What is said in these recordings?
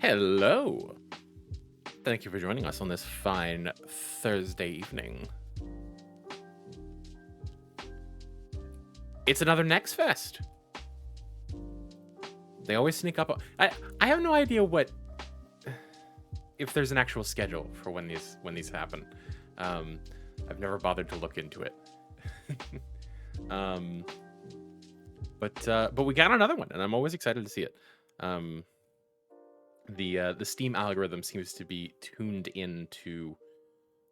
Hello. Thank you for joining us on this fine Thursday evening. It's another Next Fest. They always sneak up. I have no idea if there's an actual schedule for when these happen. I've never bothered to look into it. But we got another one, and I'm always excited to see it. The Steam algorithm seems to be tuned into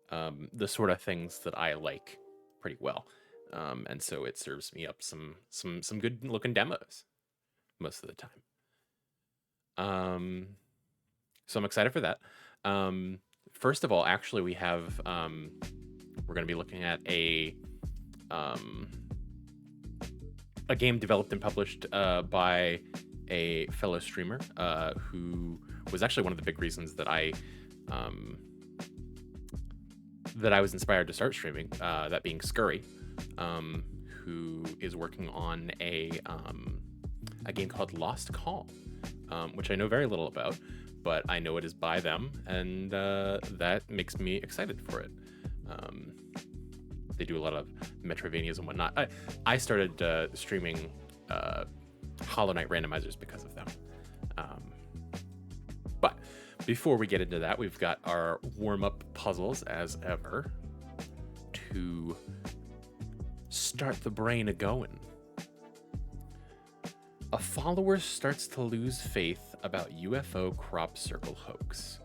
the sort of things that I like pretty well, and so it serves me up some good looking demos most of the time. So I'm excited for that. First of all, actually, we have we're going to be looking at a game developed and published by a fellow streamer who was actually one of the big reasons that I was inspired to start streaming, that being Scurry, who is working on a game called Lost Call, which I know very little about, but I know it is by them, and that makes me excited for it. They do a lot of Metroidvanias and whatnot. I started streaming Hollow Knight randomizers because of them. But before we get into that, we've got our warm-up puzzles as ever to start the brain a-going. A follower starts to lose faith about UFO crop circle hoax.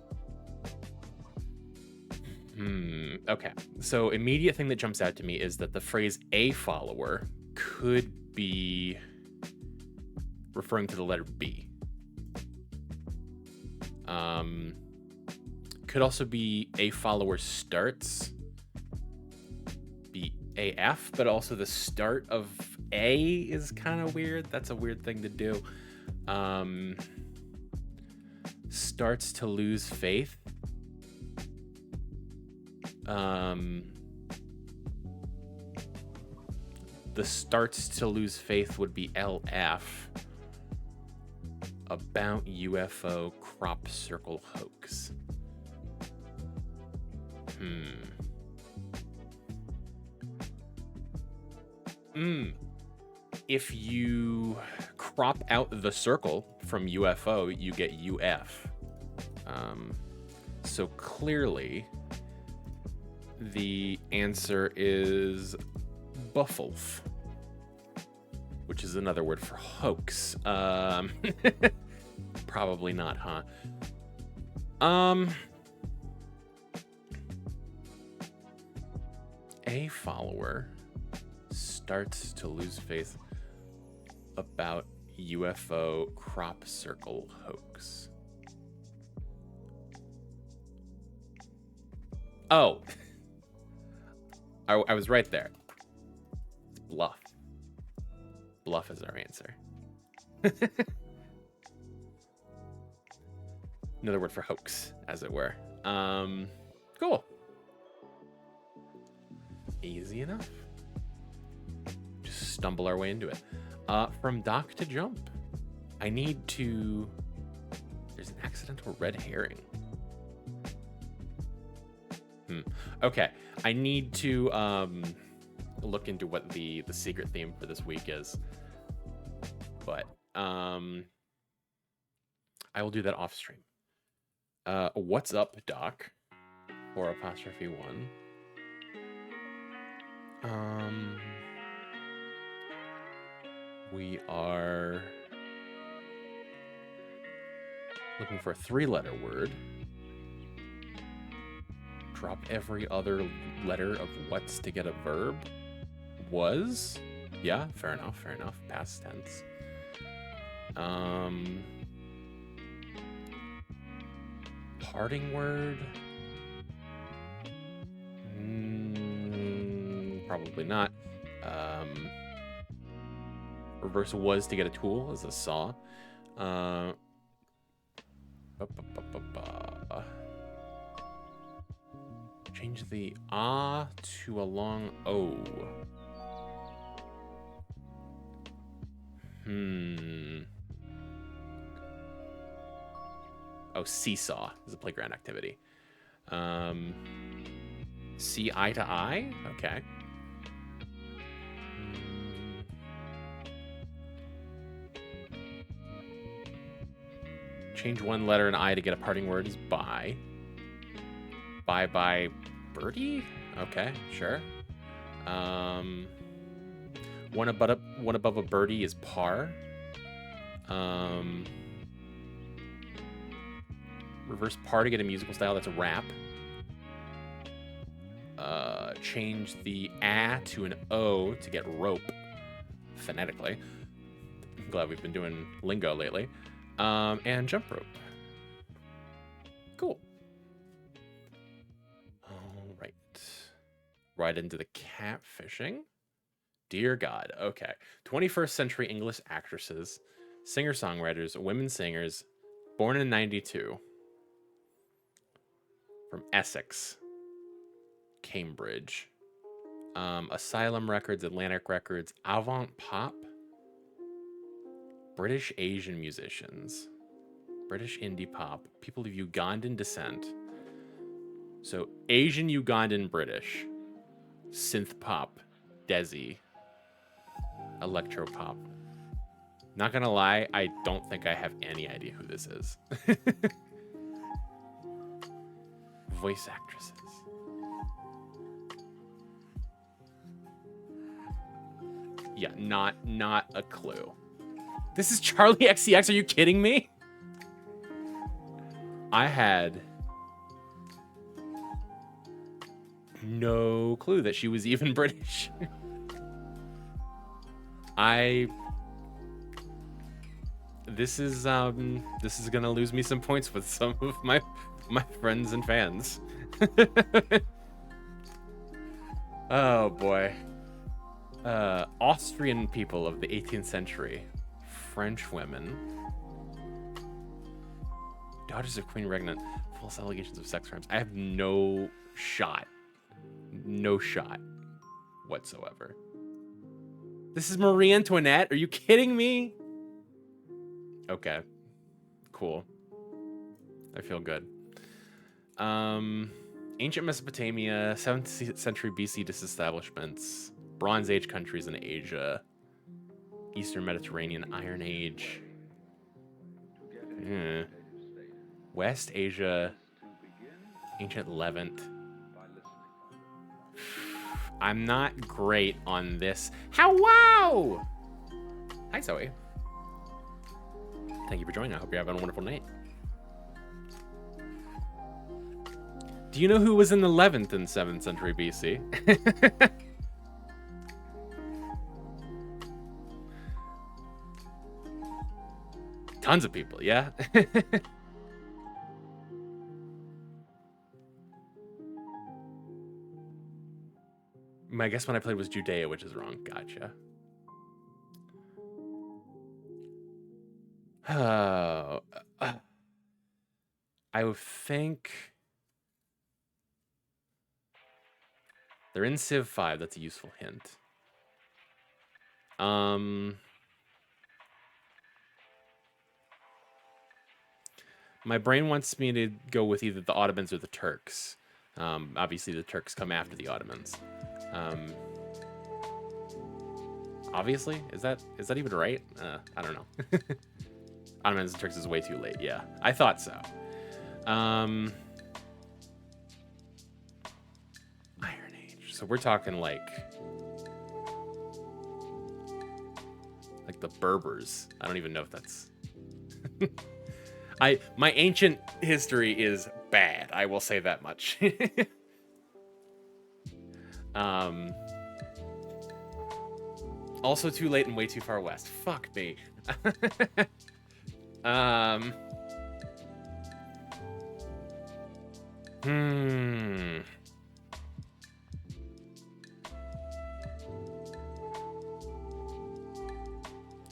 Okay. So immediate thing that jumps out to me is that the phrase a follower could be referring to the letter B. Could also be a follower starts, be AF, but also the start of A is kind of weird. That's a weird thing to do. Starts to lose faith. The starts to lose faith would be LF. About UFO crop circle hoax. If you crop out the circle from UFO, you get UF. So clearly, the answer is Buffulf, which is another word for hoax. Probably not, huh? A follower starts to lose faith about UFO crop circle hoax. Oh, I was right there. It's bluff. Bluff is our answer. Another word for hoax, as it were. Cool. Easy enough. Just stumble our way into it. From dock to jump. I need to... There's an accidental red herring. Okay. I need to look into what the secret theme for this week is. But I will do that off stream. What's up, Doc? Or apostrophe 1. We are looking for a 3-letter word. Drop every other letter of what's to get a verb. Was? Yeah, fair enough. Past tense. Parting word? Probably not. Reverse was to get a tool is a saw. Change the ah to a long O. Oh, seesaw is a playground activity. See eye to eye? Okay. Change one letter in I to get a parting word is bye. Bye bye birdie? Okay, sure. One above a birdie is par. Reverse par to get a musical style, that's a rap. Change the A to an O to get rope, phonetically. I'm glad we've been doing lingo lately. And jump rope. Cool. All right. Right into the catfishing. Dear God. Okay. 21st century English actresses, singer-songwriters, women singers, born in 92. From Essex. Cambridge. Asylum Records, Atlantic Records, Avant Pop. British Asian musicians. British indie pop. People of Ugandan descent. So Asian, Ugandan, British. Synth pop. Desi. Electro pop. Not gonna lie, I don't think I have any idea who this is. Voice actresses. Yeah, not a clue. This is Charlie XCX, are you kidding me? I had no clue that she was even British. This is gonna lose me some points with some of my friends and fans. Oh boy. Austrian people of the 18th century. French women. Daughters of Queen Regnant. False allegations of sex crimes. I have no shot. No shot whatsoever. This is Marie Antoinette? Are you kidding me? Okay. Cool. I feel good. Ancient Mesopotamia, 7th century BC disestablishments, Bronze Age countries in Asia, Eastern Mediterranean, Iron Age, West Asia, Ancient Levant. I'm not great on this. How wow! Hi, Zoe. Thank you for joining. I hope you're having a wonderful night. Do you know who was in the 11th and 7th century BC? Tons of people, yeah. My guess when I played was Judea, which is wrong. Gotcha. I would think they're in Civ 5. That's a useful hint. My brain wants me to go with either the Ottomans or the Turks. Obviously, the Turks come after the Ottomans. Obviously, is that even right? I don't know. Ottomans and Turks is way too late. Yeah, I thought so. Iron Age. So we're talking like the Berbers. I don't even know if that's. My ancient history is bad. I will say that much. Also too late and way too far west. Fuck me.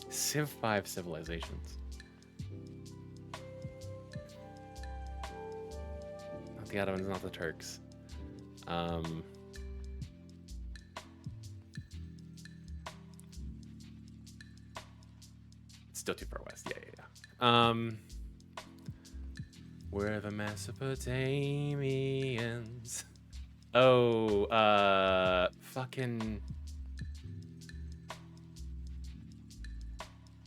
Civ 5 civilizations. Not the Ottomans, not the Turks. Still too far west. Yeah. We're the Mesopotamians. Oh, fucking.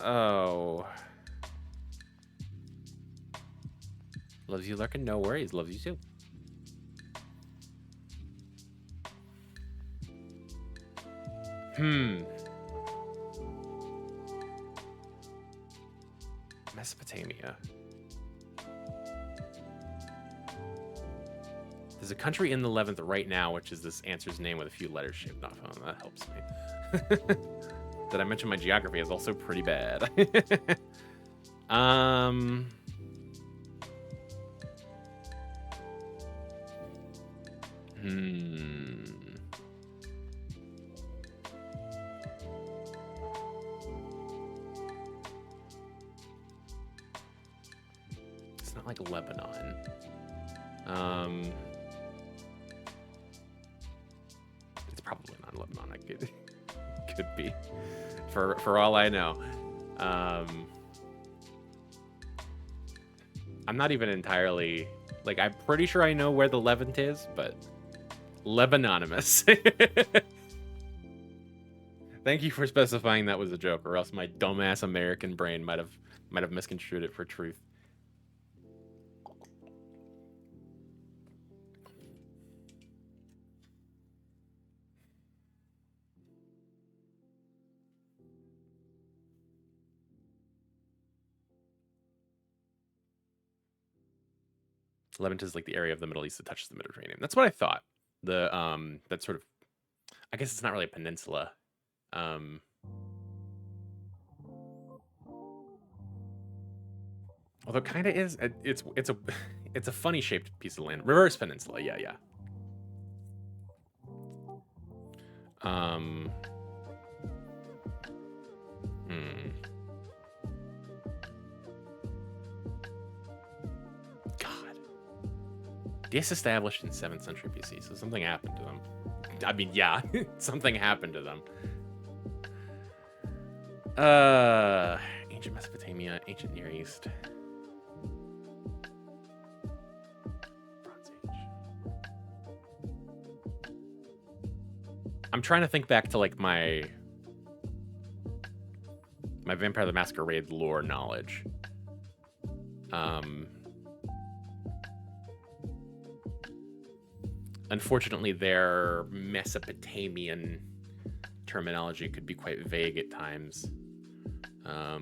Oh. Loves you, lurking. No worries. Loves you too. Mesopotamia. There's a country in the Levant right now, which is this answer's name with a few letters shaved off. Oh, that helps me. Did I mention my geography is also pretty bad? It's not like Lebanon. It's probably not Lebanon. I could be, for all I know. I'm not even entirely, like, I'm pretty sure I know where the Levant is, but Lebanonymous. Thank you for specifying that was a joke, or else my dumbass American brain might have misconstrued it for truth. Levant is like the area of the Middle East that touches the Mediterranean. That's what I thought. That sort of, I guess it's not really a peninsula. Although it kind of is. It's a funny shaped piece of land. Reverse peninsula. Yeah. God. Disestablished in 7th century BC, so something happened to them. I mean, yeah, something happened to them. Ancient Mesopotamia, ancient Near East. Bronze Age. I'm trying to think back to like my Vampire the Masquerade lore knowledge. Unfortunately, their Mesopotamian terminology could be quite vague at times. I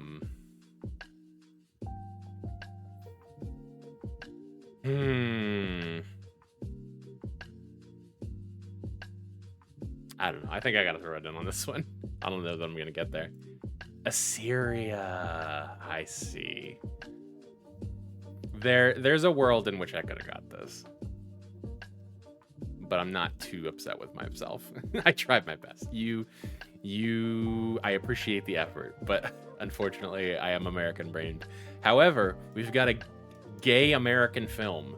don't know. I think I gotta throw it in on this one. I don't know that I'm gonna get there. Assyria. I see. There's a world in which I could have got this. But I'm not too upset with myself. I tried my best. I appreciate the effort, but unfortunately, I am American-brained. However, we've got a gay American film,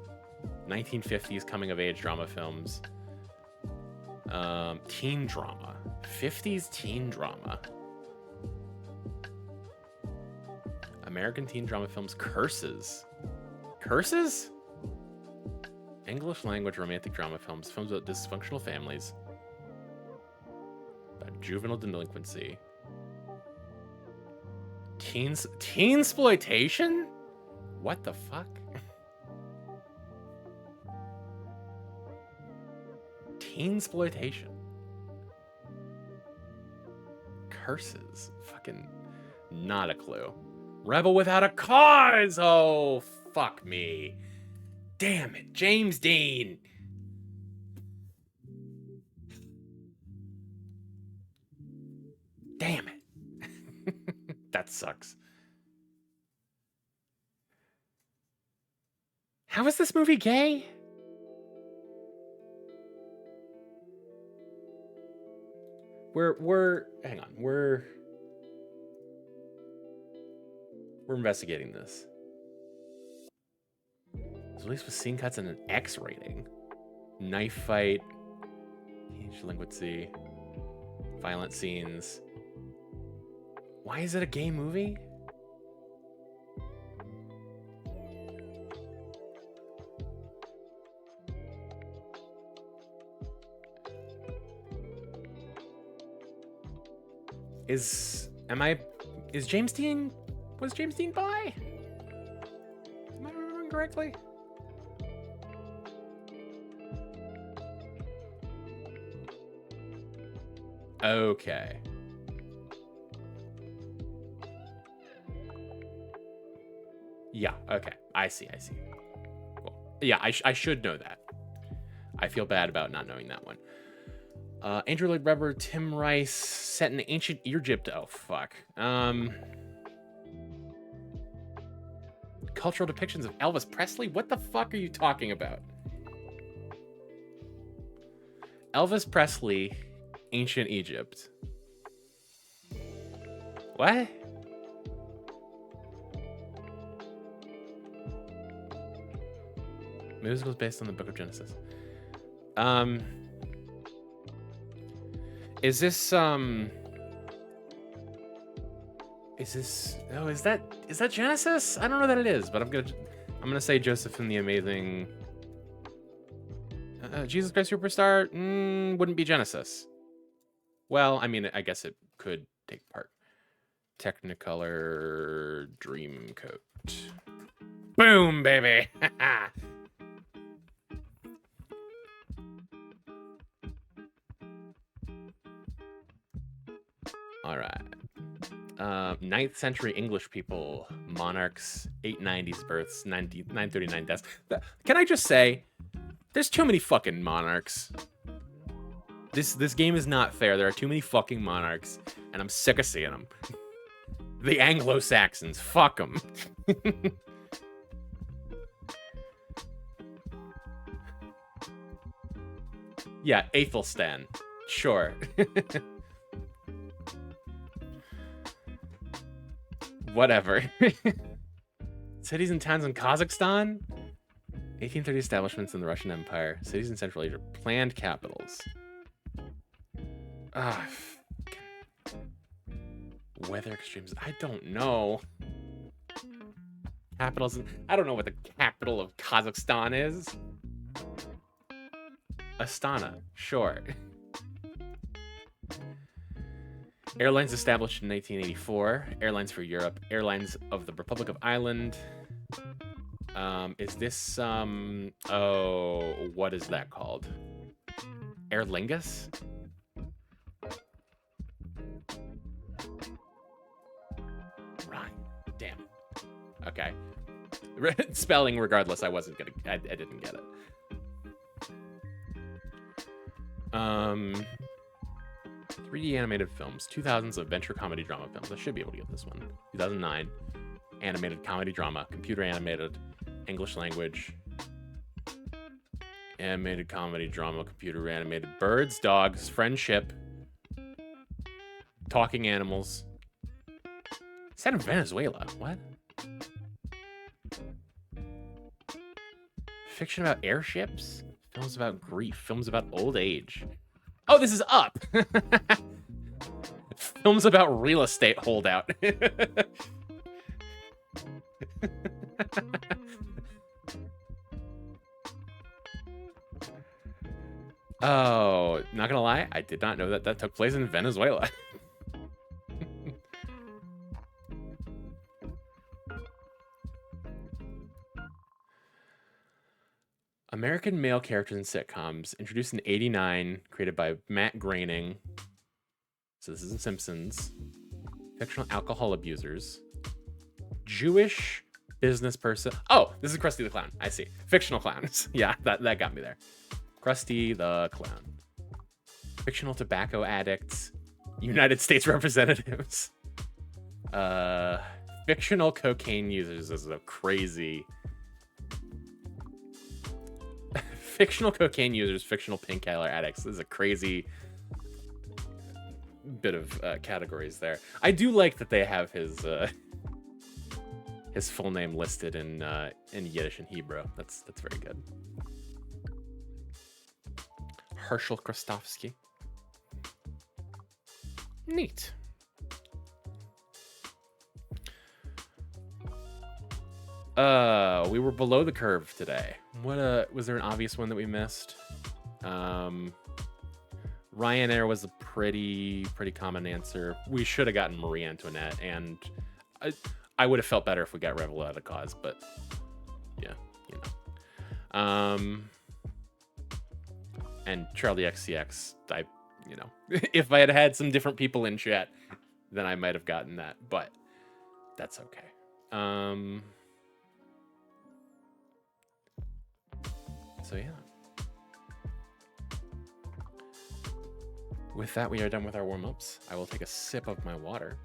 1950s coming-of-age drama films, teen drama, 50s teen drama, American teen drama films, Curses. Curses? English language romantic drama films about dysfunctional families, about juvenile delinquency, teen-sploitation? What the fuck? Teen-sploitation. Curses. Fucking not a clue. Rebel Without a Cause! Oh, fuck me. Damn it, James Dean. Damn it. That sucks. How is this movie gay? Hang on, we're investigating this. It's released with scene cuts and an X rating. Knife fight, teenage delinquency, violent scenes. Why is it a gay movie? Is James Dean, was James Dean bi? Am I remembering correctly? Okay. Yeah, okay. I see. Cool. Yeah, I should know that. I feel bad about not knowing that one. Andrew Lloyd Webber, Tim Rice, set in ancient Egypt. Oh, fuck. Cultural depictions of Elvis Presley? What the fuck are you talking about? Elvis Presley, ancient Egypt. What? Musicals based on the Book of Genesis. Is this oh, is that Genesis? I don't know that it is, but I'm gonna say Joseph and the Amazing Jesus Christ Superstar. Wouldn't be Genesis. Well, I mean, I guess it could take part. Technicolor Dreamcoat. Boom, baby. All right. 9th century English people, monarchs, 890s births, 939 deaths. Can I just say, there's too many fucking monarchs. This game is not fair. There are too many fucking monarchs, and I'm sick of seeing them. The Anglo-Saxons, fuck them. Yeah, Aethelstan, sure. Whatever. Cities and towns in Kazakhstan? 1830 establishments in the Russian Empire. Cities in Central Asia. Planned capitals. Weather extremes. I don't know. Capitals. I don't know what the capital of Kazakhstan is. Astana. Sure. Airlines established in 1984. Airlines for Europe. Airlines of the Republic of Ireland. Is this, oh, what is that called? Aer Lingus? Right. Damn. Okay. Spelling regardless, I wasn't gonna, I didn't get it. 3D animated films, 2000s adventure comedy drama films. I should be able to get this one. 2009, animated comedy drama, computer animated, English language, animated comedy drama, computer animated, birds, dogs, friendship, talking animals. Set in Venezuela. What? Fiction about airships, films about grief, films about old age. Oh, this is Up. Films about real estate holdout. Oh, not gonna lie, I did not know that that took place in Venezuela. American male characters in sitcoms, introduced in '89, created by Matt Groening. So this is in Simpsons. Fictional alcohol abusers. Jewish business person. Oh, this is Krusty the Clown. I see. Fictional clowns. Yeah, that got me there. Krusty the Clown. Fictional tobacco addicts. United States representatives. Fictional cocaine users is a crazy... Fictional cocaine users, fictional painkiller addicts. This is a crazy bit of categories there. I do like that they have his full name listed in Yiddish and Hebrew. That's very good. Herschel Krostowski. Neat. We were below the curve today. What was there an obvious one that we missed? Ryanair was the pretty common answer. We should have gotten Marie Antoinette, and I would have felt better if we got Revelada Cause, but yeah, you know. And Charlie XCX, you know, if I had had some different people in chat, then I might have gotten that, but that's okay. So yeah. With that, we are done with our warm-ups. I will take a sip of my water.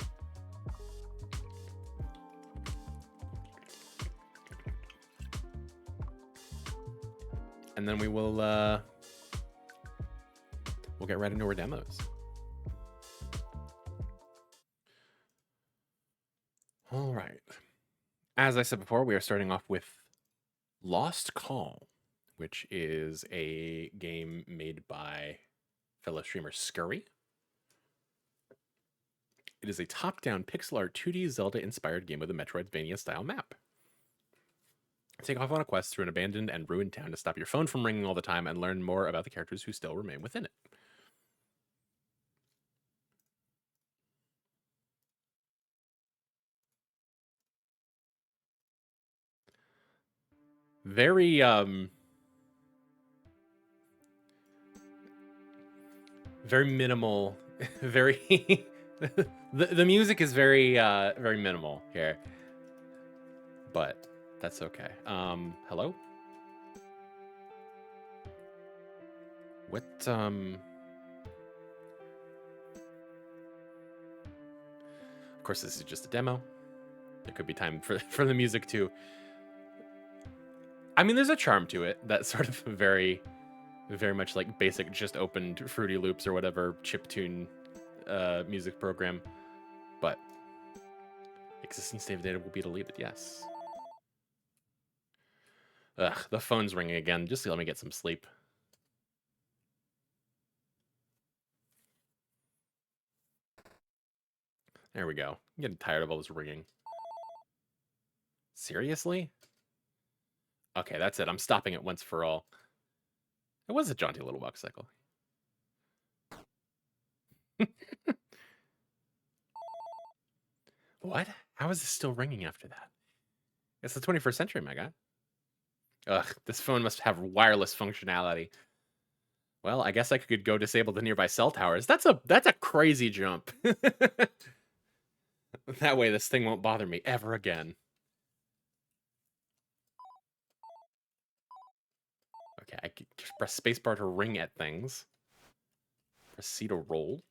And then we will we'll get right into our demos. All right. As I said before, we are starting off with Lost Call, which is a game made by fellow streamer Scurry. It is a top-down pixel art 2D Zelda-inspired game with a Metroidvania-style map. Take off on a quest through an abandoned and ruined town to stop your phone from ringing all the time and learn more about the characters who still remain within it. Very, very minimal, very... the music is very, very minimal here. But that's okay. Hello? What, Of course, this is just a demo. There could be time for the music too. I mean, there's a charm to it. That's sort of very much like basic, just opened Fruity Loops or whatever chiptune music program. But existing save data will be deleted, yes. Ugh, the phone's ringing again. Just let me get some sleep. There we go. I'm getting tired of all this ringing. Seriously? Okay, that's it. I'm stopping it once for all. It was a jaunty little walk cycle. What? How is this still ringing after that? It's the 21st century, my guy. Ugh, this phone must have wireless functionality. Well, I guess I could go disable the nearby cell towers. That's a crazy jump. That way this thing won't bother me ever again. Okay, I can just press spacebar to ring at things. Press C to roll.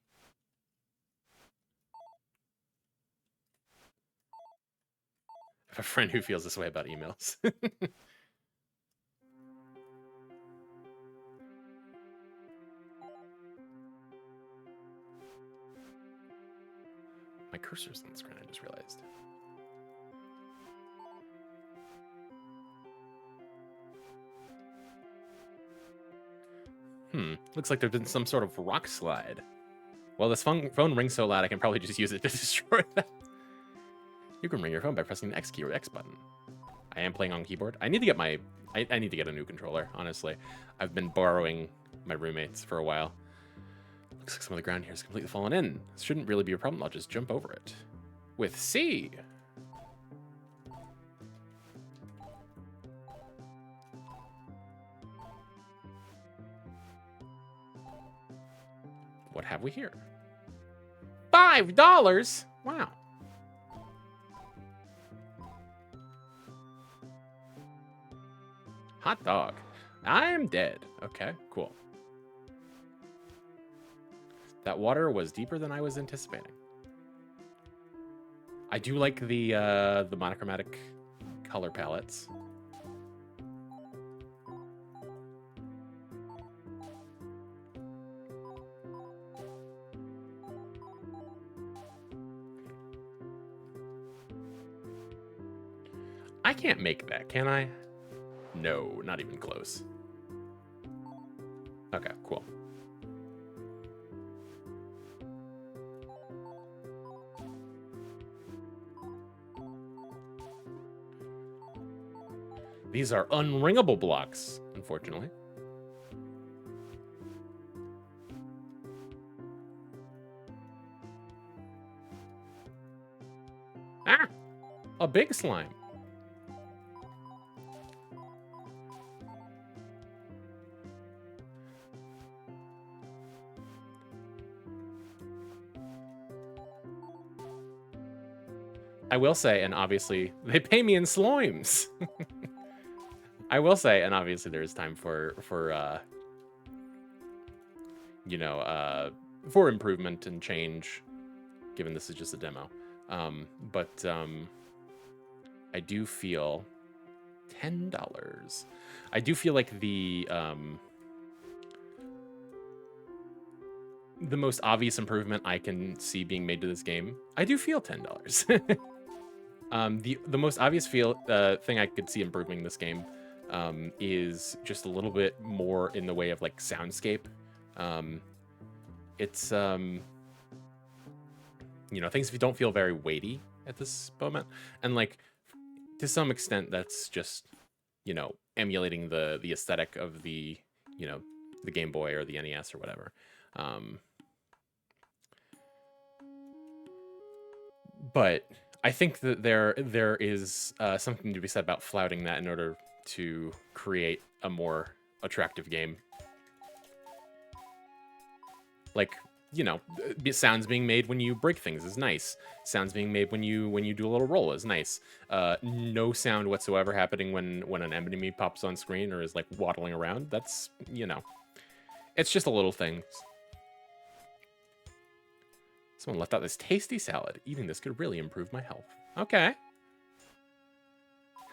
I have a friend who feels this way about emails. My cursor's on the screen, I just realized. Looks like there's been some sort of rock slide. Well, this phone rings so loud I can probably just use it to destroy that. You can ring your phone by pressing the X key or X button. I am playing on keyboard. I need to get I need to get a new controller, honestly. I've been borrowing my roommates for a while. Looks like some of the ground here is completely fallen in. This shouldn't really be a problem. I'll just jump over it. With C. What have we here? $5? Wow. Hot dog. I'm dead. Okay, cool. That water was deeper than I was anticipating. I do like the monochromatic color palettes. I can't make that, can I? No, not even close. Okay, cool. These are unringable blocks, unfortunately. Ah! A big slime. I will say, and obviously, they pay me in slimes. I will say, and obviously there is time for you know, for improvement and change, given this is just a demo. But I do feel $10. I do feel like the most obvious improvement I can see being made to this game, I do feel $10. The most obvious thing I could see improving this game is just a little bit more in the way of like soundscape. It's you know, things don't feel very weighty at this moment, and like to some extent that's just, you know, emulating the aesthetic of the, you know, the Game Boy or the NES or whatever. But I think that there is something to be said about flouting that in order to create a more attractive game. Like, you know, sounds being made when you break things is nice. Sounds being made when you do a little roll is nice. No sound whatsoever happening when an enemy pops on screen or is like waddling around. That's, you know, it's just a little thing. Someone left out this tasty salad. Eating this could really improve my health. Okay.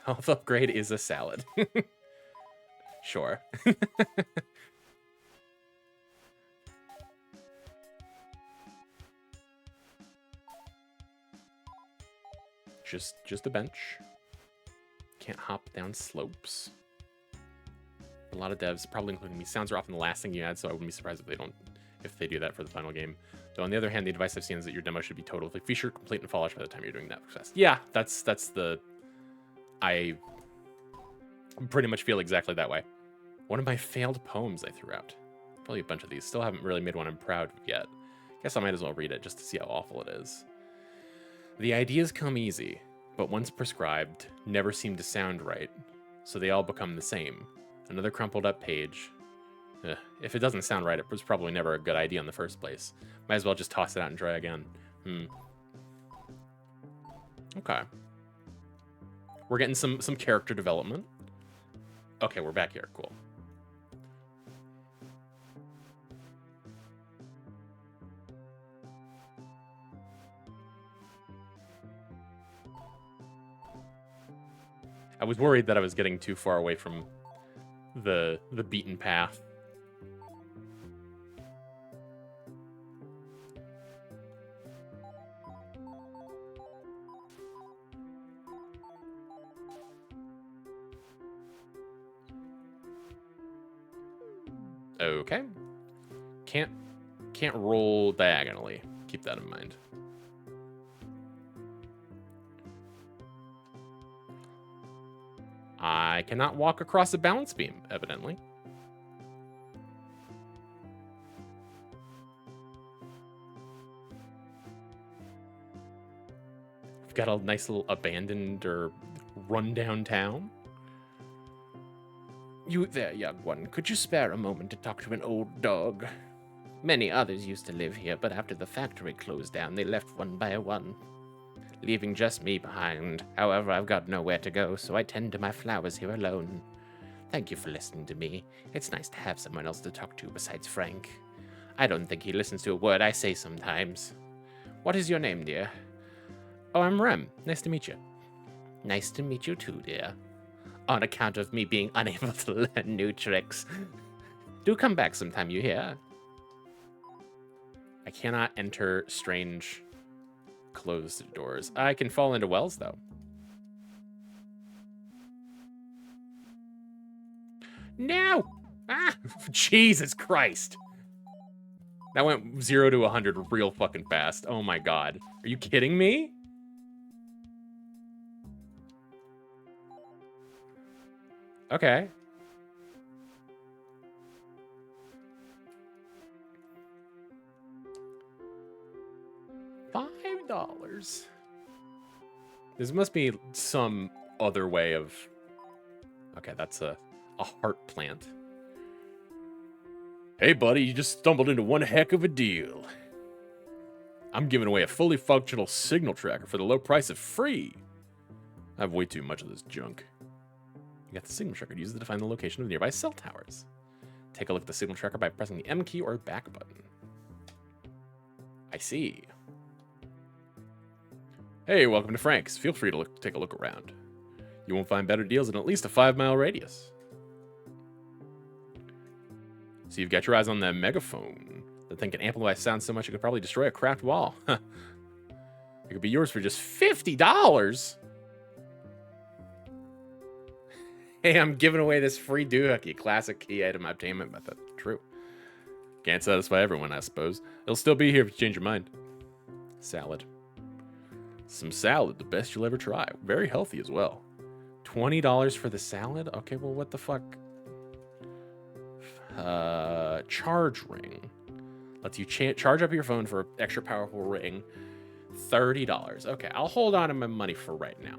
Health upgrade is a salad. Sure. Just a bench. Can't hop down slopes. A lot of devs, probably including me, sounds are often the last thing you add, so I wouldn't be surprised if they do that for the final game. Though on the other hand, the advice I've seen is that your demo should be totally feature complete and polished by the time you're doing that quest. Yeah, that's the. I pretty much feel exactly that way. One of my failed poems I threw out. Probably a bunch of these. Still haven't really made one I'm proud of yet. Guess I might as well read it just to see how awful it is. The ideas come easy, but once prescribed, never seem to sound right, so they all become the same. Another crumpled up page. If it doesn't sound right, it was probably never a good idea in the first place. Might as well just toss it out and try again. Okay. We're getting some character development. Okay, we're back here. Cool. I was worried that I was getting too far away from the beaten path. Okay. Can't roll diagonally. Keep that in mind. I cannot walk across a balance beam, evidently. We've got a nice little abandoned or rundown town. You there, young one. Could you spare a moment to talk to an old dog? Many others used to live here, but after the factory closed down, they left one by one, leaving just me behind. However, I've got nowhere to go, so I tend to my flowers here alone. Thank you for listening to me. It's nice to have someone else to talk to besides Frank. I don't think he listens to a word I say sometimes. What is your name, dear? Oh, I'm Rem. Nice to meet you. Nice to meet you too, dear. On account of me being unable to learn new tricks. Do come back sometime, you hear? I cannot enter strange closed doors. I can fall into wells, though. No! Ah! Jesus Christ! That went 0 to 100 real fucking fast. Oh my god. Are you kidding me? Okay. $5. There must be some other way of... Okay, that's a heart plant. Hey, buddy, you just stumbled into one heck of a deal. I'm giving away a fully functional signal tracker for the low price of free. I have way too much of this junk. You got the signal tracker. Use it to find the location of nearby cell towers. Take a look at the signal tracker by pressing the M key or back button. I see. Hey, welcome to Frank's. Feel free to take a look around. You won't find better deals in at least a 5-mile radius. So you've got your eyes on that megaphone. The thing can amplify sound so much it could probably destroy a cracked wall. It could be yours for just $50. Hey, I'm giving away this free doohickey, classic key item obtainment method. True. Can't satisfy everyone, I suppose. It'll still be here if you change your mind. Salad. Some salad, the best you'll ever try. Very healthy as well. $20 for the salad? Okay, well, what the fuck? Charge ring. Lets you charge up your phone for an extra powerful ring. $30. Okay, I'll hold on to my money for right now.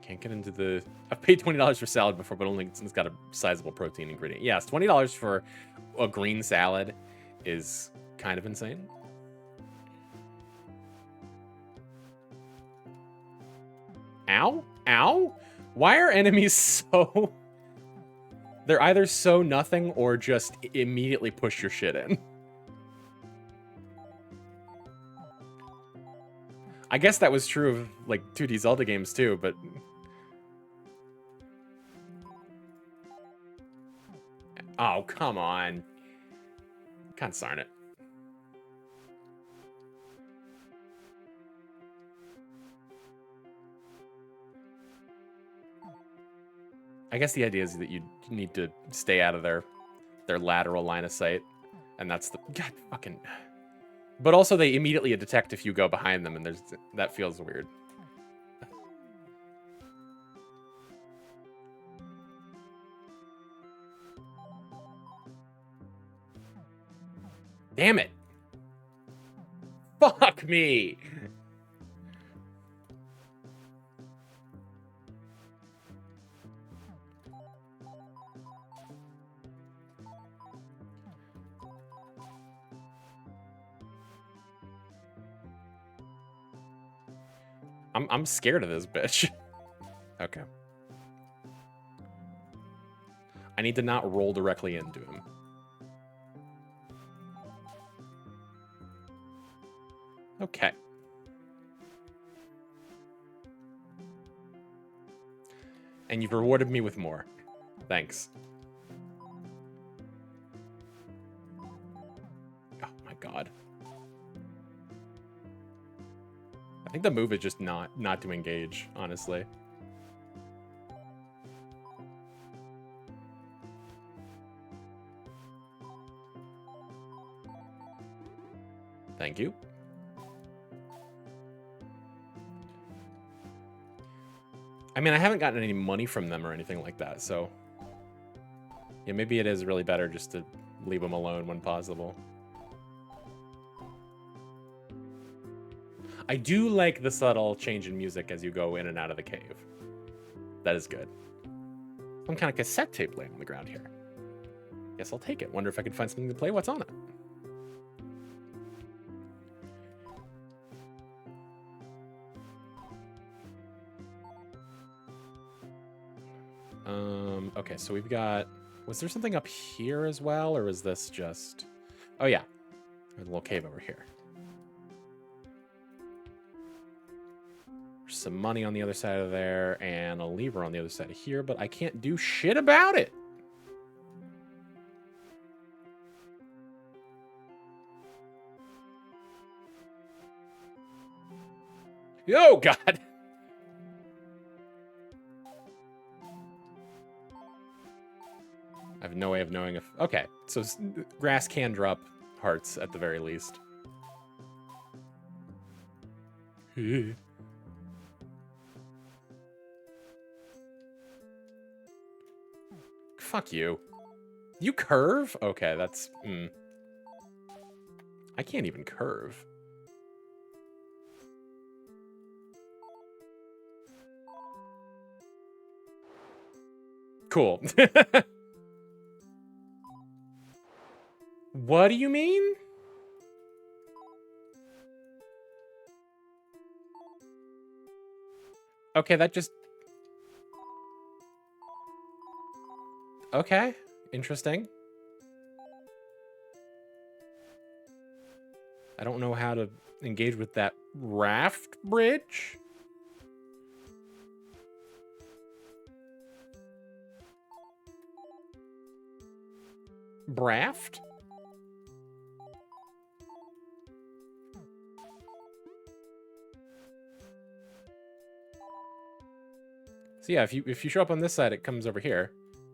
Can't get into the... I've paid $20 for salad before, but only since it's got a sizable protein ingredient. Yes, $20 for a green salad is kind of insane. Ow? Ow? Why are enemies so... They're either so nothing or just immediately push your shit in. I guess that was true of, like, 2D Zelda games, too, but... Oh, come on. Consarn it. I guess the idea is that you need to stay out of their lateral line of sight. And that's the... God fucking... But also they immediately detect if you go behind them, and there's... That feels weird. Damn it! Fuck me! I'm scared of this bitch. Okay. I need to not roll directly into him. Okay. And you've rewarded me with more. Thanks. Oh my god. I think the move is just not to engage, honestly. Thank you. I mean, I haven't gotten any money from them or anything like that, so... Yeah, maybe it is really better just to leave them alone when possible. I do like the subtle change in music as you go in and out of the cave. That is good. Some kind of cassette tape laying on the ground here. Guess I'll take it. Wonder if I can find something to play. What's on it? Okay, so we've got... Was there something up here as well, or is this just... Oh, yeah. There's a little cave over here. There's some money on the other side of there, and a lever on the other side of here, but I can't do shit about it! Oh, God! I have no way of knowing if... Okay, so grass can drop hearts at the very least. I Fuck you. You curve? Okay, that's... I can't even curve. Cool. What do you mean? Okay, that just... Okay, interesting. I don't know how to engage with that raft bridge. Braft? So yeah, if you show up on this side, it comes over here,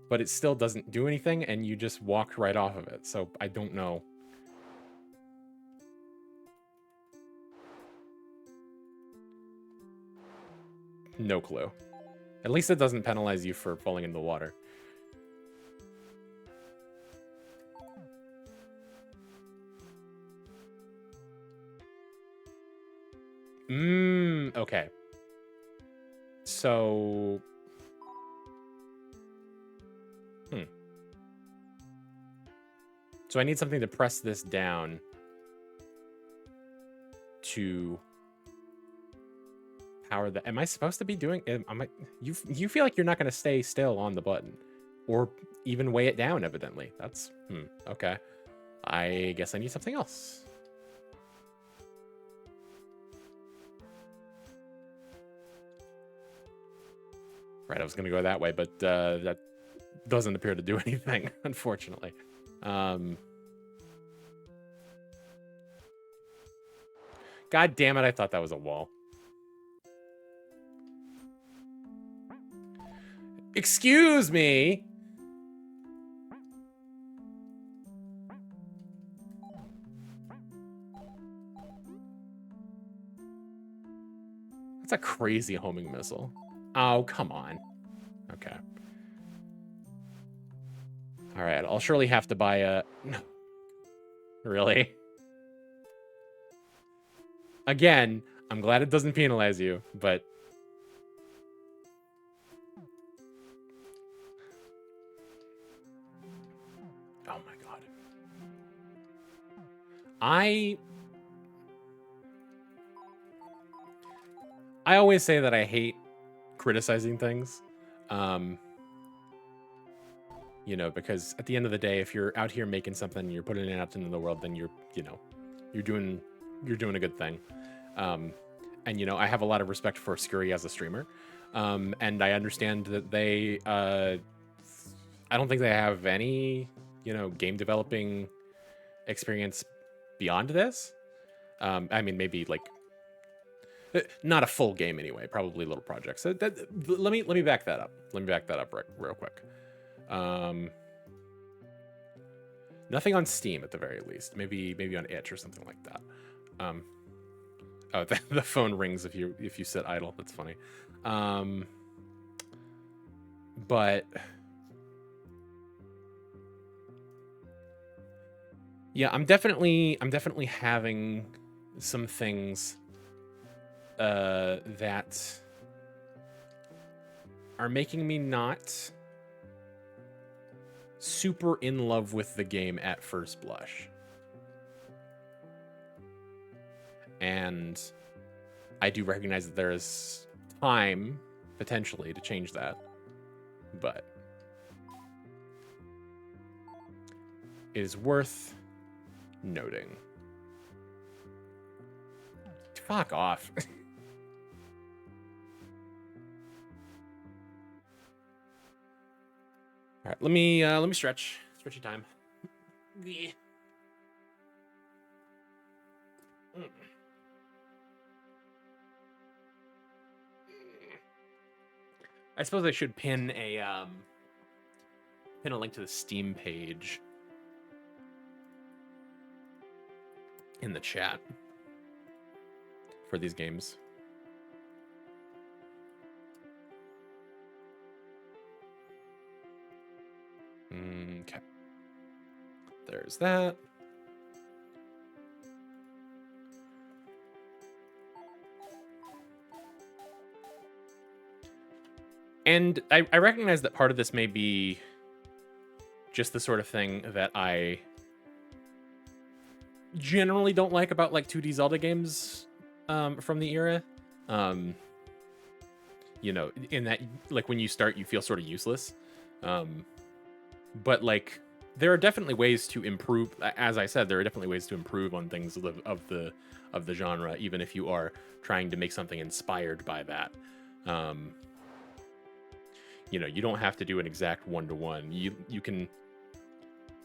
but it still doesn't do anything, and you just walked right off of it. So I don't know. No clue. At least it doesn't penalize you for falling into the water. Okay. So... So I need something to press this down to power the... Am I supposed to be doing... You feel like you're not going to stay still on the button. Or even weigh it down, evidently. That's... Okay. I guess I need something else. Right, I was going to go that way, but that doesn't appear to do anything, unfortunately. God damn it, I thought that was a wall. Excuse me! That's a crazy homing missile. Oh, come on. Okay. All right, I'll surely have to buy a... Really? Again, I'm glad it doesn't penalize you, but... Oh my god. I always say that I hate criticizing things. You know, because at the end of the day, if you're out here making something and you're putting it out into the world, then you're doing a good thing. And you know, I have a lot of respect for Scurry as a streamer. And I understand that they I don't think they have any, game developing experience beyond this. I mean, maybe like not a full game anyway, probably little projects. So let me back that up. Let me back that up real quick. Nothing on Steam at the very least. Maybe on itch or something like that. Oh, the phone rings if you sit idle. That's funny. But yeah, I'm definitely having some things that are making me not super in love with the game at first blush. And I do recognize that there is time, potentially, to change that. But it is worth noting. Fuck off. All right, let me stretch. Stretchy time. Yeah. I suppose I should pin a link to the Steam page in the chat for these games. Okay. There's that. And I recognize that part of this may be just the sort of thing that I generally don't like about like 2D Zelda games from the era. You know, in that like when you start, you feel sort of useless. But like there are definitely ways to improve. As I said, there are definitely ways to improve on things of the genre, even if you are trying to make something inspired by that. You know, you don't have to do an exact one-to-one. You can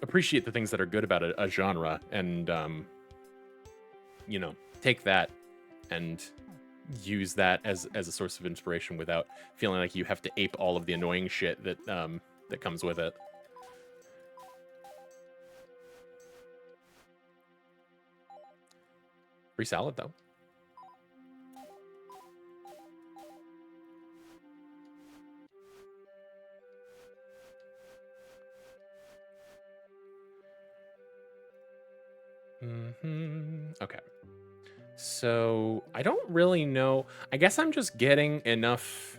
appreciate the things that are good about a genre and you know, take that and use that as a source of inspiration without feeling like you have to ape all of the annoying shit that that comes with it. Free salad though. Okay. So I don't really know. I guess I'm just getting enough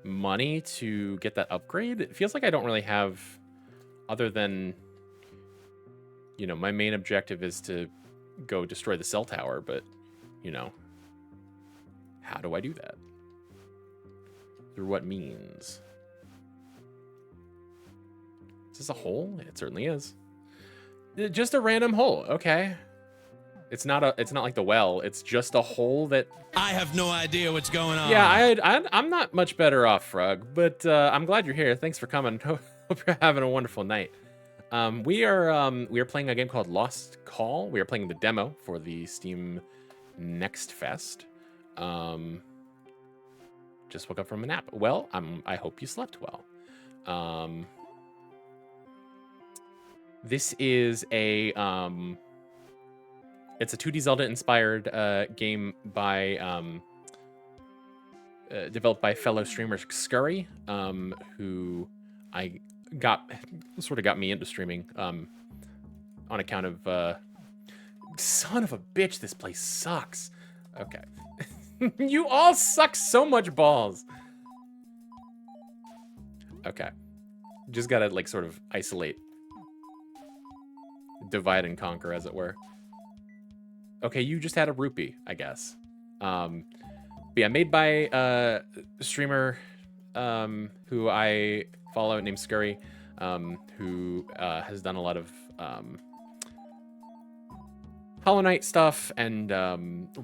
money to get that upgrade. It feels like I don't really have, other than, you know, my main objective is to go destroy the cell tower, but, you know, how do I do that? Through what means? Is this a hole? It certainly is. Just a random hole. Okay. It's not like the well. It's just a hole that I have no idea what's going on. Yeah, I'm not much better off, Frog, but I'm glad you're here. Thanks for coming. Hope you're having a wonderful night. We are playing a game called Lost Call. We are playing the demo for the Steam Next Fest. Just woke up from a nap. Well, I hope you slept well. This is a it's a 2D Zelda inspired game by developed by fellow streamer Scurry, who sort of got me into streaming on account of son of a bitch, this place sucks. Okay. You all suck so much balls. Okay. Just gotta like sort of isolate. Divide and conquer, as it were. Okay, you just had a rupee, I guess. But yeah, made by a streamer who I follow named Scurry, who has done a lot of Hollow Knight stuff and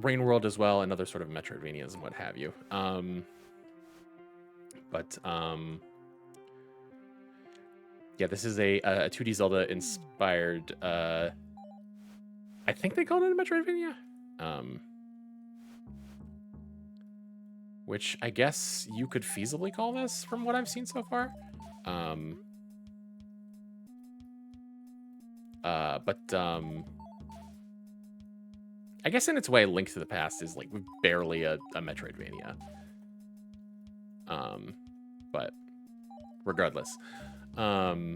Rain World as well, and other sort of Metroidvanias and what have you. Yeah, this is a 2D Zelda inspired. I think they called it a Metroidvania. Which I guess you could feasibly call this from what I've seen so far. I guess in its way, Link to the Past is like barely a Metroidvania. But regardless, I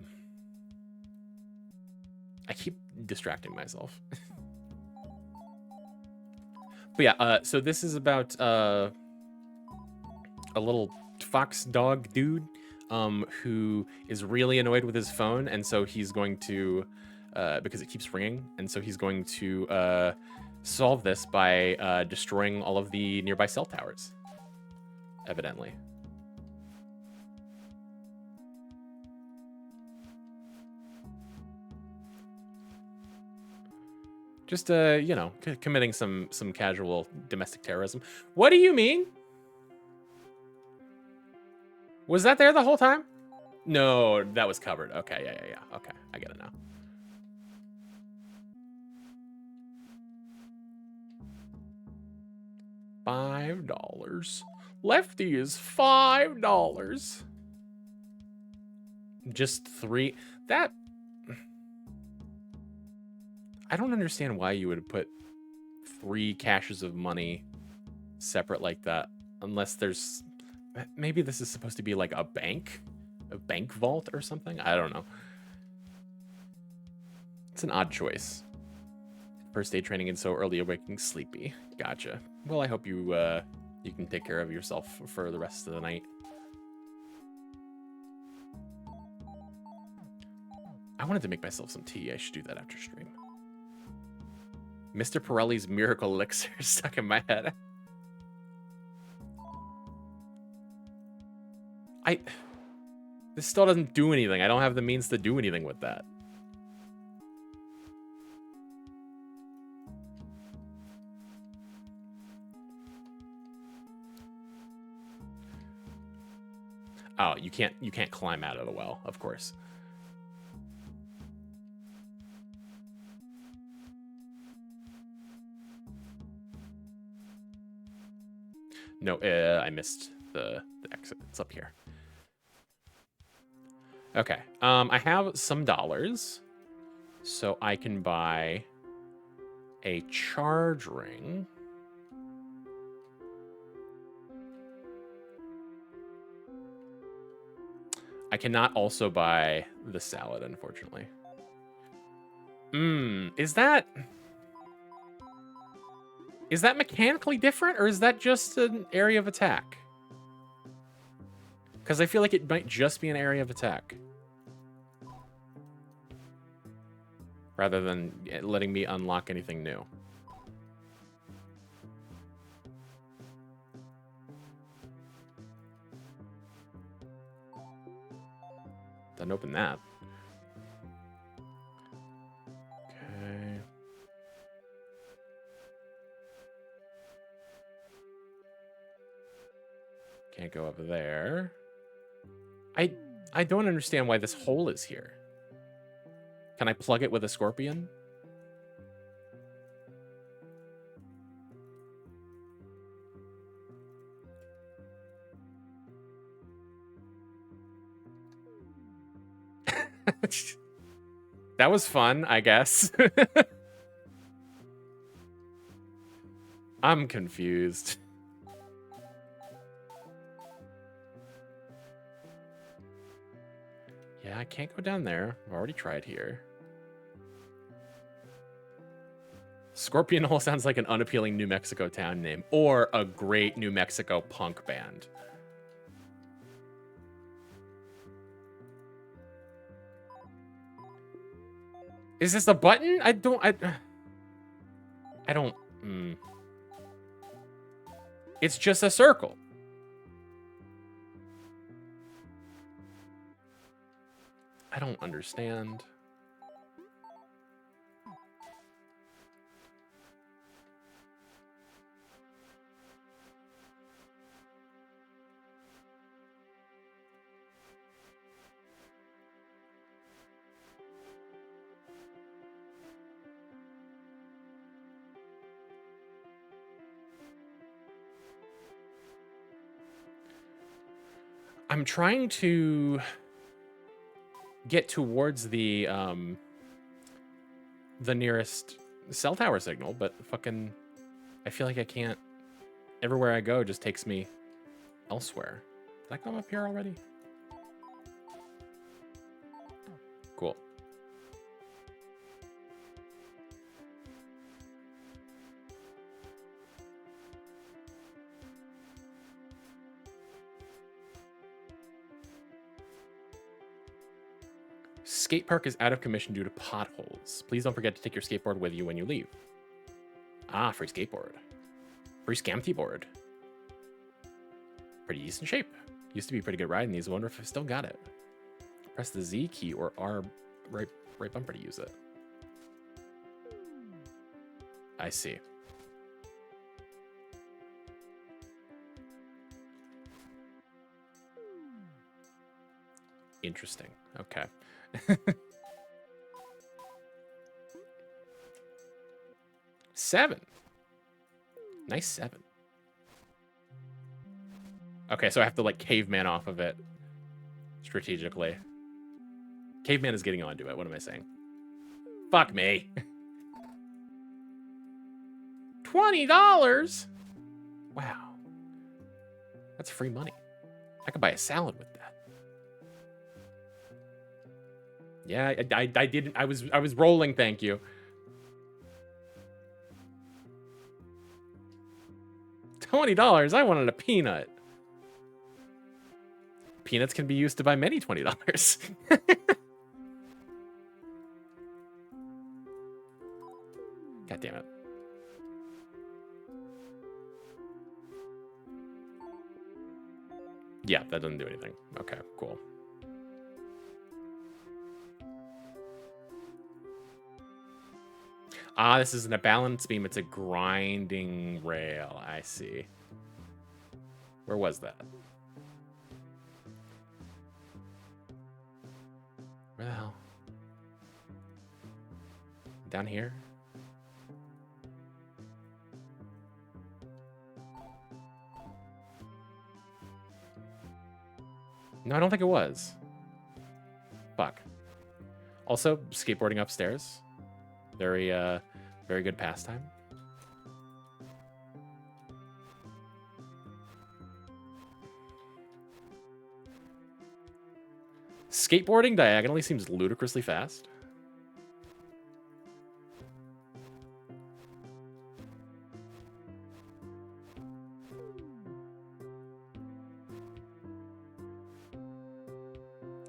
keep distracting myself. But yeah, so this is about a little fox dog dude who is really annoyed with his phone, and so he's going to, because it keeps ringing, and so he's going to solve this by destroying all of the nearby cell towers, evidently. Just, you know, committing some casual domestic terrorism. What do you mean? Was that there the whole time? No, that was covered. Okay, yeah. Okay, I get it now. $5. Lefty is $5. Just 3. That... I don't understand why you would put 3 caches of money separate like that, unless there's... Maybe this is supposed to be like a bank vault or something. I don't know. It's an odd choice. First day training and so early awakening sleepy. Gotcha. Well, I hope you you can take care of yourself for the rest of the night. I wanted to make myself some tea. I should do that after stream. Mr. Pirelli's miracle elixir stuck in my head. This still doesn't do anything. I don't have the means to do anything with that. Oh, you can't climb out of the well, of course. No, I missed the exit. It's up here. Okay. I have some dollars, so I can buy a charge ring. I cannot also buy the salad, unfortunately. Is that mechanically different, or is that just an area of attack? Because I feel like it might just be an area of attack, rather than letting me unlock anything new. Doesn't open that. Okay. Can't go up there. I don't understand why this hole is here. Can I plug it with a scorpion? That was fun, I guess. I'm confused. Yeah, I can't go down there. I've already tried here. Scorpion Hole sounds like an unappealing New Mexico town name, or a great New Mexico punk band. Is this a button? I don't. It's just a circle. I don't understand. I'm trying to get towards the nearest cell tower signal, but fucking I feel like I can't. Everywhere I go just takes me elsewhere. Did I come up here already? Cool. Skate park is out of commission due to potholes. Please don't forget to take your skateboard with you when you leave. Ah, free skateboard. Free Scamty board. Pretty decent shape. Used to be pretty good riding these. I wonder if I still got it. Press the Z key or R right bumper to use it. I see. Interesting. Okay. 7. Nice 7. Okay, so I have to like caveman off of it strategically. Caveman is getting onto it. What am I saying? Fuck me. $20? Wow. That's free money. I could buy a salad with that. Yeah, I didn't. I was rolling. Thank you. $20. I wanted a peanut. Peanuts can be used to buy many $20. God damn it. Yeah, that doesn't do anything. Okay, cool. Ah, this isn't a balance beam. It's a grinding rail. I see. Where was that? Where the hell? Down here? No, I don't think it was. Fuck. Also, skateboarding upstairs. Very, very good pastime. Skateboarding diagonally seems ludicrously fast.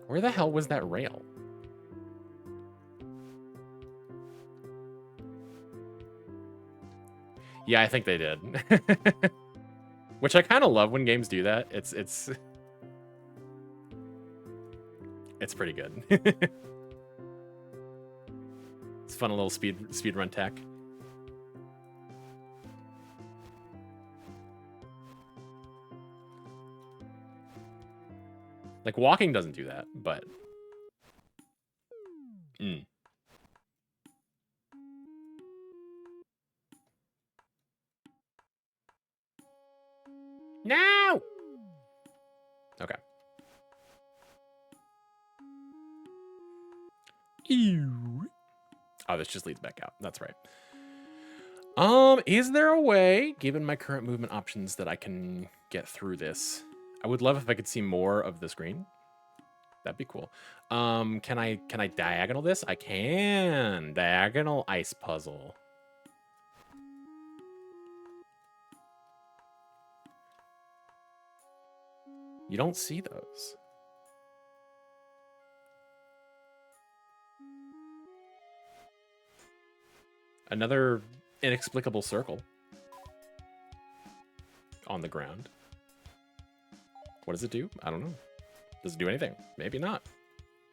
Where the hell was that rail? Yeah, I think they did. Which I kind of love when games do that. It's pretty good. It's fun, a little speed run tech. Like walking doesn't do that, but No! Okay. Ew. Oh, this just leads back out. That's right. Is there a way, given my current movement options, that I can get through this? I would love if I could see more of the screen. That'd be cool. Can I diagonal this? I can. Diagonal ice puzzle. You don't see those. Another inexplicable circle on the ground. What does it do? I don't know. Does it do anything? Maybe not.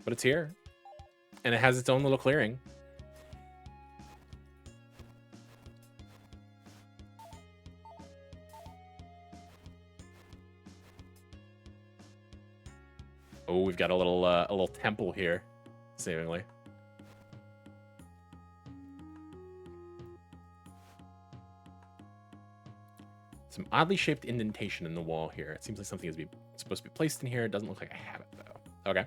But it's here. And it has its own little clearing. Oh, we've got a little temple here, seemingly. Some oddly shaped indentation in the wall here. It seems like something is supposed to be placed in here. It doesn't look like I have it, though. Okay.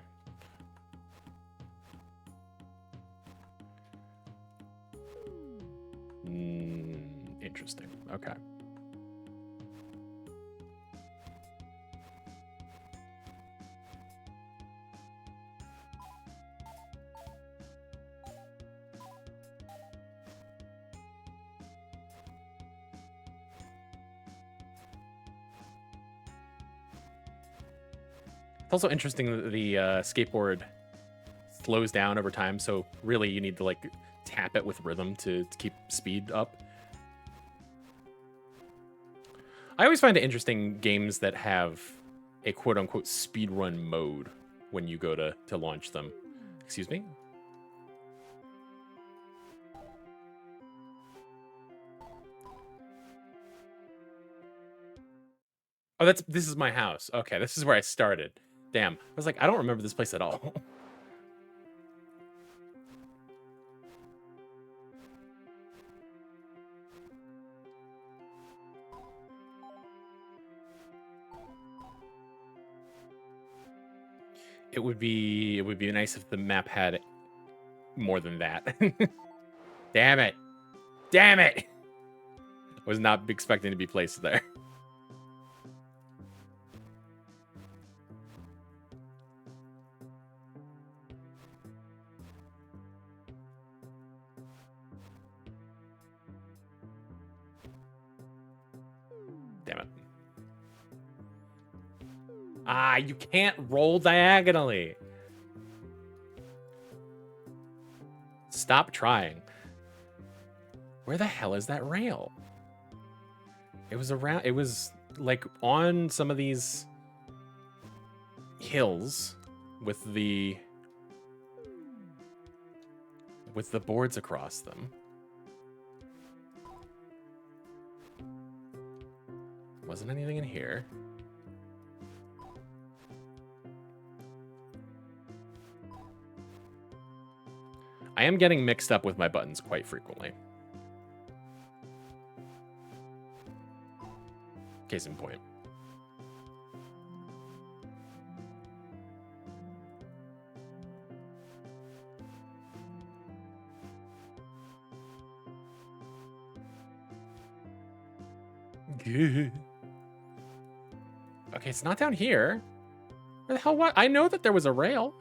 Interesting. Okay. It's also interesting that the skateboard slows down over time, so really you need to like tap it with rhythm to keep speed up. I always find it interesting games that have a quote-unquote speedrun mode when you go to launch them. Excuse me? Oh, this is my house. Okay, this is where I started. Damn. I was like, I don't remember this place at all. It would be nice if the map had more than that. Damn it. Damn it. I was not expecting to be placed there. Ah, you can't roll diagonally. Stop trying. Where the hell is that rail? It was around, it was like on some of these hills with the boards across them. Wasn't anything in here. I am getting mixed up with my buttons quite frequently. Case in point. Okay, it's not down here. Where the hell, what? I know that there was a rail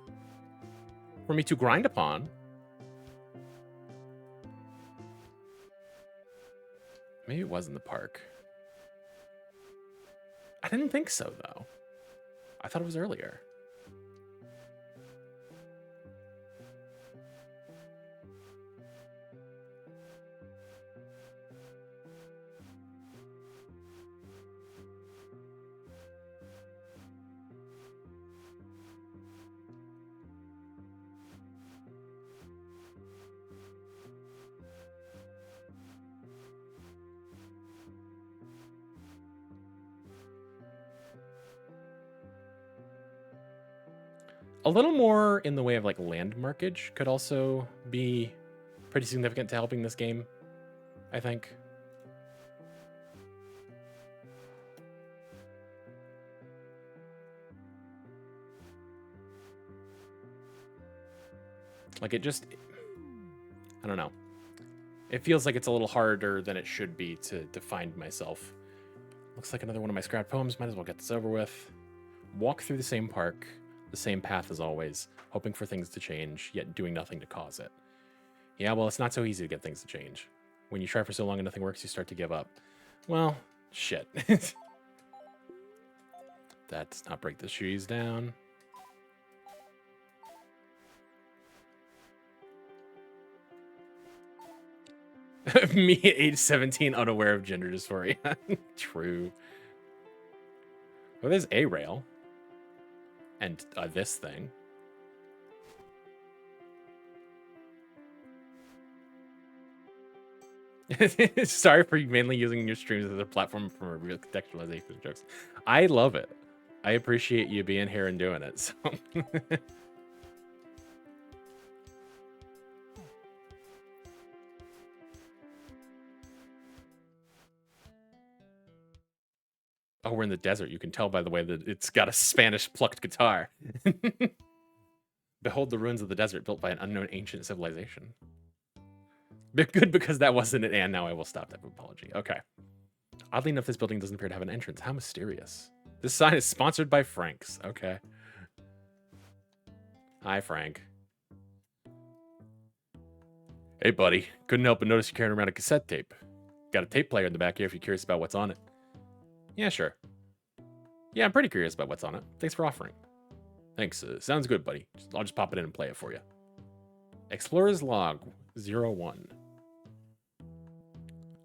for me to grind upon. Maybe it was in the park. I didn't think so, though. I thought it was earlier. A little more in the way of like land markage could also be pretty significant to helping this game, I think. Like it just, I don't know. It feels like it's a little harder than it should be to find myself. Looks like another one of my scrapped poems. Might as well get this over with. Walk through the same park, the same path as always, hoping for things to change, yet doing nothing to cause it. Yeah, well, it's not so easy to get things to change. When you try for so long and nothing works, you start to give up. Well, shit. That does not break the trees down. Me at age 17, unaware of gender dysphoria. True. Well, there's a rail. And this thing. Sorry for mainly using your streams as a platform for real contextualization of jokes. I love it. I appreciate you being here and doing it. So. Oh, we're in the desert. You can tell by the way that it's got a Spanish plucked guitar. Behold the ruins of the desert built by an unknown ancient civilization. Good, because that wasn't an and now I will stop that apology. Okay. Oddly enough, this building doesn't appear to have an entrance. How mysterious. This sign is sponsored by Frank's. Okay. Hi, Frank. Hey, buddy. Couldn't help but notice you're carrying around a cassette tape. Got a tape player in the back here if you're curious about what's on it. Yeah, sure. Yeah, I'm pretty curious about what's on it. Thanks for offering. Thanks. Sounds good, buddy. I'll just pop it in and play it for you. Explorer's Log 01.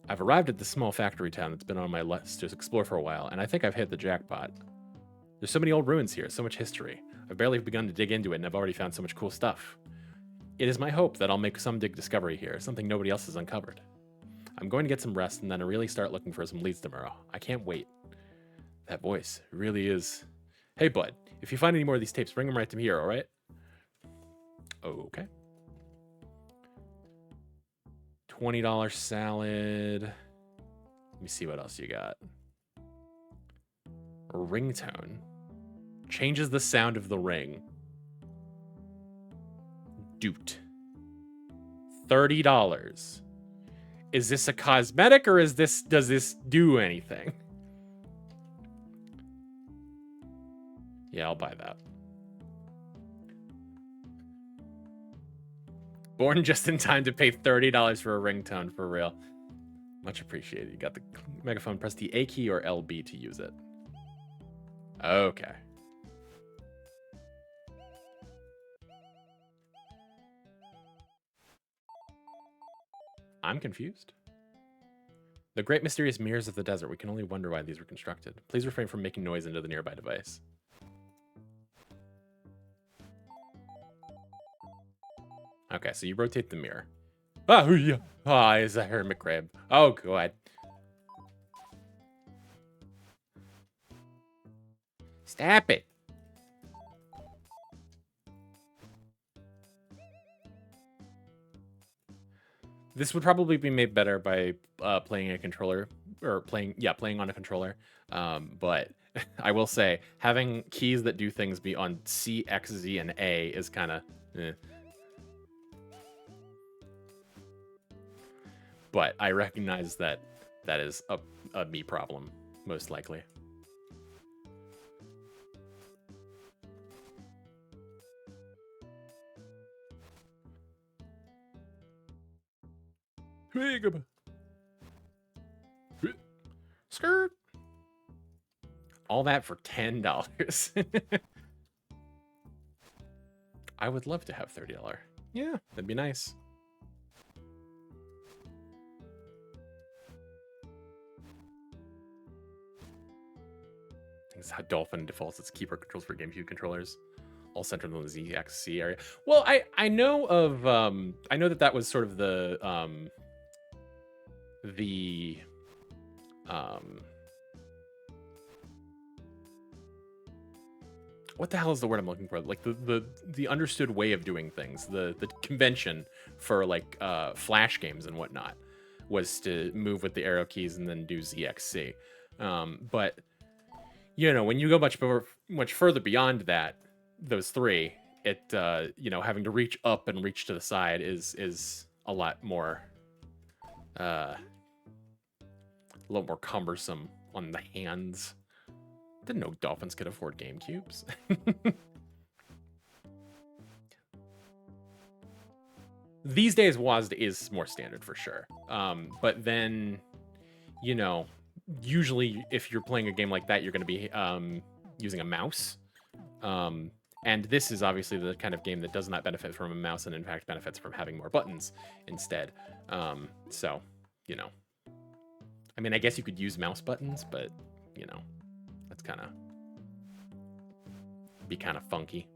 I've arrived at this small factory town that's been on my list to explore for a while, and I think I've hit the jackpot. There's so many old ruins here, so much history. I've barely begun to dig into it, and I've already found so much cool stuff. It is my hope that I'll make some big discovery here, something nobody else has uncovered. I'm going to get some rest and then really start looking for some leads tomorrow. I can't wait. That voice really is... Hey, bud, if you find any more of these tapes, bring them right to me here, all right? Okay. $20 salad. Let me see what else you got. A ringtone. Changes the sound of the ring. Doot. $30. Is this a cosmetic or does this do anything? Yeah, I'll buy that. Born just in time to pay $30 for a ringtone, for real. Much appreciated. You got the megaphone. Press the A key or LB to use it. Okay. I'm confused. The great mysterious mirrors of the desert. We can only wonder why these were constructed. Please refrain from making noise into the nearby device. Okay, so you rotate the mirror. Oh, yeah. Oh, is a hermit crab. Oh, God. Stop it. This would probably be made better by playing a controller, or playing on a controller. But I will say, having keys that do things be on C, X, Z, and A is kind of But I recognize that that is a me problem, most likely. Skirt. All that for $10. I would love to have $30. Yeah, that'd be nice. This is how Dolphin defaults its keyboard controls for GameCube controllers, all centered on the ZXC area. Well, I know of I know that was sort of the what the hell is the word I'm looking for? Like the understood way of doing things, the convention for like Flash games and whatnot was to move with the arrow keys and then do ZXC. But you know, when you go much further beyond that, those three, it you know, having to reach up and reach to the side is a lot more cumbersome on the hands. Didn't know Dolphins could afford GameCubes. These days, WASD is more standard for sure. But then, you know, usually if you're playing a game like that, you're going to be using a mouse. And this is obviously the kind of game that does not benefit from a mouse and in fact benefits from having more buttons instead. So, you know, I mean, I guess you could use mouse buttons, but, you know, that's kind of funky.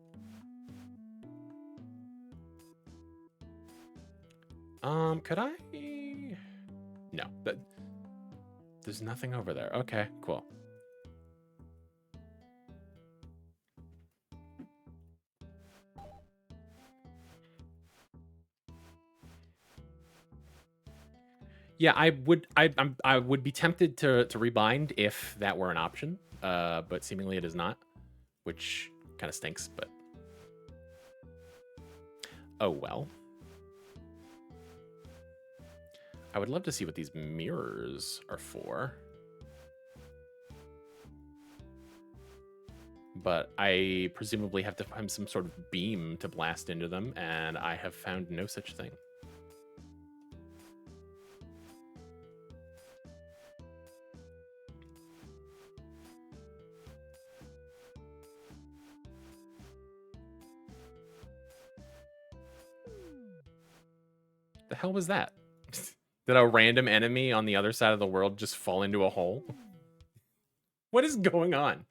Could I? No, there's nothing over there. Okay, cool. Yeah, I would be tempted to rebind if that were an option, but seemingly it is not, which kind of stinks, but oh well. I would love to see what these mirrors are for, but I presumably have to find some sort of beam to blast into them, and I have found no such thing. The hell was that? Did a random enemy on the other side of the world just fall into a hole? What is going on?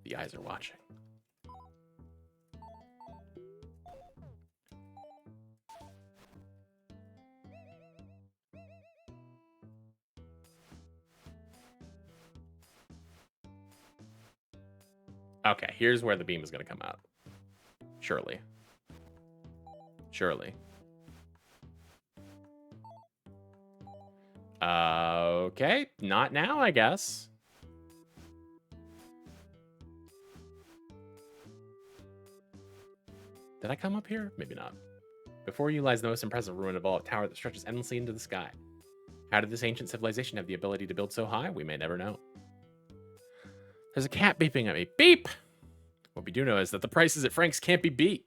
The eyes are watching. Okay, here's where the beam is going to come out. Surely. Surely. Okay, not now, I guess. Did I come up here? Maybe not. Before you lies the most impressive ruin of all, a tower that stretches endlessly into the sky. How did this ancient civilization have the ability to build so high? We may never know. There's a cat beeping at me. Beep! What we do know is that the prices at Frank's can't be beat.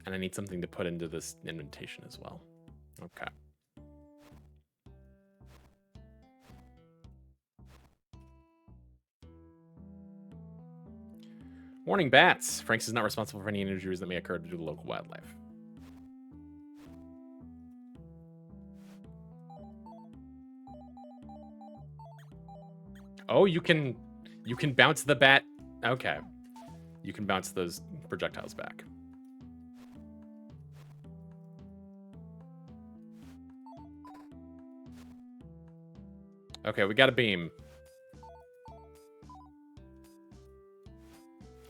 And I need something to put into this indentation as well. Okay. Warning bats. Franks is not responsible for any injuries that may occur due to local wildlife. Oh, you can bounce the bat. Okay. You can bounce those projectiles back. Okay, we got a beam.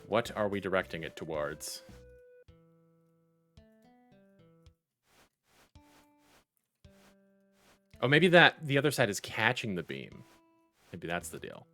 What are we directing it towards? Oh, maybe the other side is catching the beam. Maybe that's the deal.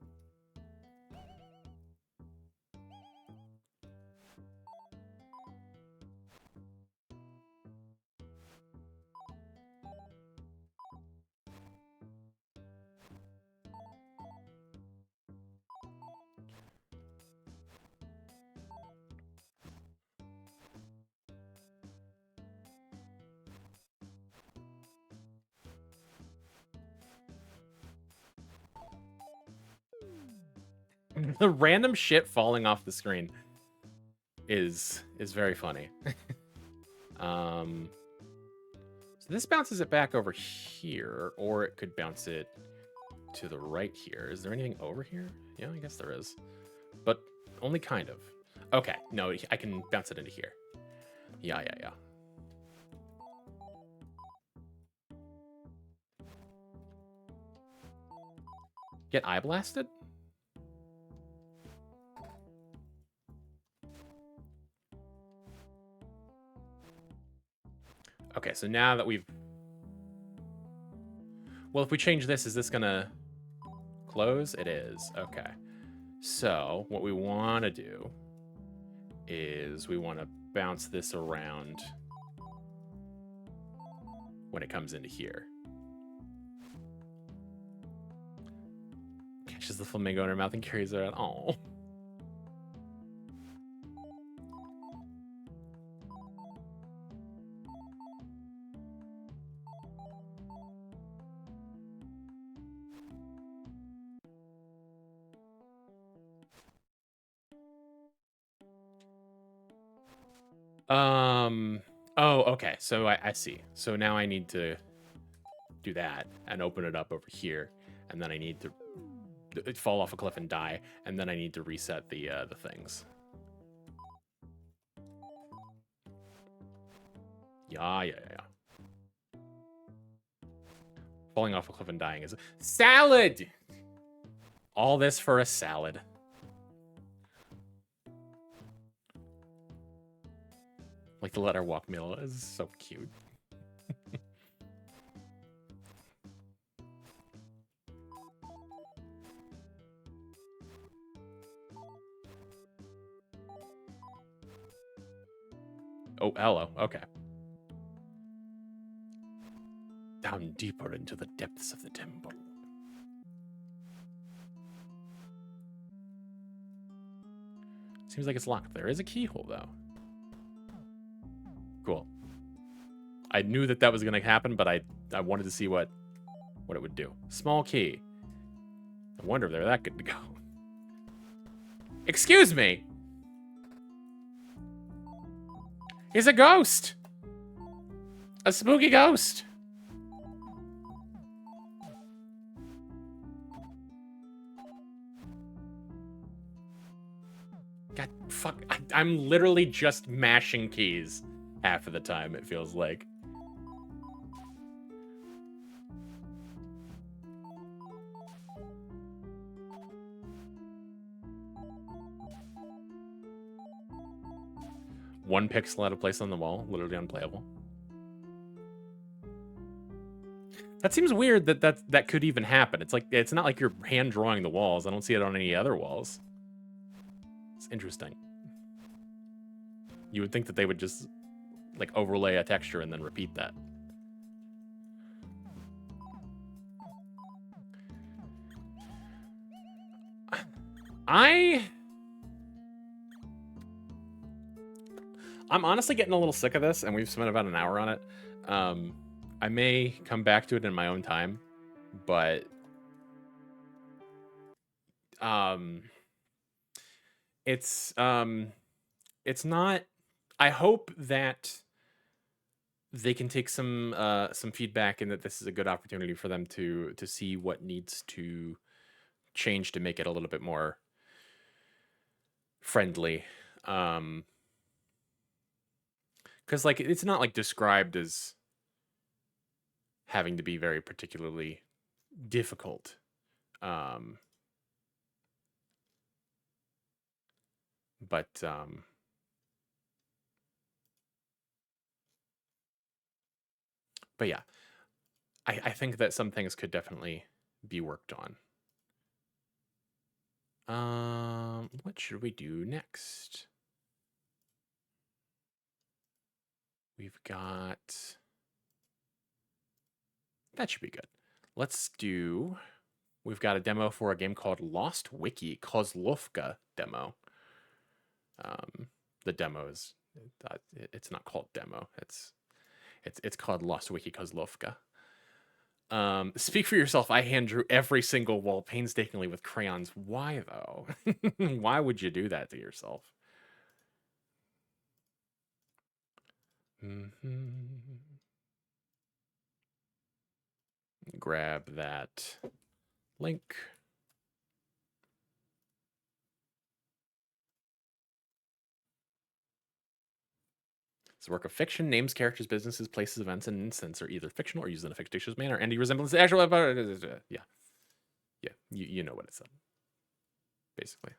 The random shit falling off the screen is very funny. So this bounces it back over here, or it could bounce it to the right here. Is there anything over here? Yeah, I guess there is, but only kind of. Okay, no, I can bounce it into here. Yeah. Get eye blasted? Okay, so now that we've... Well, if we change this, is this gonna close? It is. Okay. So what we want to do is we want to bounce this around when it comes into here. Catches the flamingo in her mouth and carries her out. Oh. Oh, okay. So I see. So now I need to do that and open it up over here, and then I need to fall off a cliff and die, and then I need to reset the things. Yeah. Falling off a cliff and dying is a salad. All this for a salad. Like the Let Her Walk meal is so cute. Oh, hello. Okay. Down deeper into the depths of the temple. Seems like it's locked. There is a keyhole, though. Cool. I knew that was going to happen, but I wanted to see what it would do. Small key. I wonder if they're that good to go. Excuse me! He's a ghost! A spooky ghost! God, fuck. I'm literally just mashing keys half of the time, it feels like. One pixel out of place on the wall, literally unplayable. That seems weird that could even happen. It's like, it's not like you're hand drawing the walls. I don't see it on any other walls. It's interesting. You would think that they would just like overlay a texture and then repeat that. I'm honestly getting a little sick of this, and we've spent about an hour on it. I may come back to it in my own time, but it's not. I hope that they can take some feedback, and that this is a good opportunity for them to see what needs to change to make it a little bit more friendly. Because like it's not like described as having to be very particularly difficult. But yeah, I think that some things could definitely be worked on. What should we do next? We've got... That should be good. Let's do... We've got a demo for a game called Lost Wiki, Kozlovka demo. The demo is... it's not called demo. It's called Lost Wiki Kozlovka. Speak for yourself. I hand drew every single wall painstakingly with crayons. Why, though? Why would you do that to yourself? Grab that link. It's a work of fiction. Names, characters, businesses, places, events, and incidents are either fictional or used in a fictitious manner. Any resemblance to actual... Yeah. Yeah, you know what it said. Basically.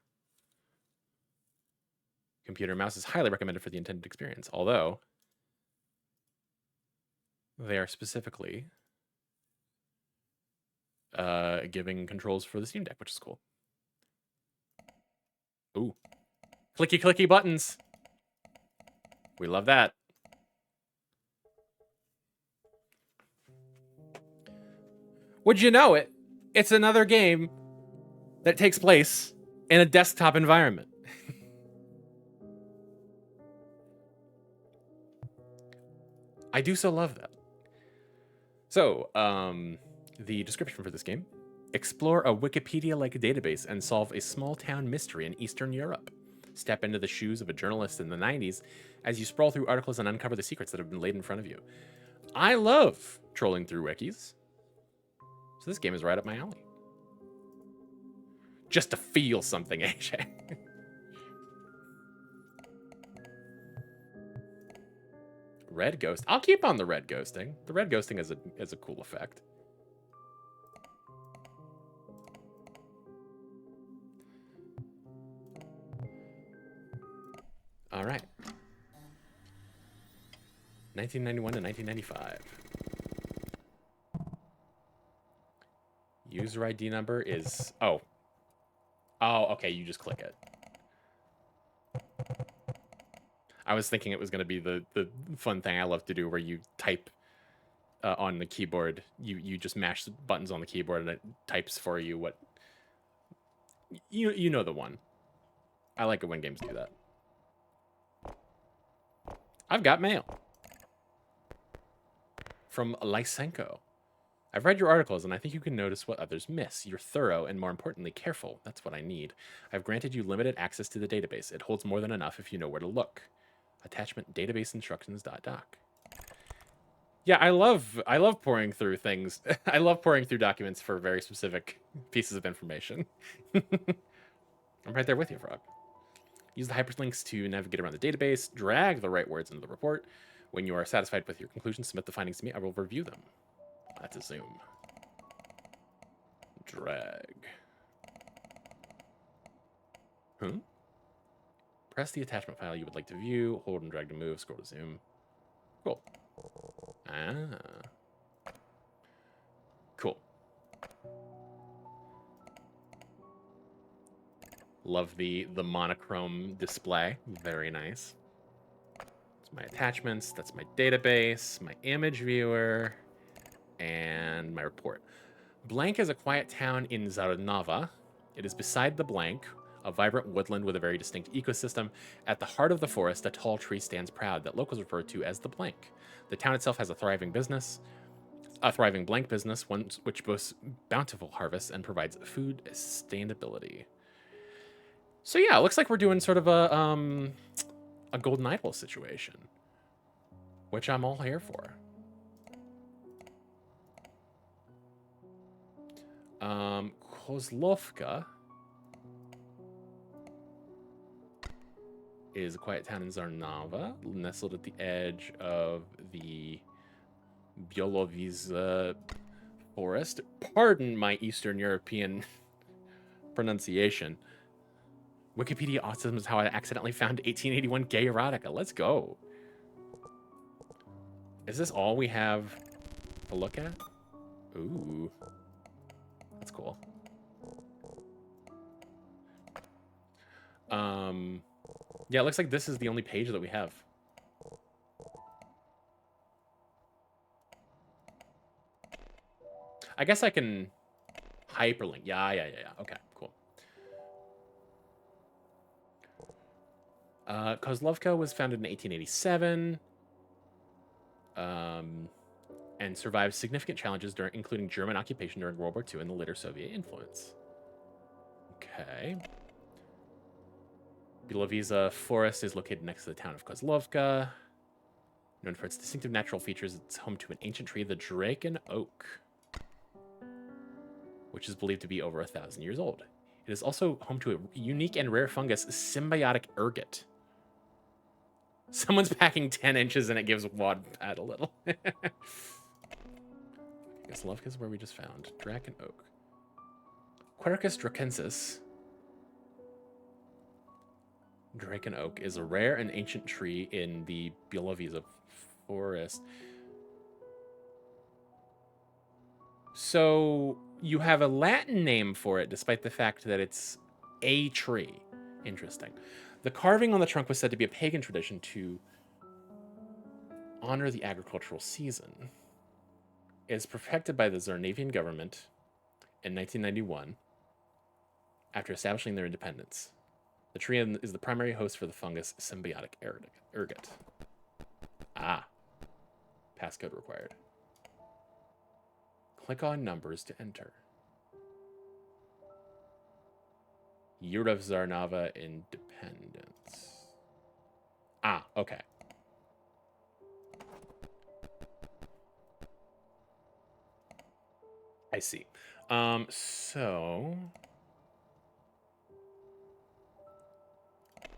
Computer mouse is highly recommended for the intended experience, although they are specifically giving controls for the Steam Deck, which is cool. Ooh. Clicky, clicky buttons. We love that. Would you know it? It's another game that takes place in a desktop environment. I do so love that. So, the description for this game: explore a Wikipedia-like database and solve a small-town mystery in Eastern Europe. Step into the shoes of a journalist in the 90s as you sprawl through articles and uncover the secrets that have been laid in front of you. I love trolling through wikis, so this game is right up my alley. Just to feel something, AJ. Red ghost. I'll keep on the red ghosting. The red ghosting is a cool effect. All right. 1991 to 1995. User ID number is... Oh, okay, you just click it. I was thinking it was going to be the fun thing I love to do where you type on the keyboard. You just mash the buttons on the keyboard and it types for you what... You know the one. I like it when games do that. I've got mail. From Lysenko. I've read your articles, and I think you can notice what others miss. You're thorough and, more importantly, careful. That's what I need. I've granted you limited access to the database. It holds more than enough if you know where to look. Attachment database instructions.doc. Yeah, I love pouring through things. I love pouring through documents for very specific pieces of information. I'm right there with you, Frog. Use the hyperlinks to navigate around the database. Drag the right words into the report. When you are satisfied with your conclusions, submit the findings to me. I will review them. That's a zoom. Drag. Press the attachment file you would like to view. Hold and drag to move. Scroll to zoom. Cool. Cool. Love the monochrome display. Very nice. That's my attachments. That's my database, my image viewer, and my report. Blank is a quiet town in Zarnava. It is beside the Blank, a vibrant woodland with a very distinct ecosystem. At the heart of the forest, a tall tree stands proud that locals refer to as the Blank. The town itself has a thriving Blank business, one which boasts bountiful harvests and provides food sustainability. So yeah, it looks like we're doing sort of a golden idol situation, which I'm all here for. Kozlovka is a quiet town in Zarnava, nestled at the edge of the Bialowice forest. Pardon my Eastern European pronunciation. Wikipedia Autism is how I accidentally found 1881 gay erotica. Let's go. Is this all we have to look at? Ooh. That's cool. Yeah, it looks like this is the only page that we have. I guess I can hyperlink. Yeah. Okay, cool. Kozlovka was founded in 1887 and survived significant challenges, including German occupation during World War II and the later Soviet influence. Okay. Bialowice Forest is located next to the town of Kozlovka. Known for its distinctive natural features, it's home to an ancient tree, the Draken Oak, which is believed to be over 1,000 years old. It is also home to a unique and rare fungus, symbiotic ergot. Someone's packing 10 inches and it gives Wattpad a little. I guess Lovka is where we just found. Draken Oak. Quercus drakensis. Draken Oak is a rare and ancient tree in the Bialowice forest. So you have a Latin name for it, despite the fact that it's a tree. Interesting. The carving on the trunk was said to be a pagan tradition to honor the agricultural season. It is protected by the Zarnavian government in 1991 after establishing their independence. The tree is the primary host for the fungus symbiotic ergot. Ah. Passcode required. Click on numbers to enter. Year of Zarnava independence. Ah, okay. I see. So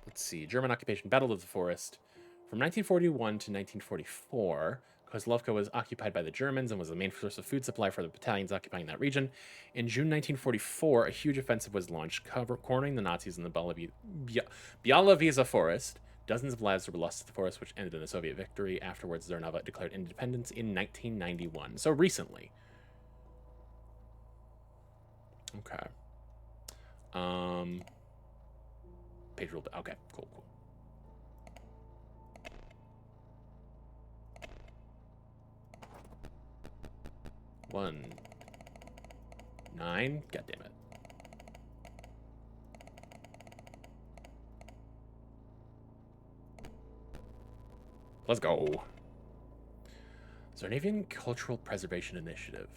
let's see. German occupation, Battle of the Forest. From 1941 to 1944, Kozlovka was occupied by the Germans and was the main source of food supply for the battalions occupying that region. In June 1944, a huge offensive was launched, cornering the Nazis in the Bialowice forest. Dozens of lives were lost to the forest, which ended in a Soviet victory. Afterwards, Zarnava declared independence in 1991. So recently. Okay. Page rule. Okay, cool. 1, 9. God damn it. Let's go. Zarnavian Cultural Preservation Initiative.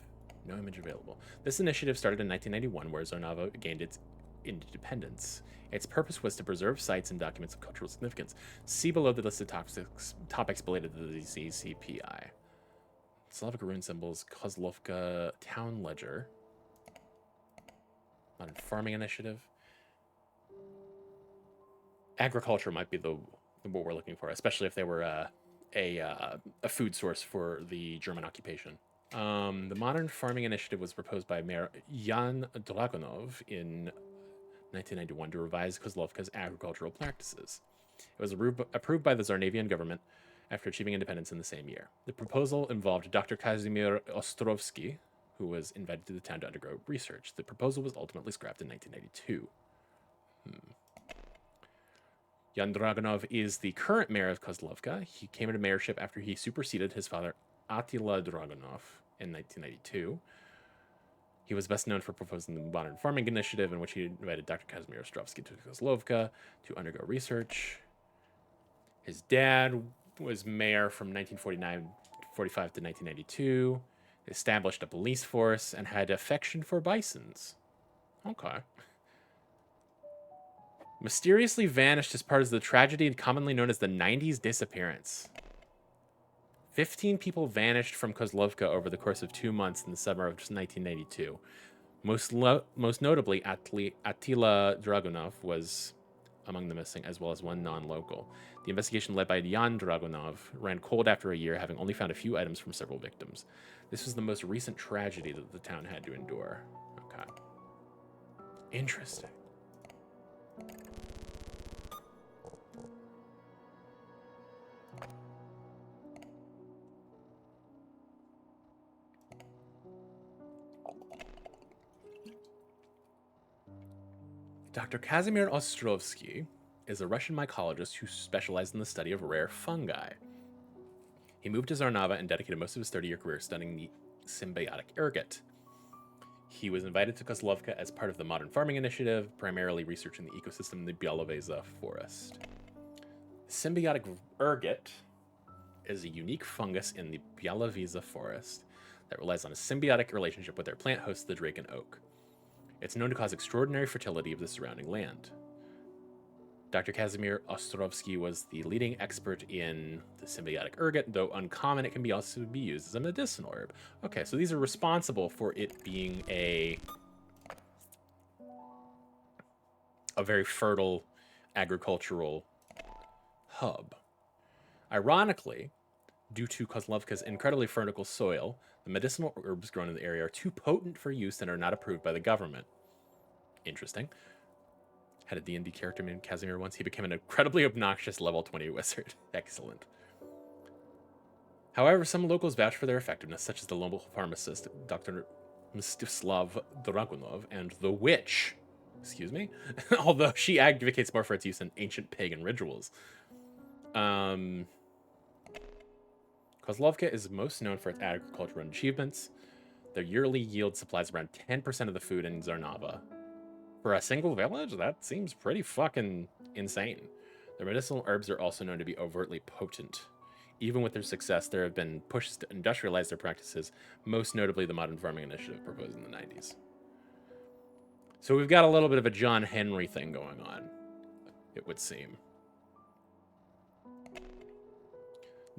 No image available. This initiative started in 1991, where Zarnava gained its independence. Its purpose was to preserve sites and documents of cultural significance. See below the list of topics related to the ZCPI. Slavic rune symbols, Kozlovka Town Ledger. Modern Farming Initiative. Agriculture might be what we're looking for, especially if they were a food source for the German occupation. The Modern Farming Initiative was proposed by Mayor Jan Dragunov in 1991 to revise Kozlovka's agricultural practices. It was approved by the Zarnavian government after achieving independence in the same year. The proposal involved Dr. Kazimir Ostrovsky, who was invited to the town to undergo research. The proposal was ultimately scrapped in 1992. Jan Dragunov is the current mayor of Kozlovka. He came into mayorship after he superseded his father, Attila Dragunov, in 1992. He was best known for proposing the Modern Farming Initiative, in which he invited Dr. Kazimir Ostrovsky to Kozlovka to undergo research. His dad was mayor from 1945 to 1992, established a police force, and had affection for bisons. Okay. Mysteriously vanished as part of the tragedy commonly known as the 90s disappearance. 15 people vanished from Kozlovka over the course of 2 months in the summer of 1992. Most notably, Attila Dragunov was among the missing, as well as one non-local. The investigation led by Jan Dragunov ran cold after a year, having only found a few items from several victims. This was the most recent tragedy that the town had to endure. Okay. Interesting. Dr. Kazimir Ostrovsky is a Russian mycologist who specialized in the study of rare fungi. He moved to Zarnava and dedicated most of his 30-year career studying the symbiotic ergot. He was invited to Kozlovka as part of the Modern Farming Initiative, primarily researching the ecosystem in the Byaloveza forest. Symbiotic ergot is a unique fungus in the Byaloveza forest that relies on a symbiotic relationship with their plant host, the drake and oak. It's known to cause extraordinary fertility of the surrounding land. Dr. Kazimir Ostrovsky was the leading expert in the symbiotic ergot, though uncommon, it can also be used as a medicinal herb. Okay, so these are responsible for it being a very fertile agricultural hub. Ironically, due to Kozlovka's incredibly fertile soil, the medicinal herbs grown in the area are too potent for use and are not approved by the government. Interesting. Had a D&D character named Casimir once. He became an incredibly obnoxious level 20 wizard. Excellent. However, some locals vouch for their effectiveness, such as the local pharmacist, Dr. Mstislav Dragunov, and the witch, excuse me, although she advocates more for its use in ancient pagan rituals. Kozlovka is most known for its agricultural achievements. Their yearly yield supplies around 10% of the food in Zarnava. For a single village, that seems pretty fucking insane. Their medicinal herbs are also known to be overtly potent. Even with their success, there have been pushes to industrialize their practices, most notably the Modern Farming Initiative proposed in the 90s. So we've got a little bit of a John Henry thing going on, it would seem.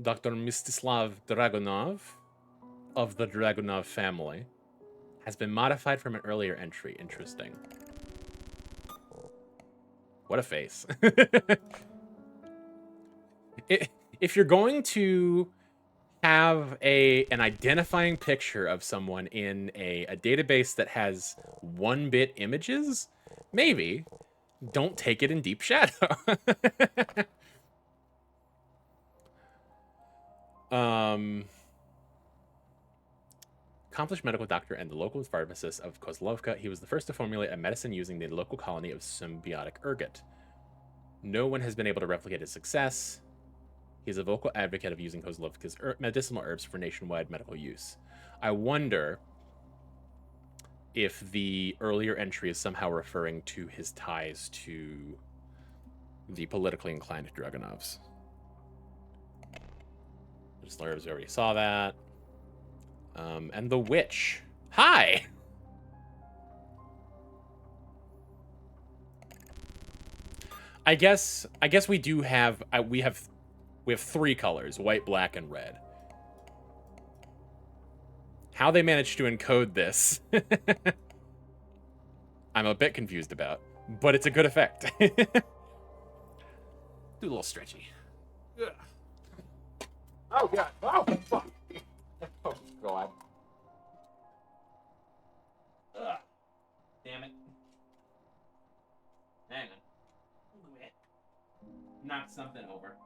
Dr. Mstislav Dragunov, of the Dragunov family, has been modified from an earlier entry. Interesting. What a face. If you're going to have an identifying picture of someone in a database that has 1-bit images, maybe don't take it in Deep Shadow. Accomplished medical doctor and the local pharmacist of Kozlovka, he was the first to formulate a medicine using the local colony of symbiotic ergot. No one has been able to replicate his success. He's a vocal advocate of using Kozlovka's medicinal herbs for nationwide medical use. I wonder if the earlier entry is somehow referring to his ties to the politically inclined Dragunovs. Medicinal herbs, we already saw that. And the witch. Hi! I guess we do have we have 3 colors, white, black, and red. How they managed to encode this, I'm a bit confused about, but it's a good effect. Do a little stretchy. Ugh. Oh god! Oh fuck! Oh god! Ugh. Damn it! Hang on. Knock something over.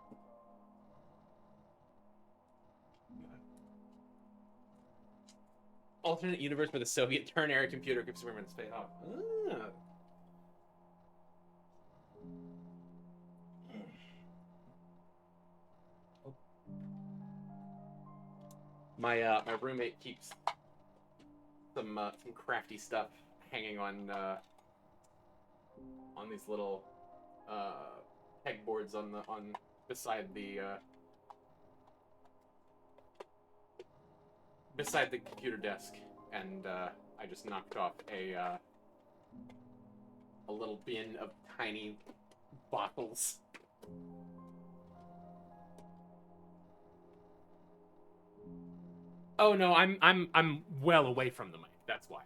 Alternate universe where the Soviet turn-era computer gives Superman space off. My roommate keeps some crafty stuff hanging on these little pegboards beside the computer desk, and I just knocked off a little bin of tiny Bottles. Oh no, I'm well away from the mic. That's why.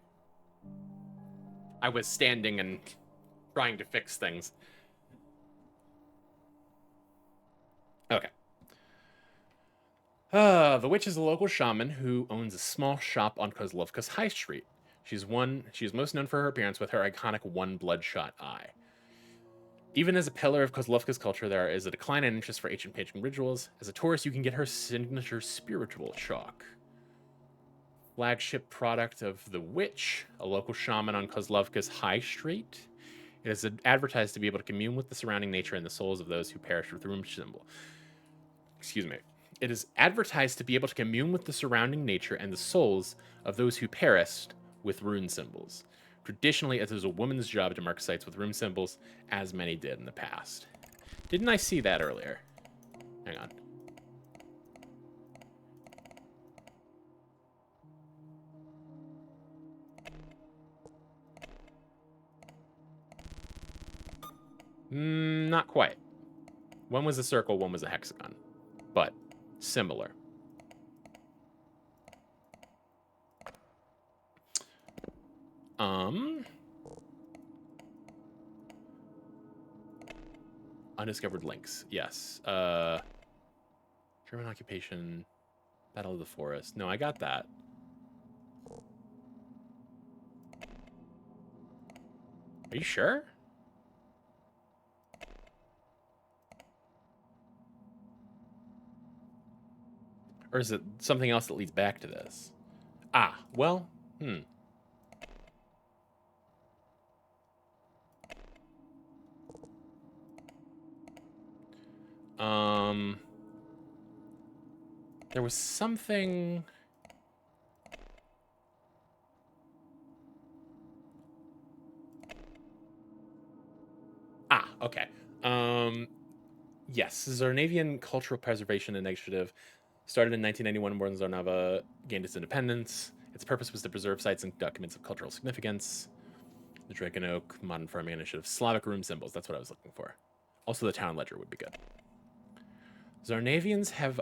I was standing and trying to fix things. Okay. The witch is a local shaman who owns a small shop on Kozlovka's High Street. She is most known for her appearance with her iconic one bloodshot eye. Even as a pillar of Kozlovka's culture, there is a decline in interest for ancient pagan rituals. As a tourist, you can get her signature spiritual chalk. Flagship product of the witch, a local shaman on Kozlovka's High Street. It is advertised to be able to commune with the surrounding nature and the souls of those who perished with the rune symbol. Excuse me. It is advertised to be able to commune with the surrounding nature and the souls of those who perished with rune symbols. Traditionally, it is a woman's job to mark sites with rune symbols, as many did in the past. Didn't I see that earlier? Hang on. Not quite. One was a circle, one was a hexagon. But similar. Undiscovered links. Yes. German occupation. Battle of the Forest. No, I got that. Are you sure? Or is it something else that leads back to this? Ah, well, there was something... Ah, okay. Yes, Zarnavian Cultural Preservation Initiative started in 1991 when Zarnava gained its independence. Its purpose was to preserve sites and documents of cultural significance. The Draken Oak Modern Farming Initiative, Slavic rune symbols, that's what I was looking for. Also, the town ledger would be good. Zarnavians have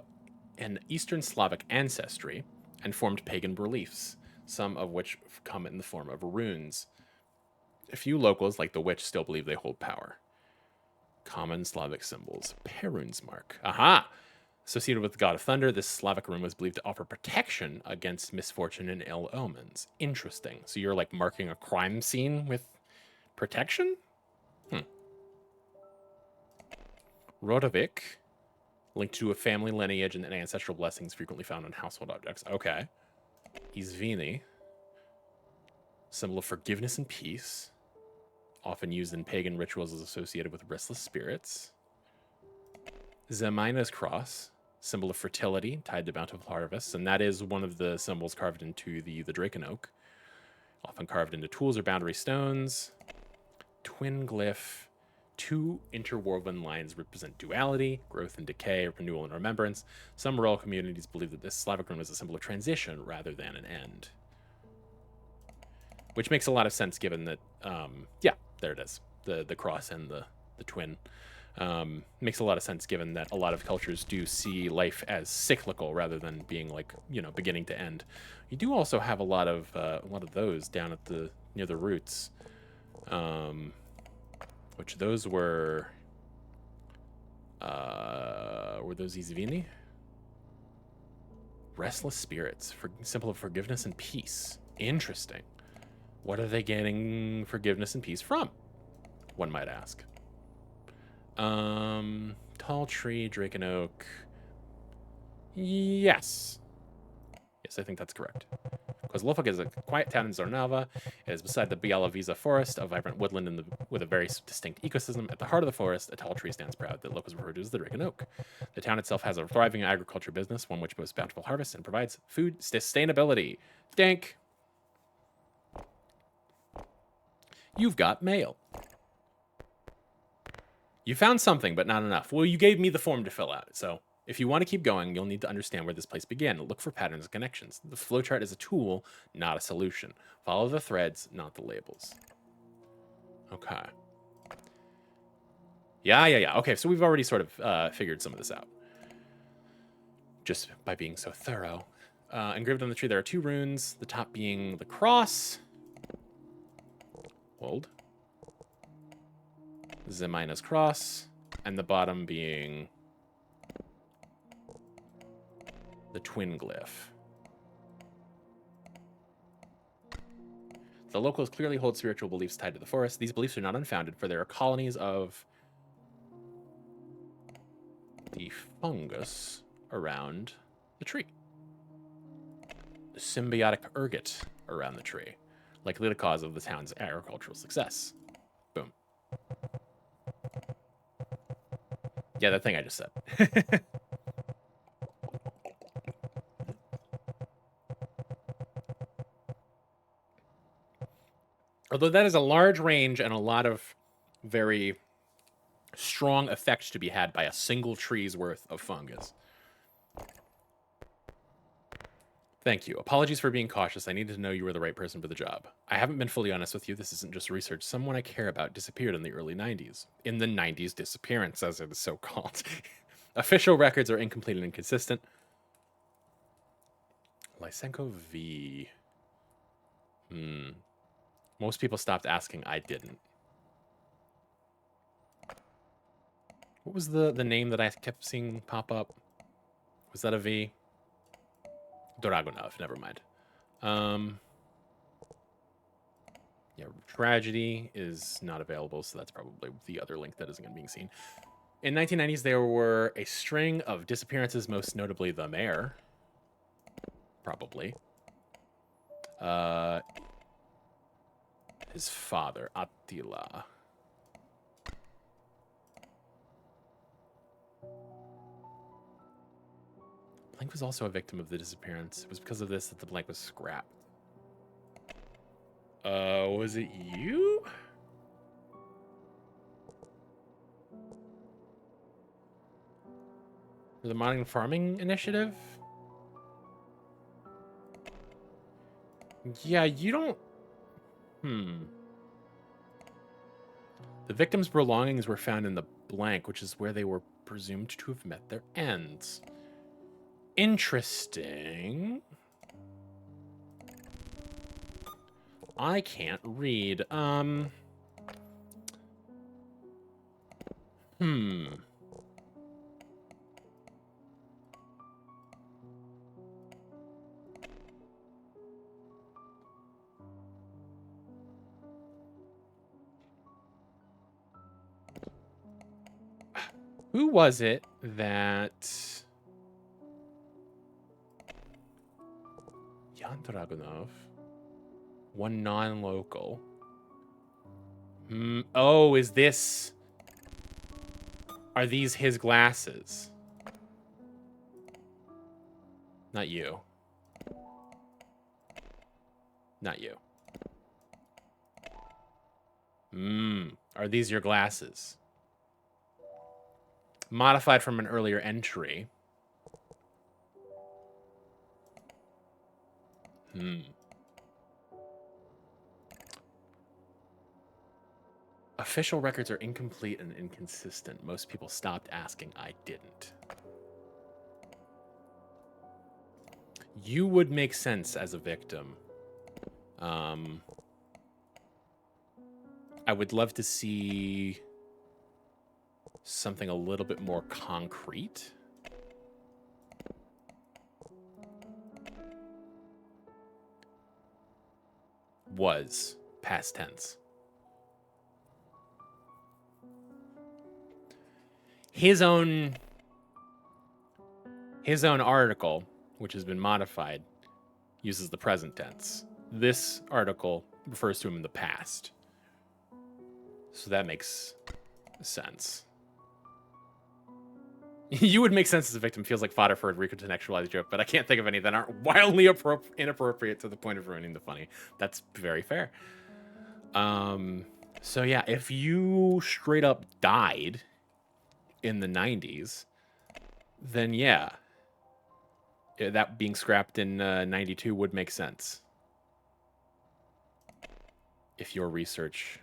an Eastern Slavic ancestry and formed pagan beliefs, some of which come in the form of runes. A few locals, like the witch, still believe they hold power. Common Slavic symbols. Perun's mark. Aha! Associated with the god of thunder, this Slavic rune was believed to offer protection against misfortune and ill omens. Interesting. So you're like marking a crime scene with protection? Rodovik, linked to a family lineage and ancestral blessings frequently found on household objects. Okay. Izvini, symbol of forgiveness and peace, often used in pagan rituals as associated with restless spirits. Zemina's cross, symbol of fertility, tied to bountiful harvests, and that is one of the symbols carved into the Draken Oak, often carved into tools or boundary stones. Twin glyph, two interwoven lines represent duality, growth and decay, renewal and remembrance. Some rural communities believe that this Slavic rune is a symbol of transition rather than an end. Which makes a lot of sense given that, yeah, there it is. The cross and the twin. Makes a lot of sense given that a lot of cultures do see life as cyclical rather than being like, you know, beginning to end. You do also have a lot of those down at near the roots. Which those were those Izvini? Restless spirits, symbol of forgiveness and peace. Interesting. What are they getting forgiveness and peace from? One might ask. Tall tree, Draken Oak. Yes. Yes, I think that's correct. Kozlovka is a quiet town in Zarnava. It is beside the Bialoviza forest, a vibrant woodland with a very distinct ecosystem. At the heart of the forest, a tall tree stands proud that locals refer to as the Draken Oak. The town itself has a thriving agriculture business, one which boasts bountiful harvests and provides food sustainability. Dink! You've got mail. You found something, but not enough. Well, you gave me the form to fill out, so if you want to keep going, you'll need to understand where this place began. Look for patterns and connections. The flowchart is a tool, not a solution. Follow the threads, not the labels. Okay. Yeah. Okay, so we've already sort of figured some of this out. Just by being so thorough. Engraved on the tree, there are 2 runes, the top being the cross. Hold. Zemina's cross. And the bottom being the twin glyph. The locals clearly hold spiritual beliefs tied to the forest. These beliefs are not unfounded, for there are colonies of the fungus around the tree. The symbiotic ergot around the tree, likely the cause of the town's agricultural success. Boom. Yeah, that thing I just said. Although that is a large range and a lot of very strong effects to be had by a single tree's worth of fungus. Thank you. Apologies for being cautious. I needed to know you were the right person for the job. I haven't been fully honest with you. This isn't just research. Someone I care about disappeared in the early 90s. In the 90s disappearance, as it is so called. Official records are incomplete and inconsistent. Lysenko V. Most people stopped asking. I didn't. What was the name that I kept seeing pop up? Was that a V? Dragunov, never mind. Yeah, Tragedy is not available, so that's probably the other link that isn't going to be seen. In 1990s, there were a string of disappearances, most notably the mayor. Probably. His father, Attila. Blank was also a victim of the disappearance. It was because of this that the blank was scrapped. Was it you? For the Modern Farming Initiative? Yeah, you don't... The victims' belongings were found in the blank, which is where they were presumed to have met their ends. Interesting. I can't read. Who was it that... Jan Dragunov? One non-local. Oh, is this... Are these his glasses? Not you. Not you. Are these your glasses? Modified from an earlier entry. Official records are incomplete and inconsistent. Most people stopped asking. I didn't. You would make sense as a victim. I would love to see something a little bit more concrete. Was past tense. His own article, which has been modified, uses the present tense. This article refers to him in the past. So that makes sense. You would make sense as a victim. Feels like fodder for a recontextualized joke, but I can't think of any that aren't wildly inappropriate to the point of ruining the funny. That's very fair. So yeah, if you straight up died in the 90s, then yeah, that being scrapped in 92 would make sense. If your research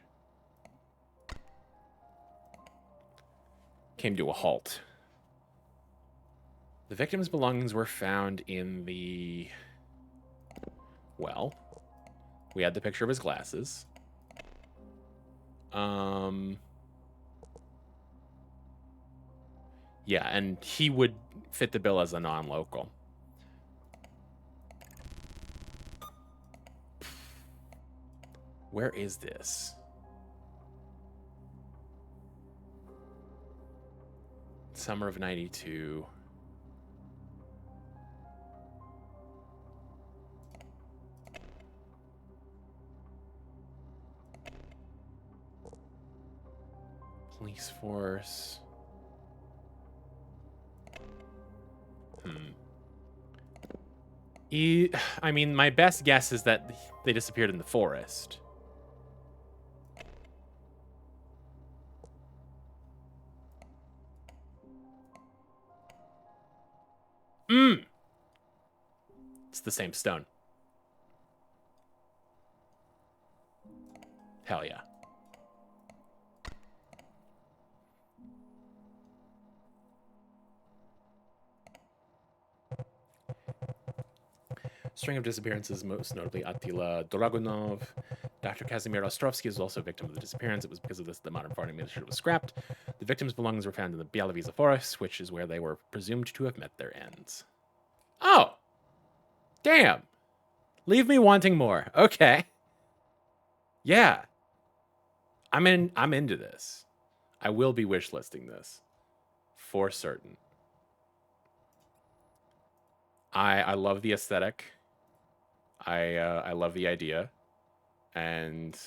came to a halt. The victim's belongings were found in the... Well, we had the picture of his glasses. Yeah, and he would fit the bill as a non-local. Where is this? Summer of 92. Police force. I mean, my best guess is that they disappeared in the forest. It's the same stone. Hell yeah. String of disappearances, most notably Attila Dragunov. Dr. Kazimir Ostrovsky is also a victim of the disappearance. It was because of this the modern farming initiative was scrapped. The victims' belongings were found in the Białowieża forest, which is where they were presumed to have met their ends. Oh! Damn! Leave me wanting more. Okay. Yeah. I'm into this. I will be wishlisting this. For certain. I love the aesthetic. I love the idea, and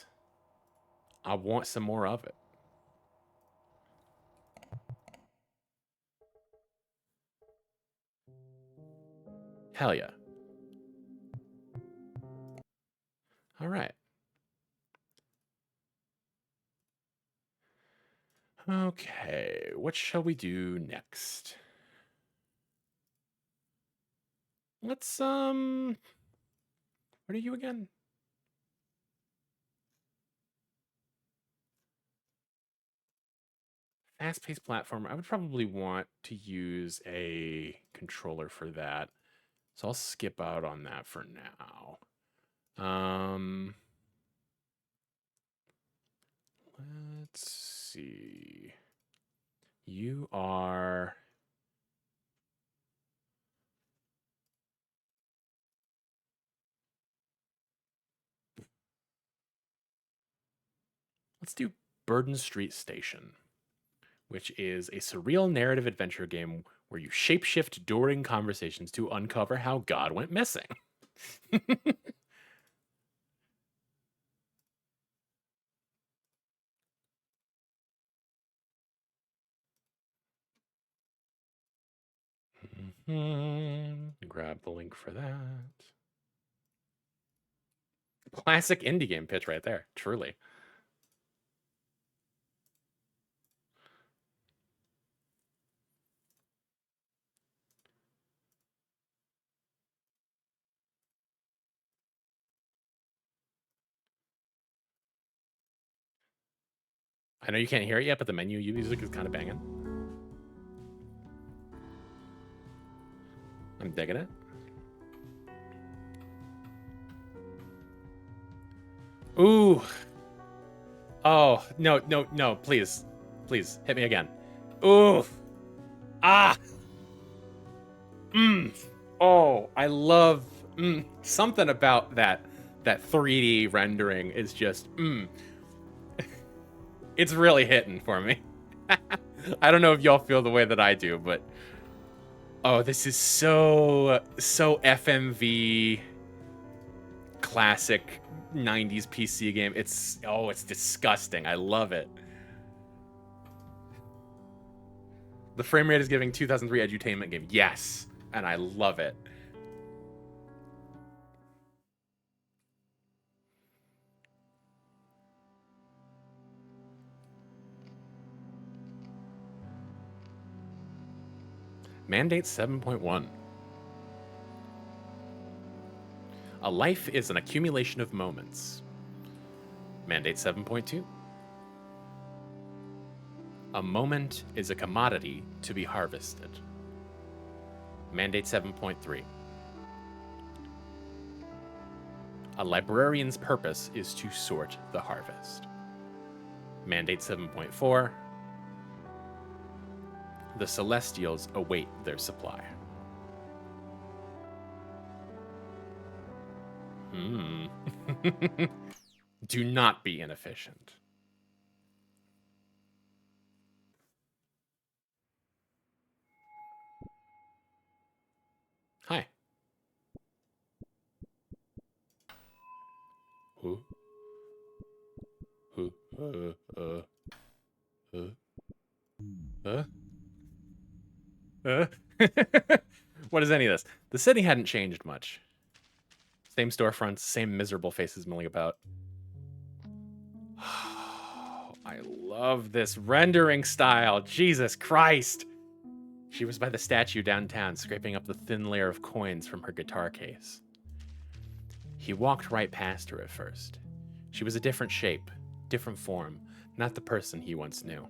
I want some more of it. Hell yeah. All right. Okay, what shall we do next? Let's, what are you again? Fast-paced platform. I would probably want to use a controller for that. So I'll skip out on that for now. Let's see. You are... Let's do Burden Street Station, which is a surreal narrative adventure game where you shapeshift during conversations to uncover how God went missing. Grab the link for that. Classic indie game pitch right there, truly. I know you can't hear it yet, but the menu music is kind of banging. I'm digging it. Ooh. Oh, no, no, no, please. Please, hit me again. Ooh. Ah. Oh, I love something about that 3D rendering is just it's really hitting for me. I don't know if y'all feel the way that I do, but oh, this is so FMV classic 90s PC game. It's disgusting. I love it. The frame rate is giving 2003 edutainment game. Yes, and I love it. Mandate 7.1. A life is an accumulation of moments. Mandate 7.2. A moment is a commodity to be harvested. Mandate 7.3. A librarian's purpose is to sort the harvest. Mandate 7.4. The Celestials await their supply. Do not be inefficient. Hi. Who? What is any of this? The city hadn't changed much. Same storefronts, same miserable faces milling about. I love this rendering style. Jesus Christ. She was by the statue downtown, scraping up the thin layer of coins from her guitar case. He walked right past her at first. She was a different shape, different form, not the person he once knew.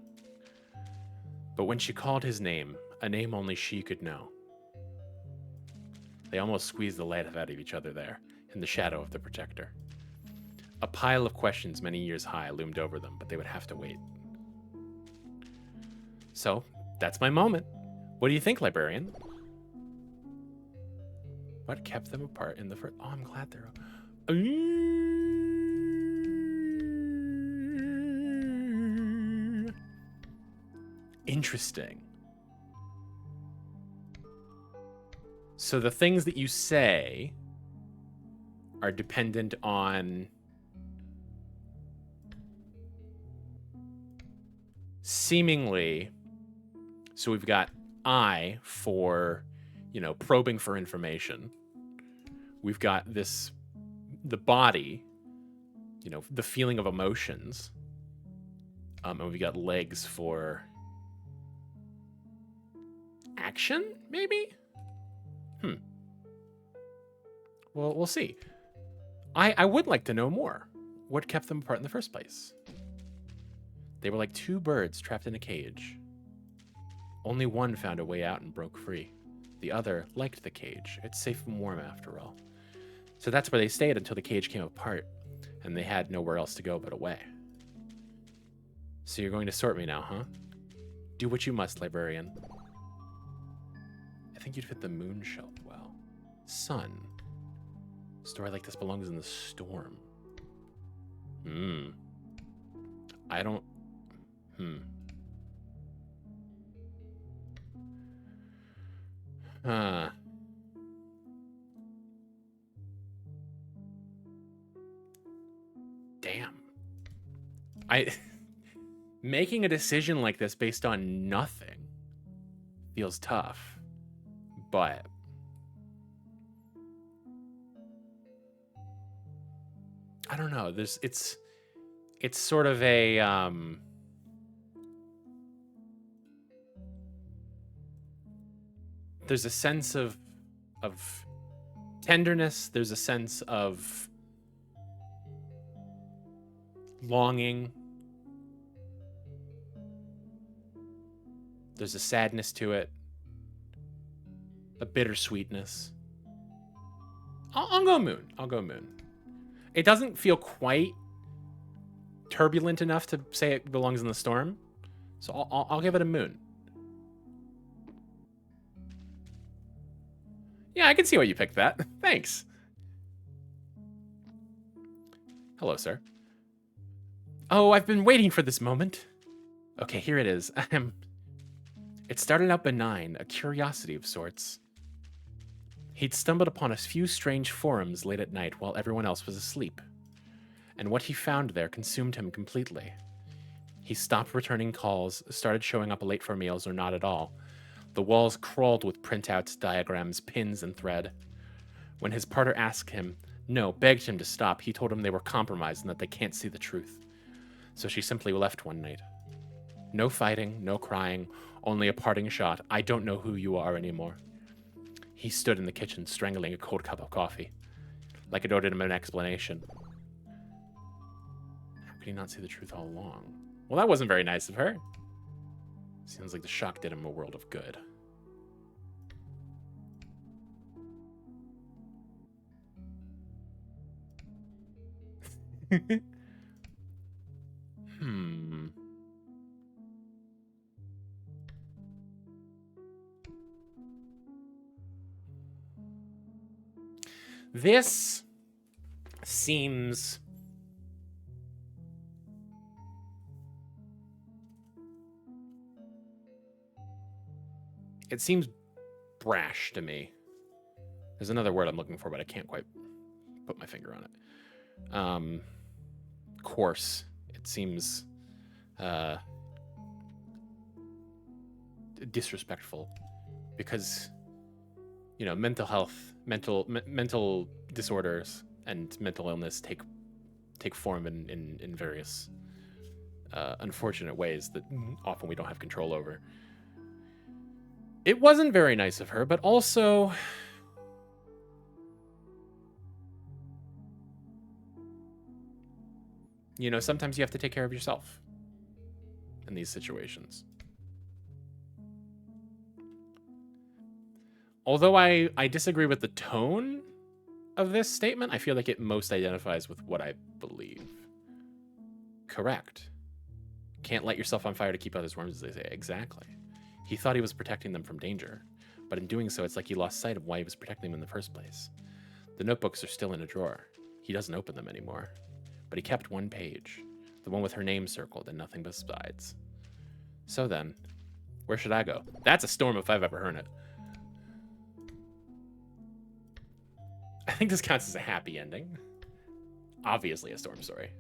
But when she called his name, a name only she could know, they almost squeezed the life out of each other there, in the shadow of the projector. A pile of questions many years high loomed over them, but they would have to wait. So, that's my moment. What do you think, librarian? What kept them apart in the first... Oh, I'm glad they're... Interesting. So the things that you say are dependent on seemingly... So we've got I for, probing for information. We've got this, the body, the feeling of emotions. And we've got legs for action, maybe? Well, we'll see. I would like to know more. What kept them apart in the first place? They were like two birds trapped in a cage. Only one found a way out and broke free. The other liked the cage. It's safe and warm after all. So that's where they stayed until the cage came apart, and they had nowhere else to go but away. So you're going to sort me now, huh? Do what you must, librarian. I think you'd fit the moon shelf well. Sun. A story like this belongs in the storm. I don't... Damn. Making a decision like this based on nothing feels tough, but I don't know. It's sort of a there's a sense of tenderness. There's a sense of longing. There's a sadness to it. A bittersweetness. I'll go moon. I'll go moon. It doesn't feel quite turbulent enough to say it belongs in the storm, so I'll give it a moon. Yeah, I can see why you picked that. Thanks. Hello, sir. Oh, I've been waiting for this moment. Okay, here it is. It started out benign, a curiosity of sorts. He'd stumbled upon a few strange forums late at night while everyone else was asleep, and what he found there consumed him completely. He stopped returning calls, started showing up late for meals or not at all. The walls crawled with printouts, diagrams, pins, and thread. When his partner asked him, begged him to stop, he told him they were compromised and that they can't see the truth. So she simply left one night. No fighting, no crying, only a parting shot. I don't know who you are anymore. He stood in the kitchen, strangling a cold cup of coffee, like it owed him an explanation. How could he not see the truth all along? Well, that wasn't very nice of her. Sounds like the shock did him a world of good. This seems... It seems brash to me. There's another word I'm looking for, but I can't quite put my finger on it. Coarse. It seems disrespectful, because, you know, mental health, mental disorders and mental illness take form in various unfortunate ways that often we don't have control over. It wasn't very nice of her, but also, you know, sometimes you have to take care of yourself in these situations. Although I disagree with the tone of this statement, I feel like it most identifies with what I believe. Correct. Can't light yourself on fire to keep others warm, as they say. Exactly. He thought he was protecting them from danger, but in doing so, it's like he lost sight of why he was protecting them in the first place. The notebooks are still in a drawer. He doesn't open them anymore. But he kept one page, the one with her name circled and nothing besides. So then, where should I go? That's a storm if I've ever heard it. I think this counts as a happy ending. Obviously a storm story.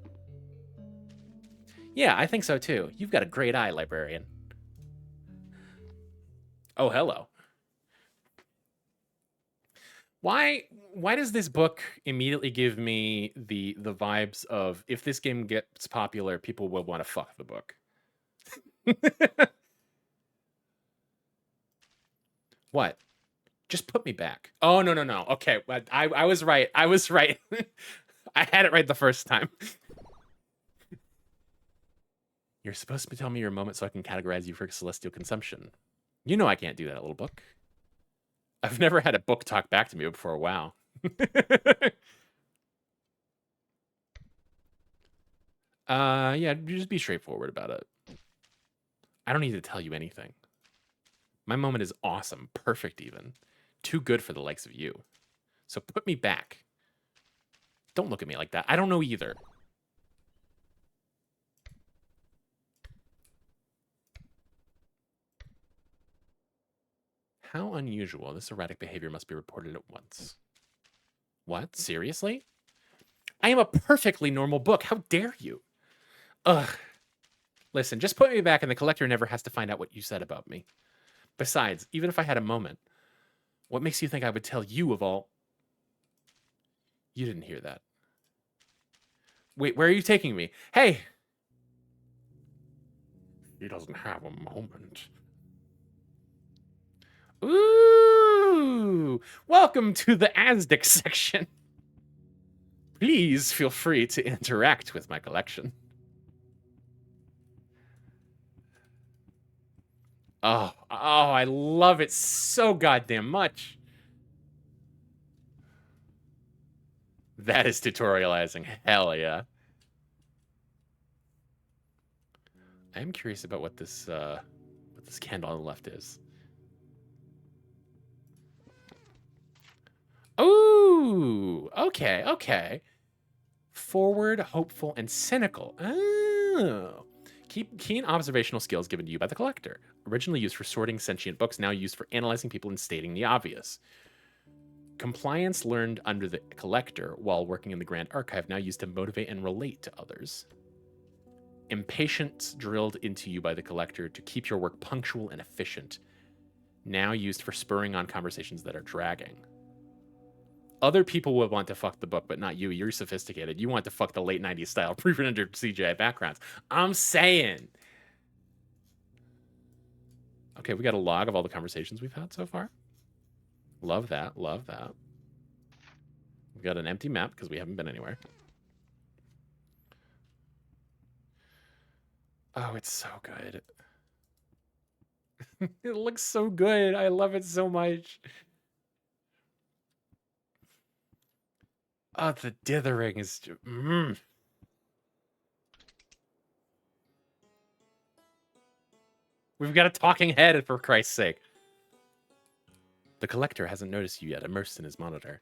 Yeah, I think so too. You've got a great eye, librarian. Oh, hello. Why does this book immediately give me the vibes of, if this game gets popular, people will want to fuck the book? What? Just put me back. Oh, no. Okay, I was right. I was right. I had it right the first time. You're supposed to tell me your moment so I can categorize you for celestial consumption. You know I can't do that, little book. I've never had a book talk back to me before. Wow. Yeah, just be straightforward about it. I don't need to tell you anything. My moment is awesome, perfect even. Too good for the likes of you. So put me back. Don't look at me like that. I don't know either. How unusual. This erratic behavior must be reported at once. What? Seriously? I am a perfectly normal book. How dare you? Ugh. Listen, just put me back and the collector never has to find out what you said about me. Besides, even if I had a moment, what makes you think I would tell you of all... You didn't hear that. Wait, where are you taking me? Hey! He doesn't have a moment. Ooh! Welcome to the Aztec section. Please feel free to interact with my collection. Oh, I love it so goddamn much. That is tutorializing. Hell yeah. I am curious about what this candle on the left is. Ooh, okay. Forward, hopeful, and cynical. Oh. Keep keen observational skills given to you by the collector. Originally used for sorting sentient books, now used for analyzing people and stating the obvious. Compliance learned under the collector while working in the Grand Archive, now used to motivate and relate to others. Impatience drilled into you by the collector to keep your work punctual and efficient, now used for spurring on conversations that are dragging. Other people would want to fuck the book, but not you. You're sophisticated. You want to fuck the late 90s style pre-rendered CGI backgrounds. I'm saying. Okay, we got a log of all the conversations we've had so far. Love that. We've got an empty map because we haven't been anywhere. Oh, it's so good. It looks so good. I love it so much. Oh, the dithering is... We've got a talking head, for Christ's sake. The collector hasn't noticed you yet, immersed in his monitor.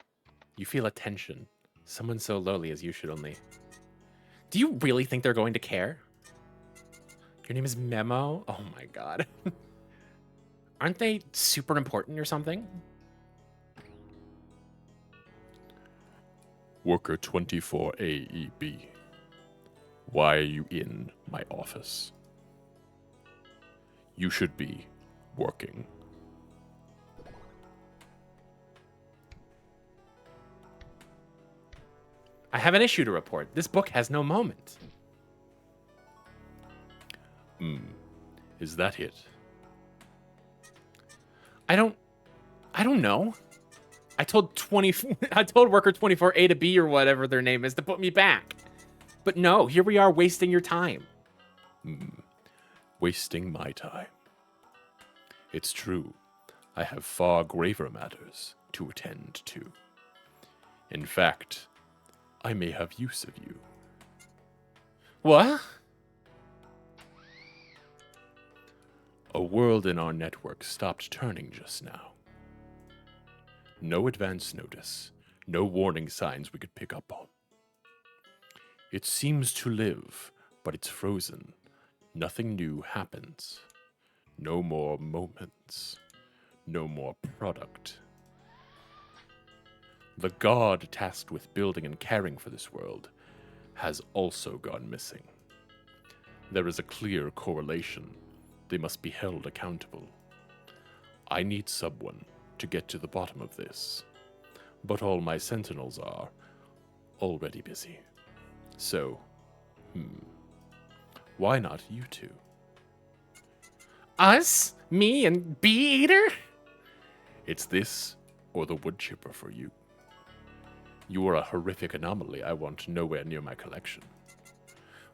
You feel a tension. Someone so lowly as you should only... Do you really think they're going to care? Your name is Memo? Oh my god. Aren't they super important or something? Worker 24AEB. Why are you in my office? You should be working. I have an issue to report. This book has no moment. Is that it? I don't know. I told worker 24A to B or whatever their name is to put me back. But no, here we are wasting your time. Wasting my time. It's true. I have far graver matters to attend to. In fact, I may have use of you. What? A world in our network stopped turning just now. No advance notice, no warning signs we could pick up on. It seems to live, but it's frozen. Nothing new happens. No more moments. No more product. The god tasked with building and caring for this world has also gone missing. There is a clear correlation. They must be held accountable. I need someone to get to the bottom of this, but all my sentinels are already busy. So, why not you two? Us? Me and Bee Eater? It's this or the wood chipper for you. You are a horrific anomaly I want nowhere near my collection.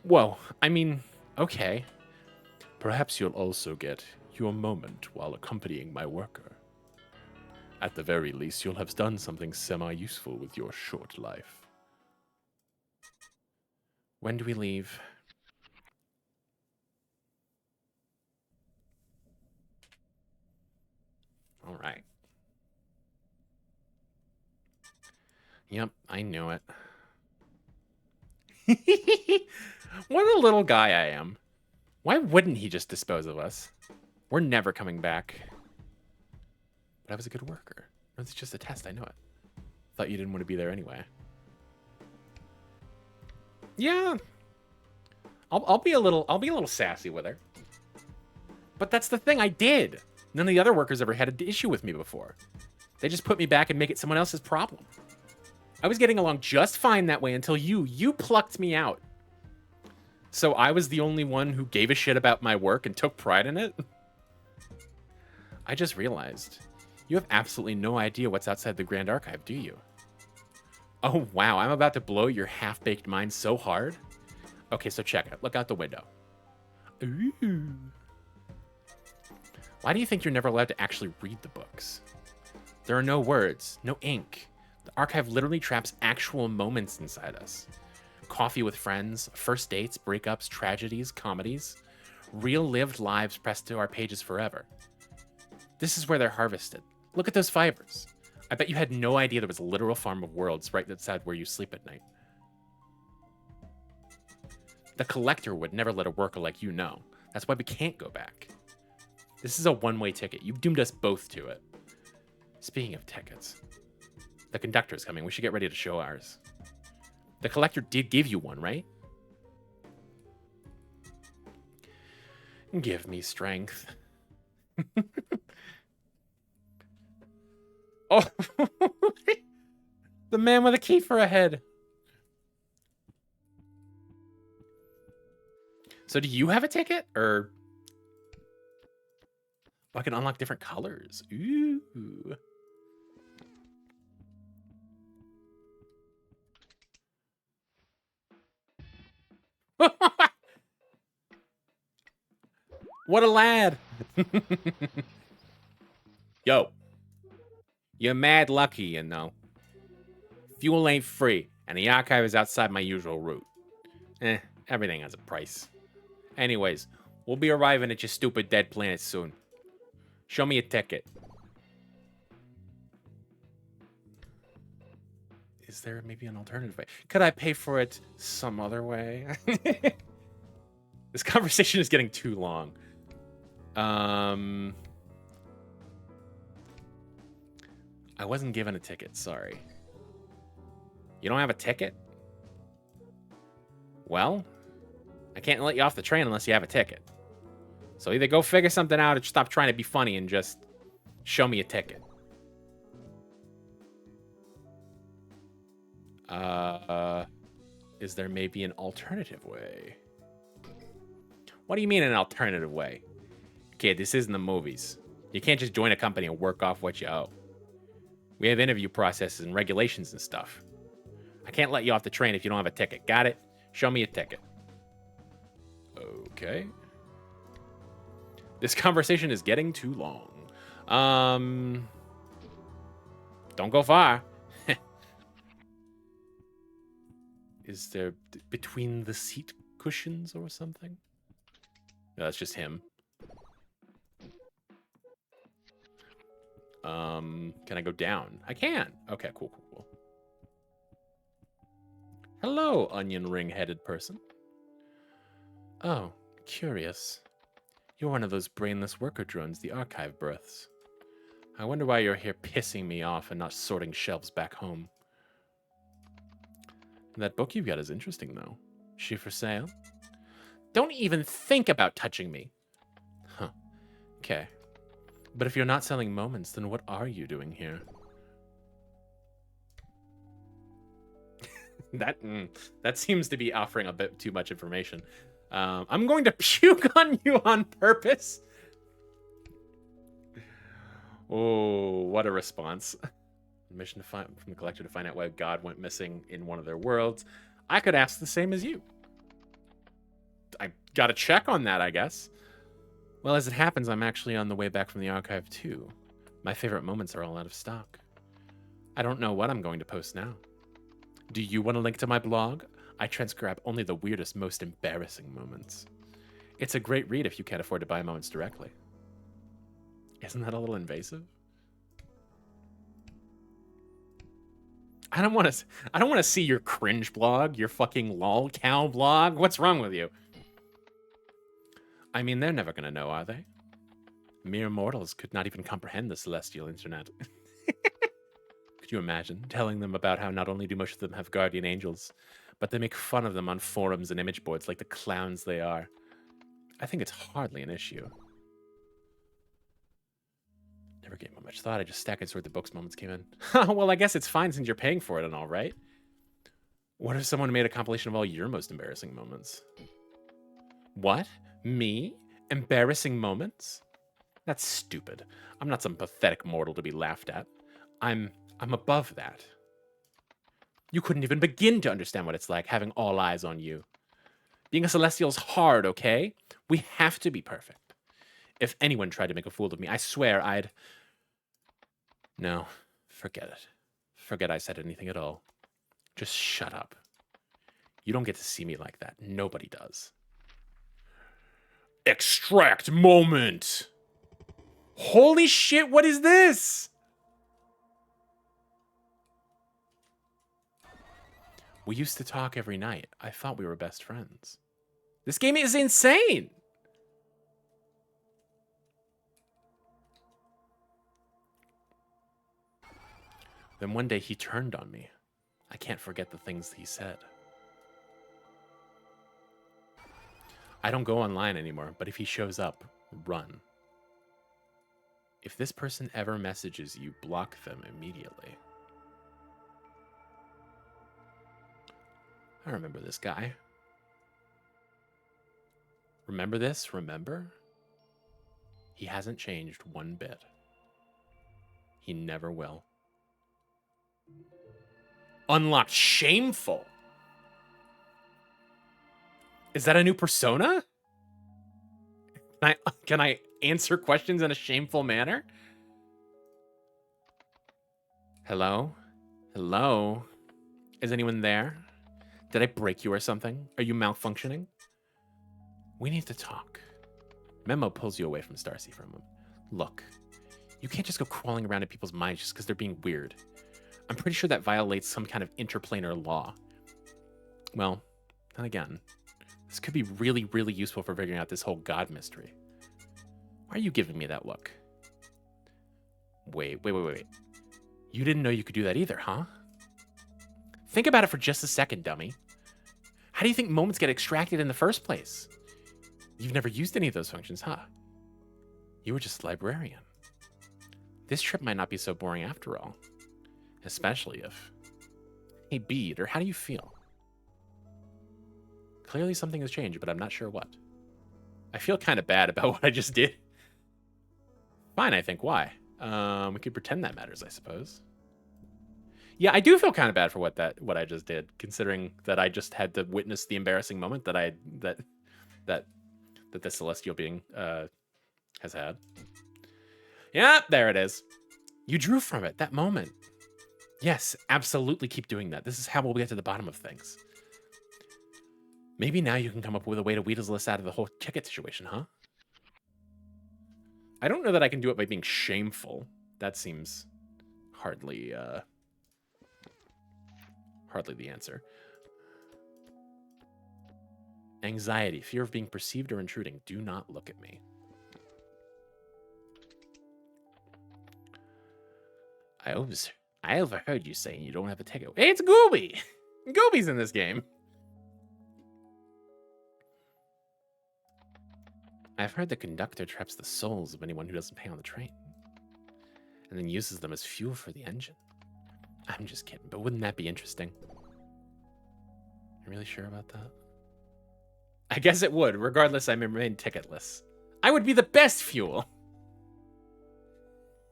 Whoa, I mean, okay. Perhaps you'll also get your moment while accompanying my worker. At the very least, you'll have done something semi-useful with your short life. When do we leave? All right. Yep, I knew it. What a little guy I am. Why wouldn't he just dispose of us? We're never coming back. But I was a good worker. It's just a test, I know it. Thought you didn't want to be there anyway. Yeah. I'll be a little sassy with her. But that's the thing, I did. None of the other workers ever had an issue with me before. They just put me back and make it someone else's problem. I was getting along just fine that way until you plucked me out. So I was the only one who gave a shit about my work and took pride in it? I just realized, you have absolutely no idea what's outside the Grand Archive, do you? Oh wow, I'm about to blow your half-baked mind so hard. Okay, so check it. Look out the window. Ooh. Why do you think you're never allowed to actually read the books? There are no words, no ink. The archive literally traps actual moments inside us. Coffee with friends, first dates, breakups, tragedies, comedies. Real lived lives pressed to our pages forever. This is where they're harvested. Look at those fibers. I bet you had no idea there was a literal farm of worlds right outside where you sleep at night. The collector would never let a worker like you know. That's why we can't go back. This is a one-way ticket. You've doomed us both to it. Speaking of tickets, the conductor's coming. We should get ready to show ours. The collector did give you one, right? Give me strength. Oh, the man with a key for a head. So do you have a ticket, or I can unlock different colors? Ooh. What a lad. Yo, you're mad lucky, you know. Fuel ain't free, and the archive is outside my usual route. Everything has a price. Anyways, we'll be arriving at your stupid dead planet soon. Show me a ticket. Is there maybe an alternative way? Could I pay for it some other way? This conversation is getting too long. I wasn't given a ticket, sorry. You don't have a ticket? Well, I can't let you off the train unless you have a ticket. So either go figure something out or stop trying to be funny and just show me a ticket. Is there maybe an alternative way? What do you mean an alternative way? Kid, this isn't the movies. You can't just join a company and work off what you owe. We have interview processes and regulations and stuff. I can't let you off the train if you don't have a ticket. Got it? Show me a ticket. Okay. This conversation is getting too long. Don't go far. Is there between the seat cushions or something? No, that's just him. Can I go down? I can. Okay, cool. Hello, onion ring-headed person. Oh, curious. You're one of those brainless worker drones the archive births. I wonder why you're here pissing me off and not sorting shelves back home. That book you've got is interesting, though. Is she for sale? Don't even think about touching me. Huh. Okay. But if you're not selling moments, then what are you doing here? That seems to be offering a bit too much information. I'm going to puke on you on purpose. Oh, what a response. Mission to find from the collector to find out why God went missing in one of their worlds. I could ask the same as you. I got to check on that, I guess. Well, as it happens, I'm actually on the way back from the archive, too. My favorite moments are all out of stock. I don't know what I'm going to post now. Do you want a link to my blog? I transcribe only the weirdest, most embarrassing moments. It's a great read if you can't afford to buy moments directly. Isn't that a little invasive? I don't want to see your cringe blog, your fucking lolcow blog. What's wrong with you? I mean, they're never going to know, are they? Mere mortals could not even comprehend the celestial internet. Could you imagine telling them about how not only do most of them have guardian angels, but they make fun of them on forums and image boards like the clowns they are? I think it's hardly an issue. Never gave them much thought. I just stacked and sorted the books moments came in. Well, I guess it's fine since you're paying for it and all, right? What if someone made a compilation of all your most embarrassing moments? What? Me? Embarrassing moments? That's stupid. I'm not some pathetic mortal to be laughed at. I'm above that. You couldn't even begin to understand what it's like having all eyes on you. Being a Celestial's hard, okay? We have to be perfect. If anyone tried to make a fool of me, I swear I'd... No, forget it. Forget I said anything at all. Just shut up. You don't get to see me like that. Nobody does. Extract moment! Holy shit, what is this? We used to talk every night. I thought we were best friends. This game is insane! Then one day he turned on me. I can't forget the things he said. I don't go online anymore, but if he shows up, run. If this person ever messages you, block them immediately. I remember this guy. Remember this? Remember? He hasn't changed one bit. He never will. Unlocked shameful. Is that a new persona? Can I answer questions in a shameful manner? Hello? Hello? Is anyone there? Did I break you or something? Are you malfunctioning? We need to talk. Memo pulls you away from Starcy for a moment. Look, you can't just go crawling around in people's minds just because they're being weird. I'm pretty sure that violates some kind of interplanar law. Well, then again, this could be really, really useful for figuring out this whole God mystery. Why are you giving me that look? Wait. You didn't know you could do that either, huh? Think about it for just a second, dummy. How do you think moments get extracted in the first place? You've never used any of those functions, huh? You were just a librarian. This trip might not be so boring after all. Especially if... Hey, Bede, or how do you feel? Clearly something has changed, but I'm not sure what. I feel kind of bad about what I just did. Fine, I think. Why? We could pretend that matters, I suppose. Yeah, I do feel kind of bad for what I just did, considering that I just had to witness the embarrassing moment that the celestial being has had. Yeah, there it is. You drew from it, that moment. Yes, absolutely keep doing that. This is how we'll get to the bottom of things. Maybe now you can come up with a way to weasel us out of the whole ticket situation, huh? I don't know that I can do it by being shameful. That seems hardly the answer. Anxiety, fear of being perceived or intruding. Do not look at me. I overheard you saying you don't have a ticket. Hey, it's Gooby! Gooby's in this game. I've heard the conductor traps the souls of anyone who doesn't pay on the train. And then uses them as fuel for the engine. I'm just kidding, but wouldn't that be interesting? You really sure about that? I guess it would. Regardless, I remain ticketless. I would be the best fuel.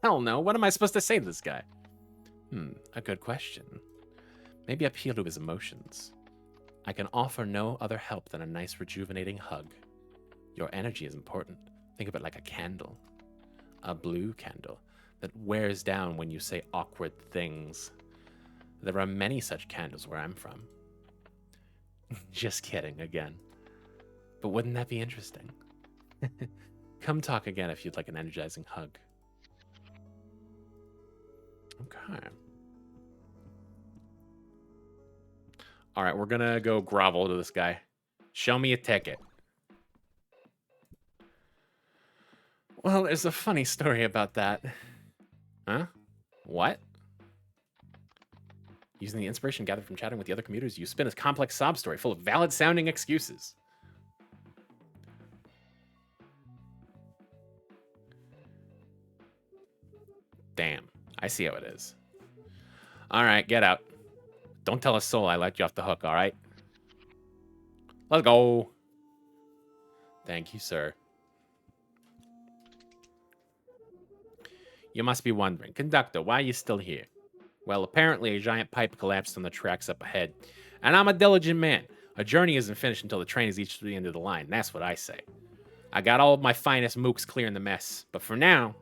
Hell no. What am I supposed to say to this guy? A good question. Maybe appeal to his emotions. I can offer no other help than a nice rejuvenating hug. Your energy is important. Think of it like a candle. A blue candle that wears down when you say awkward things. There are many such candles where I'm from. Just kidding, again. But wouldn't that be interesting? Come talk again if you'd like an energizing hug. Okay. All right, we're gonna go grovel to this guy. Show me a ticket. Well, there's a funny story about that. Huh? What? Using the inspiration gathered from chatting with the other commuters, you spin a complex sob story full of valid-sounding excuses. Damn. I see how it is. All right, get out. Don't tell a soul I let you off the hook, all right? Let's go. Thank you, sir. You must be wondering, Conductor, why are you still here? Well, apparently a giant pipe collapsed on the tracks up ahead. And I'm a diligent man. A journey isn't finished until the train is each to the end of the line. That's what I say. I got all of my finest mooks clearing the mess. But for now,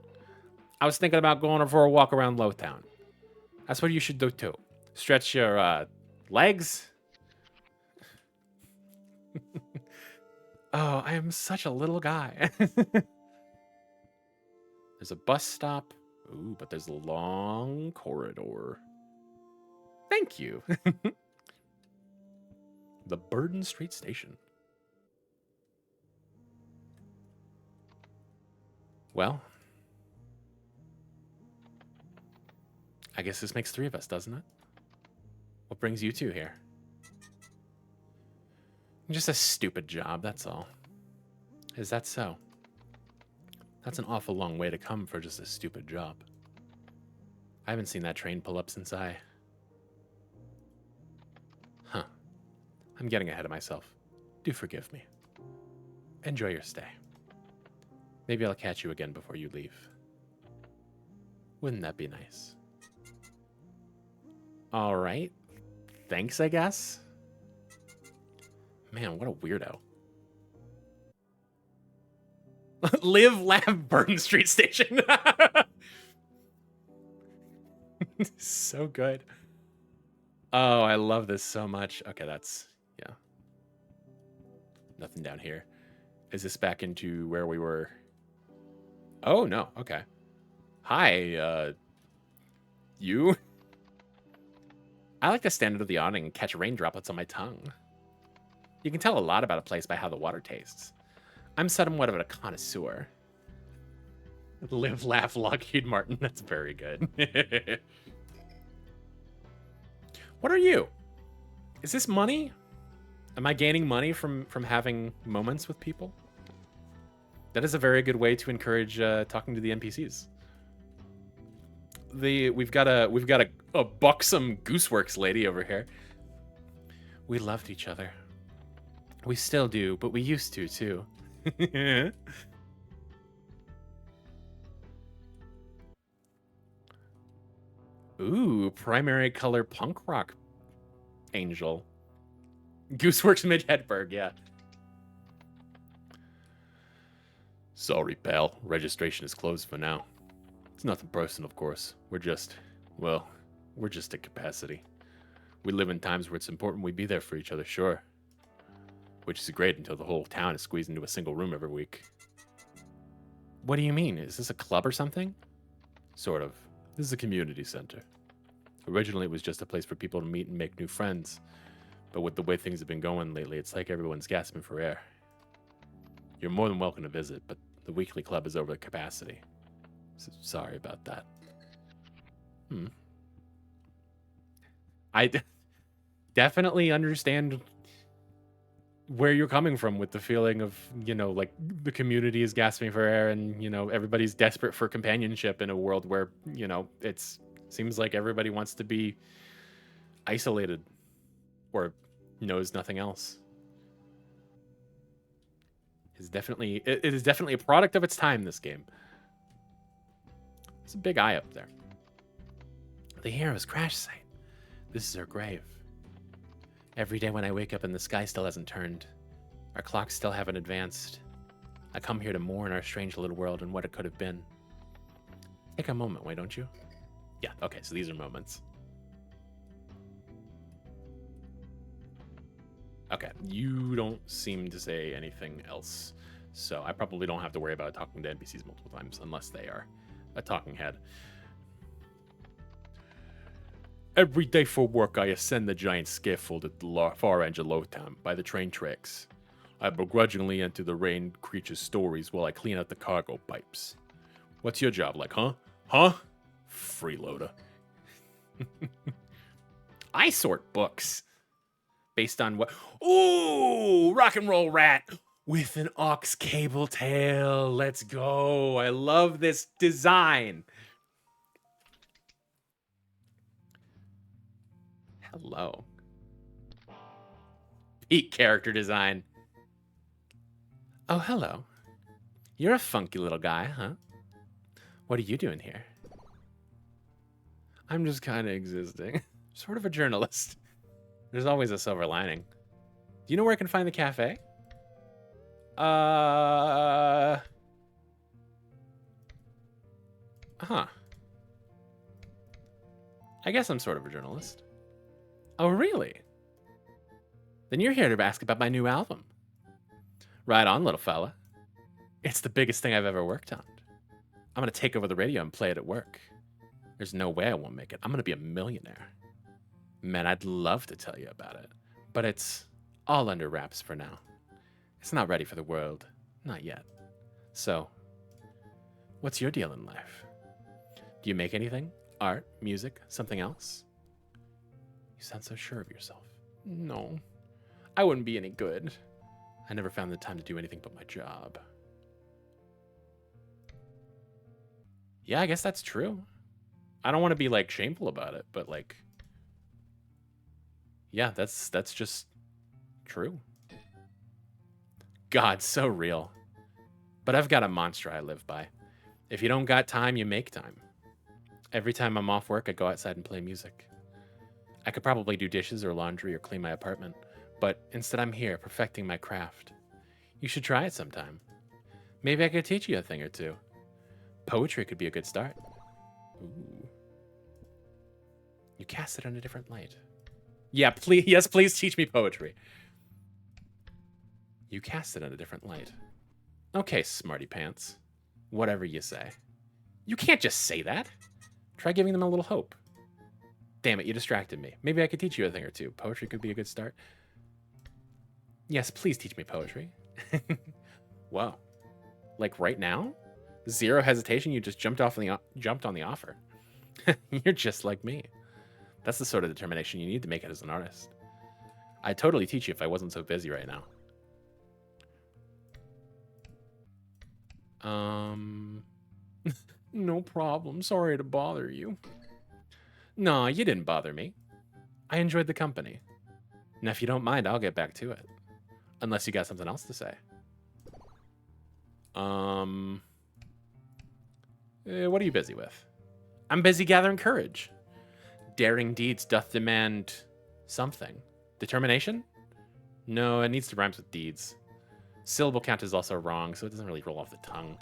I was thinking about going for a walk around Lowtown. That's what you should do, too. Stretch your legs. Oh, I am such a little guy. There's a bus stop. Ooh, but there's a long corridor. Thank you. The Burden Street Station. Well, I guess this makes 3 of us, doesn't it? What brings you two here? Just a stupid job, that's all. Is that so? That's an awful long way to come for just a stupid job. I haven't seen that train pull up since I... Huh. I'm getting ahead of myself. Do forgive me. Enjoy your stay. Maybe I'll catch you again before you leave. Wouldn't that be nice? All right. Thanks, I guess. Man, what a weirdo. Live, laugh, Burton Street Station. So good. Oh, I love this so much. Okay, that's, yeah. Nothing down here. Is this back into where we were? Oh, no. Okay. Hi, you? I like to stand under the awning and catch rain droplets on my tongue. You can tell a lot about a place by how the water tastes. I'm somewhat of a connoisseur. Live, laugh, Lockheed Martin. That's very good. What are you? Is this money? Am I gaining money from having moments with people? That is a very good way to encourage talking to the NPCs. We've got a buxom Gooseworks lady over here. We loved each other. We still do, but we used to too. Ooh, primary color punk rock angel. Gooseworks Midge Hedberg, yeah. Sorry, pal. Registration is closed for now. It's nothing personal, of course. We're just at capacity. We live in times where it's important we be there for each other, sure. Which is great until the whole town is squeezed into a single room every week. What do you mean? Is this a club or something? Sort of. This is a community center. Originally, it was just a place for people to meet and make new friends. But with the way things have been going lately, it's like everyone's gasping for air. You're more than welcome to visit, but the weekly club is over capacity. So sorry about that. I definitely understand where you're coming from with the feeling of, like the community is gasping for air and, everybody's desperate for companionship in a world where, it's seems like everybody wants to be isolated or knows nothing else. It is definitely a product of its time, this game. There's a big eye up there. The hero's crash site. This is her grave. Every day when I wake up and the sky still hasn't turned, our clocks still haven't advanced, I come here to mourn our strange little world and what it could have been. Take a moment, why don't you? Yeah, okay, so these are moments. Okay, you don't seem to say anything else, so I probably don't have to worry about talking to NPCs multiple times unless they are a talking head. Every day for work, I ascend the giant scaffold at the far end of Lowtown by the train tracks. I begrudgingly enter the rain creature's stories while I clean out the cargo pipes. What's your job like, huh? Huh? Freeloader. I sort books. Based on what? Ooh, rock and roll rat with an ox cable tail. Let's go. I love this design. Hello. Peak character design. Oh, hello. You're a funky little guy, huh? What are you doing here? I'm just kind of existing. Sort of a journalist. There's always a silver lining. Do you know where I can find the cafe? Huh. I guess I'm sort of a journalist. Oh, really? Then you're here to ask about my new album. Right on, little fella. It's the biggest thing I've ever worked on. I'm going to take over the radio and play it at work. There's no way I won't make it. I'm going to be a millionaire. Man, I'd love to tell you about it, but it's all under wraps for now. It's not ready for the world. Not yet. So, what's your deal in life? Do you make anything? Art? Music? Something else? You sound so sure of yourself. No, I wouldn't be any good. I never found the time to do anything but my job. Yeah, I guess that's true. I don't want to be, like, shameful about it, but, like, yeah, that's just true. God, so real. But I've got a mantra I live by. If you don't got time, you make time. Every time I'm off work, I go outside and play music. I could probably do dishes or laundry or clean my apartment, but instead I'm here perfecting my craft. You should try it sometime. Maybe I could teach you a thing or two. Poetry could be a good start. Ooh. You cast it on a different light. Yeah, please. Yes, please teach me poetry. You cast it on a different light. Okay, smarty pants. Whatever you say. You can't just say that. Try giving them a little hope. Damn it, you distracted me. Maybe I could teach you a thing or two. Poetry could be a good start. Yes, please teach me poetry. Wow. Like right now? Zero hesitation, you just jumped on the offer. You're just like me. That's the sort of determination you need to make it as an artist. I'd totally teach you if I wasn't so busy right now. No problem. Sorry to bother you. No, you didn't bother me. I enjoyed the company. Now, if you don't mind, I'll get back to it. Unless you got something else to say. What are you busy with? I'm busy gathering courage. Daring deeds doth demand something. Determination? No, it needs to rhyme with deeds. Syllable count is also wrong, so it doesn't really roll off the tongue.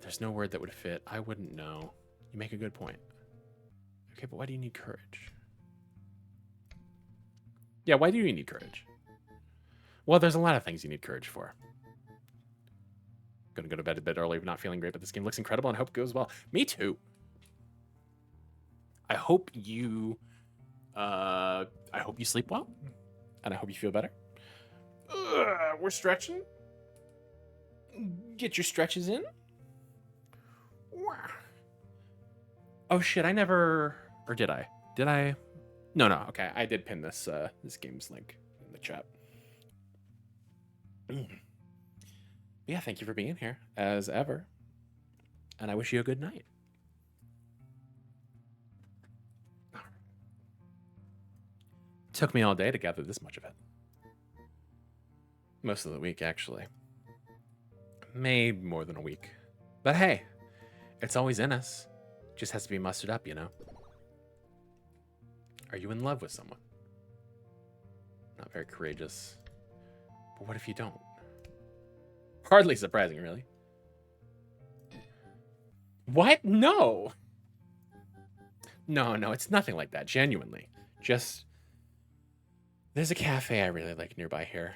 There's no word that would fit. I wouldn't know. You make a good point. Okay, but why do you need courage? Yeah, why do you need courage? Well, there's a lot of things you need courage for. Gonna go to bed a bit early, not feeling great, but this game looks incredible and I hope it goes well. Me too. I hope you sleep well. And I hope you feel better. We're stretching. Get your stretches in. Oh shit, I never... Or did I? Did I? No, okay. I did pin this this game's link in the chat. Yeah, thank you for being here, as ever. And I wish you a good night. Took me all day to gather this much of it. Most of the week, actually. Maybe more than a week. But hey, it's always in us. Just has to be mustered up, you know? Are you in love with someone? Not very courageous. But what if you don't? Hardly surprising, really. What? No! No, it's nothing like that, genuinely. Just... There's a cafe I really like nearby here.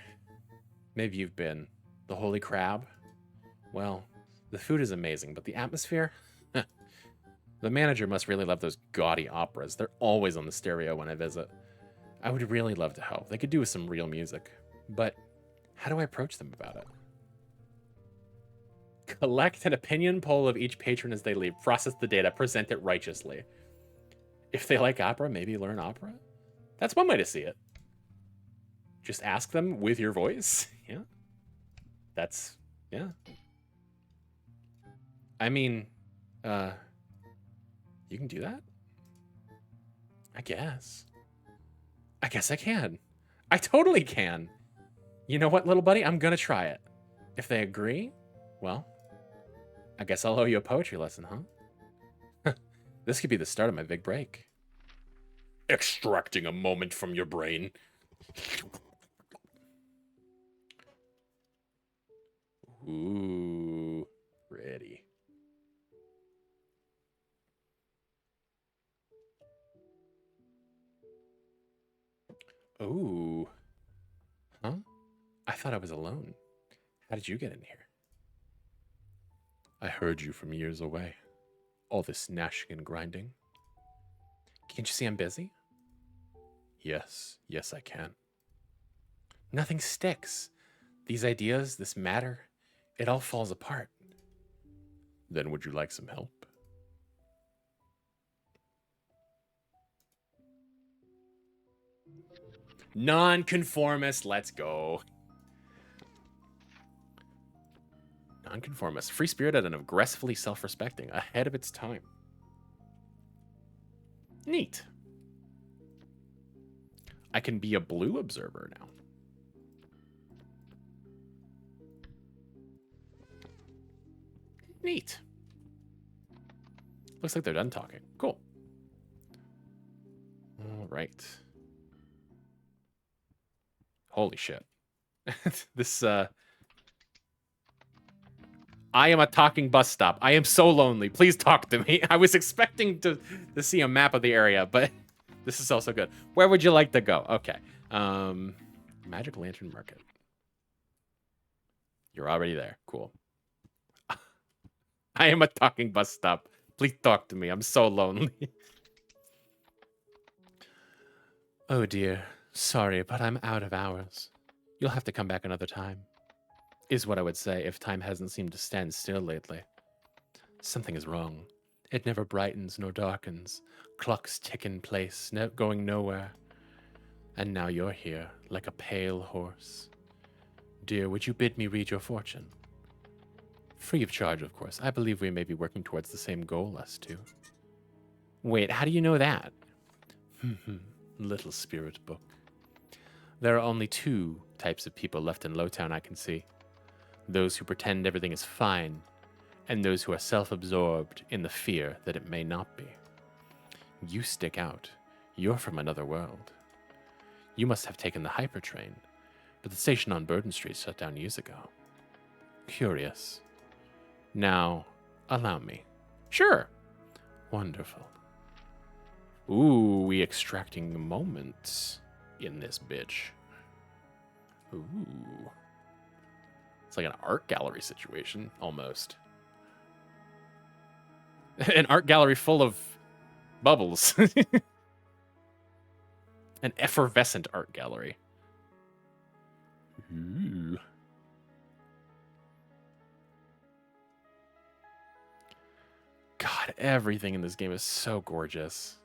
Maybe you've been. The Holy Crab? Well, the food is amazing, but the atmosphere? The manager must really love those gaudy operas. They're always on the stereo when I visit. I would really love to help. They could do with some real music. But how do I approach them about it? Collect an opinion poll of each patron as they leave. Process the data. Present it righteously. If they like opera, maybe learn opera? That's one way to see it. Just ask them with your voice. Yeah. That's... Yeah. I mean... You can do that? I guess. I guess I can. I totally can. You know what, little buddy? I'm gonna try it. If they agree, well, I guess I'll owe you a poetry lesson, huh? This could be the start of my big break. Extracting a moment from your brain. Ooh, ready. Ooh. Huh? I thought I was alone. How did you get in here? I heard you from years away. All this gnashing and grinding. Can't you see I'm busy? Yes, I can. Nothing sticks. These ideas, this matter, it all falls apart. Then would you like some help? Nonconformist, let's go. Nonconformist, free-spirited and aggressively self-respecting, ahead of its time. Neat. I can be a blue observer now. Neat. Looks like they're done talking. Cool. All right. Holy shit. This, I am a talking bus stop. I am so lonely. Please talk to me. I was expecting to see a map of the area, but this is also good. Where would you like to go? Okay. Magic Lantern Market. You're already there. Cool. I am a talking bus stop. Please talk to me. I'm so lonely. Oh dear. Sorry, but I'm out of hours. You'll have to come back another time. Is what I would say if time hasn't seemed to stand still lately. Something is wrong. It never brightens nor darkens. Clocks tick in place, going nowhere. And now you're here, like a pale horse. Dear, would you bid me read your fortune? Free of charge, of course. I believe we may be working towards the same goal, us two. Wait, how do you know that? Little spirit book. There are only two types of people left in Lowtown I can see. Those who pretend everything is fine, and those who are self-absorbed in the fear that it may not be. You stick out. You're from another world. You must have taken the hyper train, but the station on Burden Street shut down years ago. Curious. Now, allow me. Sure. Wonderful. Ooh, we extracting moments in this bitch. Ooh. It's like an art gallery situation, almost. An art gallery full of bubbles. An effervescent art gallery. Ooh. God, everything in this game is so gorgeous.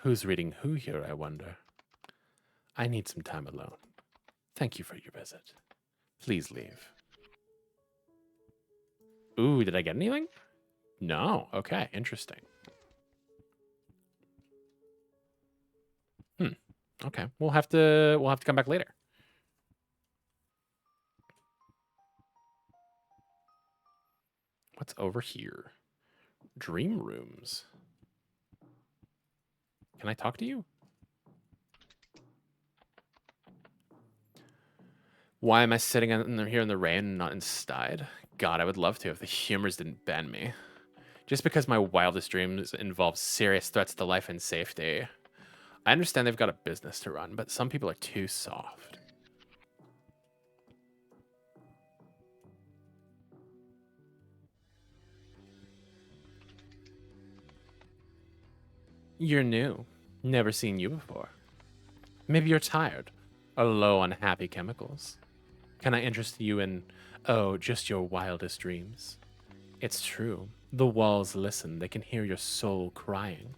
Who's reading who here, I wonder? I need some time alone. Thank you for your visit. Please leave. Ooh, did I get anything? No. Okay, interesting. Okay, we'll have to come back later. What's over here? Dream rooms. Can I talk to you? Why am I sitting here in the rain and not inside? God, I would love to if the humors didn't ban me. Just because my wildest dreams involve serious threats to life and safety. I understand they've got a business to run, but some people are too soft. You're new. Never seen you before. Maybe you're tired or low on happy chemicals. Can I interest you in, just your wildest dreams? It's true. The walls listen. They can hear your soul crying.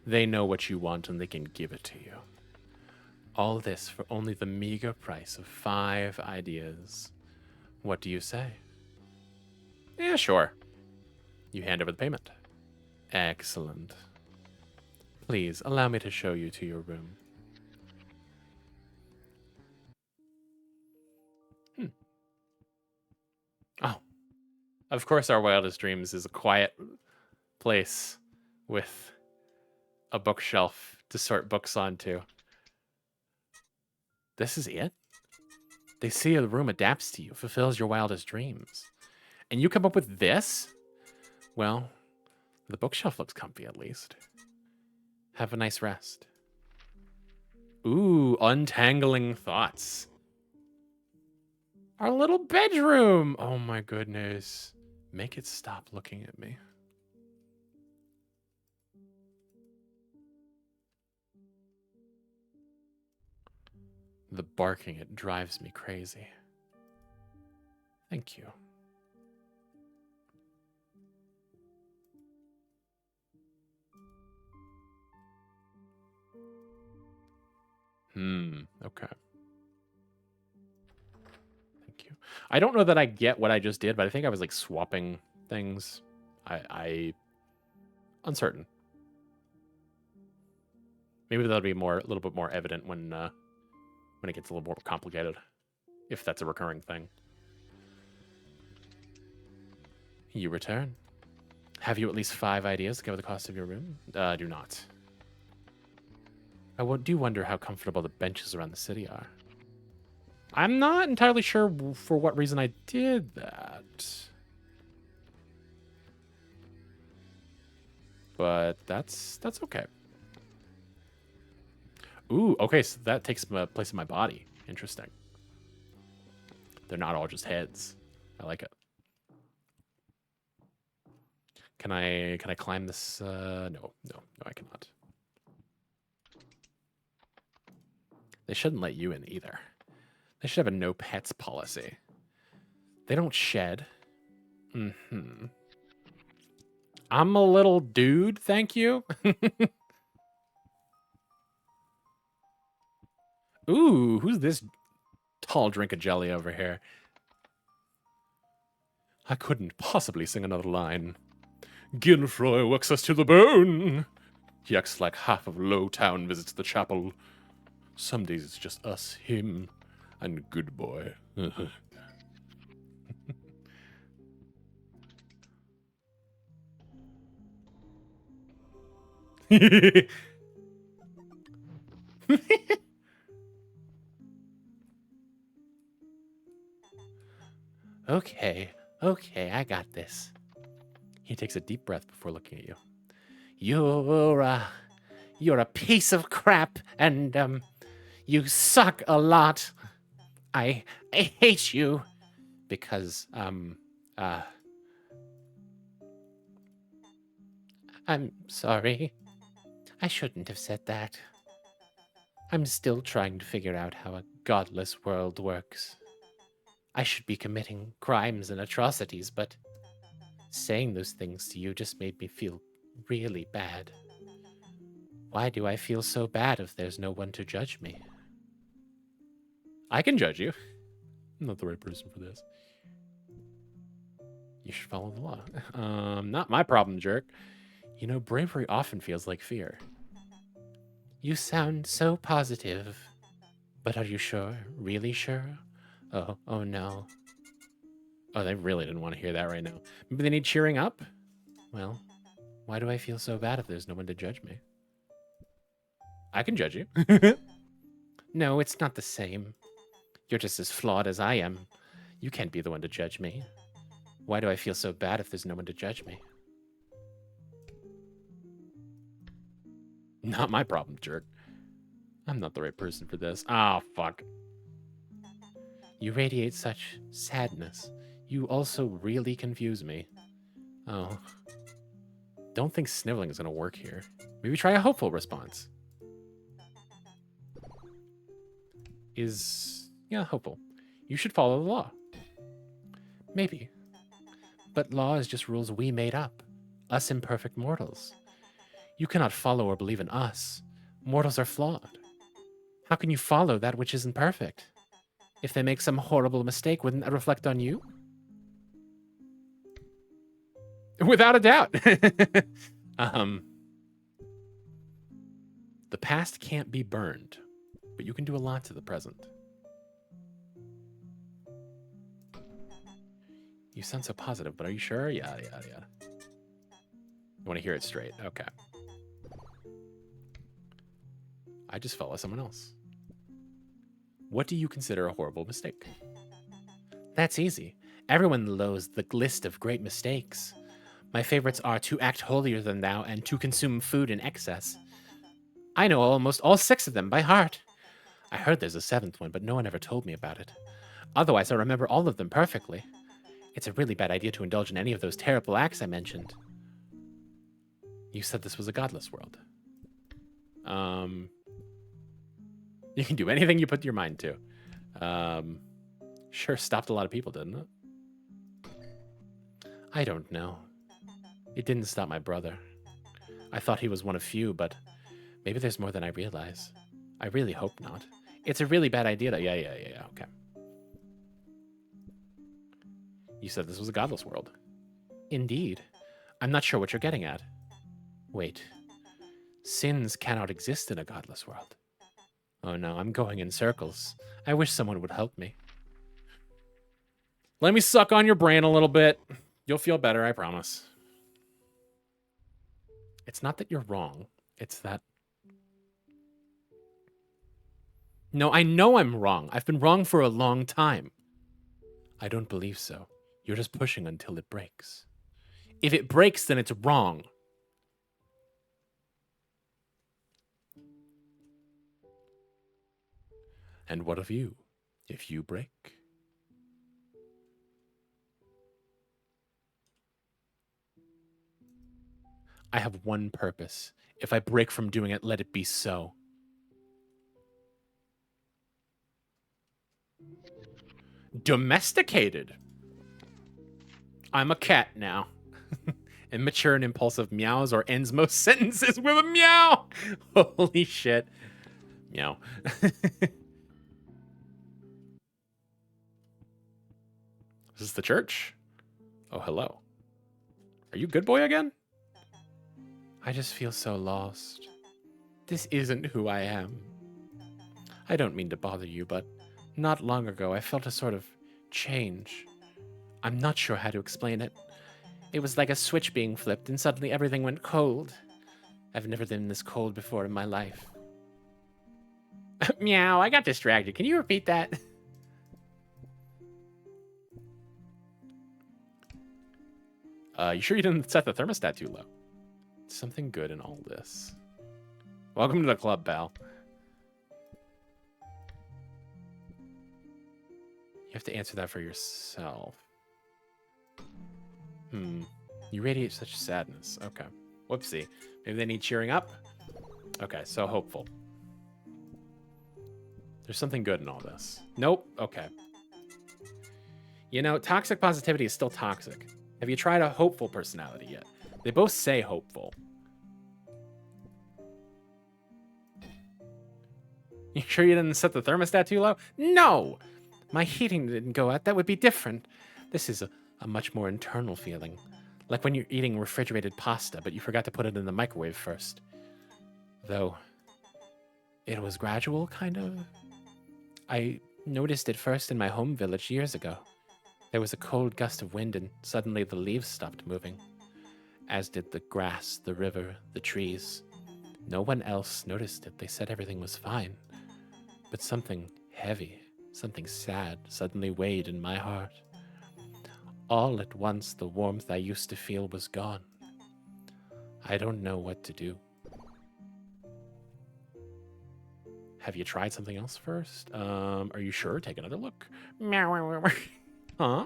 They know what you want and they can give it to you. All this for only the meager price of 5 ideas. What do you say? Yeah, sure. You hand over the payment. Excellent. Please, allow me to show you to your room. Oh. Of course, our wildest dreams is a quiet place with a bookshelf to sort books onto. This is it? They see a room adapts to you, fulfills your wildest dreams. And you come up with this? Well, the bookshelf looks comfy at least. Have a nice rest. Ooh, untangling thoughts. Our little bedroom. Oh my goodness. Make it stop looking at me. The barking, it drives me crazy. Thank you. Okay. Thank you. I don't know that I get what I just did, but I think I was like swapping things. I uncertain. Maybe that'll be a little bit more evident when it gets a little more complicated, if that's a recurring thing. You return. Have you at least 5 ideas to cover the cost of your room? Do not. I do wonder how comfortable the benches around the city are. I'm not entirely sure for what reason I did that. But that's okay. Ooh, okay, so that takes place in my body. Interesting. They're not all just heads. I like it. Can I climb this? No, I cannot. They shouldn't let you in either. They should have a no pets policy. They don't shed. Mm-hmm. I'm a little dude, thank you. Ooh, who's this tall drink of jelly over here? I couldn't possibly sing another line. Ginfroy works us to the bone. He acts like half of Lowtown visits the chapel. Some days it's just us, him, and good boy. Okay, I got this. He takes a deep breath before looking at you. You're a piece of crap, and you suck a lot. I hate you because I'm sorry. I shouldn't have said that. I'm still trying to figure out how a godless world works. I should be committing crimes and atrocities, but saying those things to you just made me feel really bad. Why do I feel so bad if there's no one to judge me? I can judge you. I'm not the right person for this. You should follow the law. Not my problem, jerk. You know, bravery often feels like fear. You sound so positive. But are you sure? Really sure? Oh no. Oh, they really didn't want to hear that right now. Maybe they need cheering up? Well, why do I feel so bad if there's no one to judge me? I can judge you. No, it's not the same. You're just as flawed as I am. You can't be the one to judge me. Why do I feel so bad if there's no one to judge me? Not my problem, jerk. I'm not the right person for this. Oh, fuck. You radiate such sadness. You also really confuse me. Oh. Don't think sniveling is going to work here. Maybe try a hopeful response. Yeah, hopeful. You should follow the law. Maybe. But law is just rules we made up. Us imperfect mortals. You cannot follow or believe in us. Mortals are flawed. How can you follow that which isn't perfect? If they make some horrible mistake, wouldn't that reflect on you? Without a doubt. The past can't be burned, but you can do a lot to the present. You sound so positive, but are you sure? Yeah. You want to hear it straight? Okay. I just follow someone else. What do you consider a horrible mistake? That's easy. Everyone knows the list of great mistakes. My favorites are to act holier than thou and to consume food in excess. I know almost all 6 of them by heart. I heard there's a 7th one, but no one ever told me about it. Otherwise, I remember all of them perfectly. It's a really bad idea to indulge in any of those terrible acts I mentioned. You said this was a godless world. You can do anything you put your mind to. Sure stopped a lot of people, didn't it? I don't know. It didn't stop my brother. I thought he was one of few, but maybe there's more than I realize. I really hope not. It's a really bad idea to... Yeah, okay. You said this was a godless world. Indeed. I'm not sure what you're getting at. Wait. Sins cannot exist in a godless world. Oh no, I'm going in circles. I wish someone would help me. Let me suck on your brain a little bit. You'll feel better, I promise. It's not that you're wrong. It's that... No, I know I'm wrong. I've been wrong for a long time. I don't believe so. You're just pushing until it breaks. If it breaks, then it's wrong. And what of you, if you break? I have one purpose. If I break from doing it, let it be so. Domesticated. I'm a cat now. Immature and impulsive meows or ends most sentences with a meow. Holy shit. Meow. Is this the church? Oh, hello. Are you good boy again? I just feel so lost. This isn't who I am. I don't mean to bother you, but not long ago I felt a sort of change. I'm not sure how to explain it. It was like a switch being flipped and suddenly everything went cold. I've never been this cold before in my life. Meow, I got distracted. Can you repeat that? You sure you didn't set the thermostat too low? Something good in all this. Welcome to the club, pal. You have to answer that for yourself. You radiate such sadness. Okay. Whoopsie. Maybe they need cheering up? Okay, so hopeful. There's something good in all this. Nope. Okay. You know, toxic positivity is still toxic. Have you tried a hopeful personality yet? They both say hopeful. You sure you didn't set the thermostat too low? No! My heating didn't go out. That would be different. This is a much more internal feeling. Like when you're eating refrigerated pasta, but you forgot to put it in the microwave first. Though, it was gradual, kind of. I noticed it first in my home village years ago. There was a cold gust of wind and suddenly the leaves stopped moving. As did the grass, the river, the trees. No one else noticed it. They said everything was fine. But something heavy, something sad suddenly weighed in my heart. All at once, the warmth I used to feel was gone. I don't know what to do. Have you tried something else first? Are you sure? Take another look. Meow. Huh?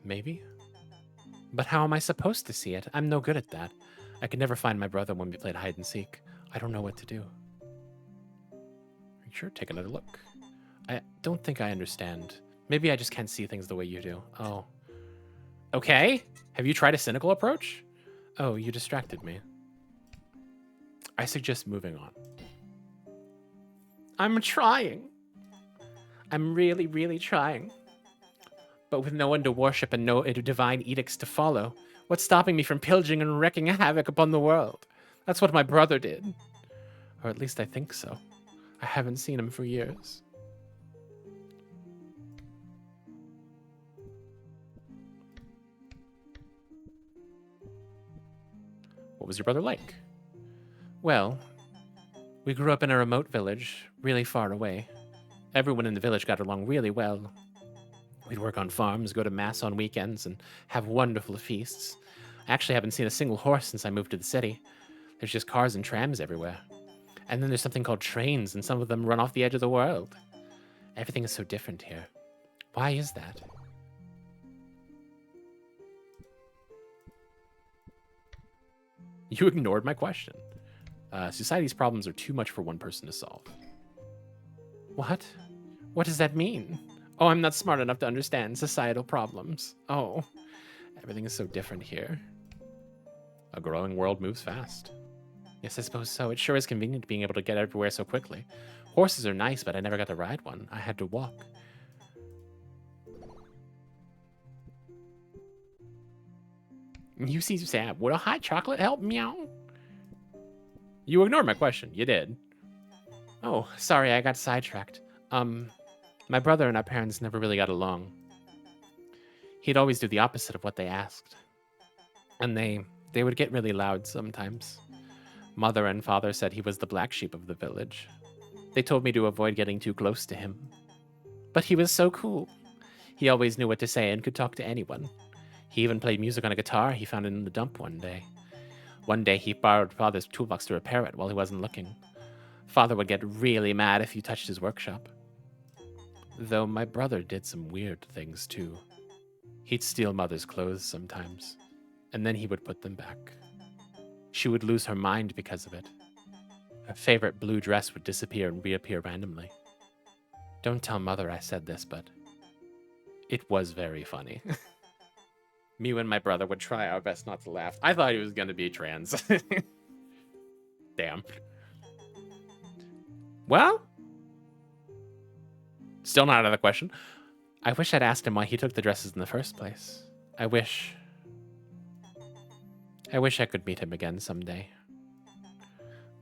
Maybe? But how am I supposed to see it? I'm no good at that. I could never find my brother when we played hide and seek. I don't know what to do. Are you sure? Take another look. I don't think I understand. Maybe I just can't see things the way you do. Oh. Okay. Have you tried a cynical approach? Oh, you distracted me. I suggest moving on. I'm trying. I'm really, really trying. But with no one to worship and no divine edicts to follow, what's stopping me from pillaging and wreaking havoc upon the world? That's what my brother did. Or at least I think so. I haven't seen him for years. What was your brother like? Well, we grew up in a remote village, really far away. Everyone in the village got along really well. We'd work on farms, go to mass on weekends, and have wonderful feasts. I actually haven't seen a single horse since I moved to the city. There's just cars and trams everywhere. And then there's something called trains, and some of them run off the edge of the world. Everything is so different here. Why is that? You ignored my question. Society's problems are too much for one person to solve. What? What does that mean? Oh, I'm not smart enough to understand societal problems. Oh, everything is so different here. A growing world moves fast. Yes, I suppose so. It sure is convenient being able to get everywhere so quickly. Horses are nice, but I never got to ride one. I had to walk. You seem sad. Would a hot chocolate help? Meow. You ignored my question. You did. Oh, sorry, I got sidetracked. My brother and our parents never really got along. He'd always do the opposite of what they asked. And they would get really loud sometimes. Mother and father said he was the black sheep of the village. They told me to avoid getting too close to him. But he was so cool. He always knew what to say and could talk to anyone. He even played music on a guitar he found in the dump one day. One day he borrowed father's toolbox to repair it while he wasn't looking. Father would get really mad if you touched his workshop. Though my brother did some weird things too. He'd steal mother's clothes sometimes, and then he would put them back. She would lose her mind because of it. Her favorite blue dress would disappear and reappear randomly. Don't tell mother I said this, but it was very funny. Me and my brother would try our best not to laugh. I thought he was going to be trans. Damn. Well, still not out of the question. I wish I'd asked him why he took the dresses in the first place. I wish I could meet him again someday.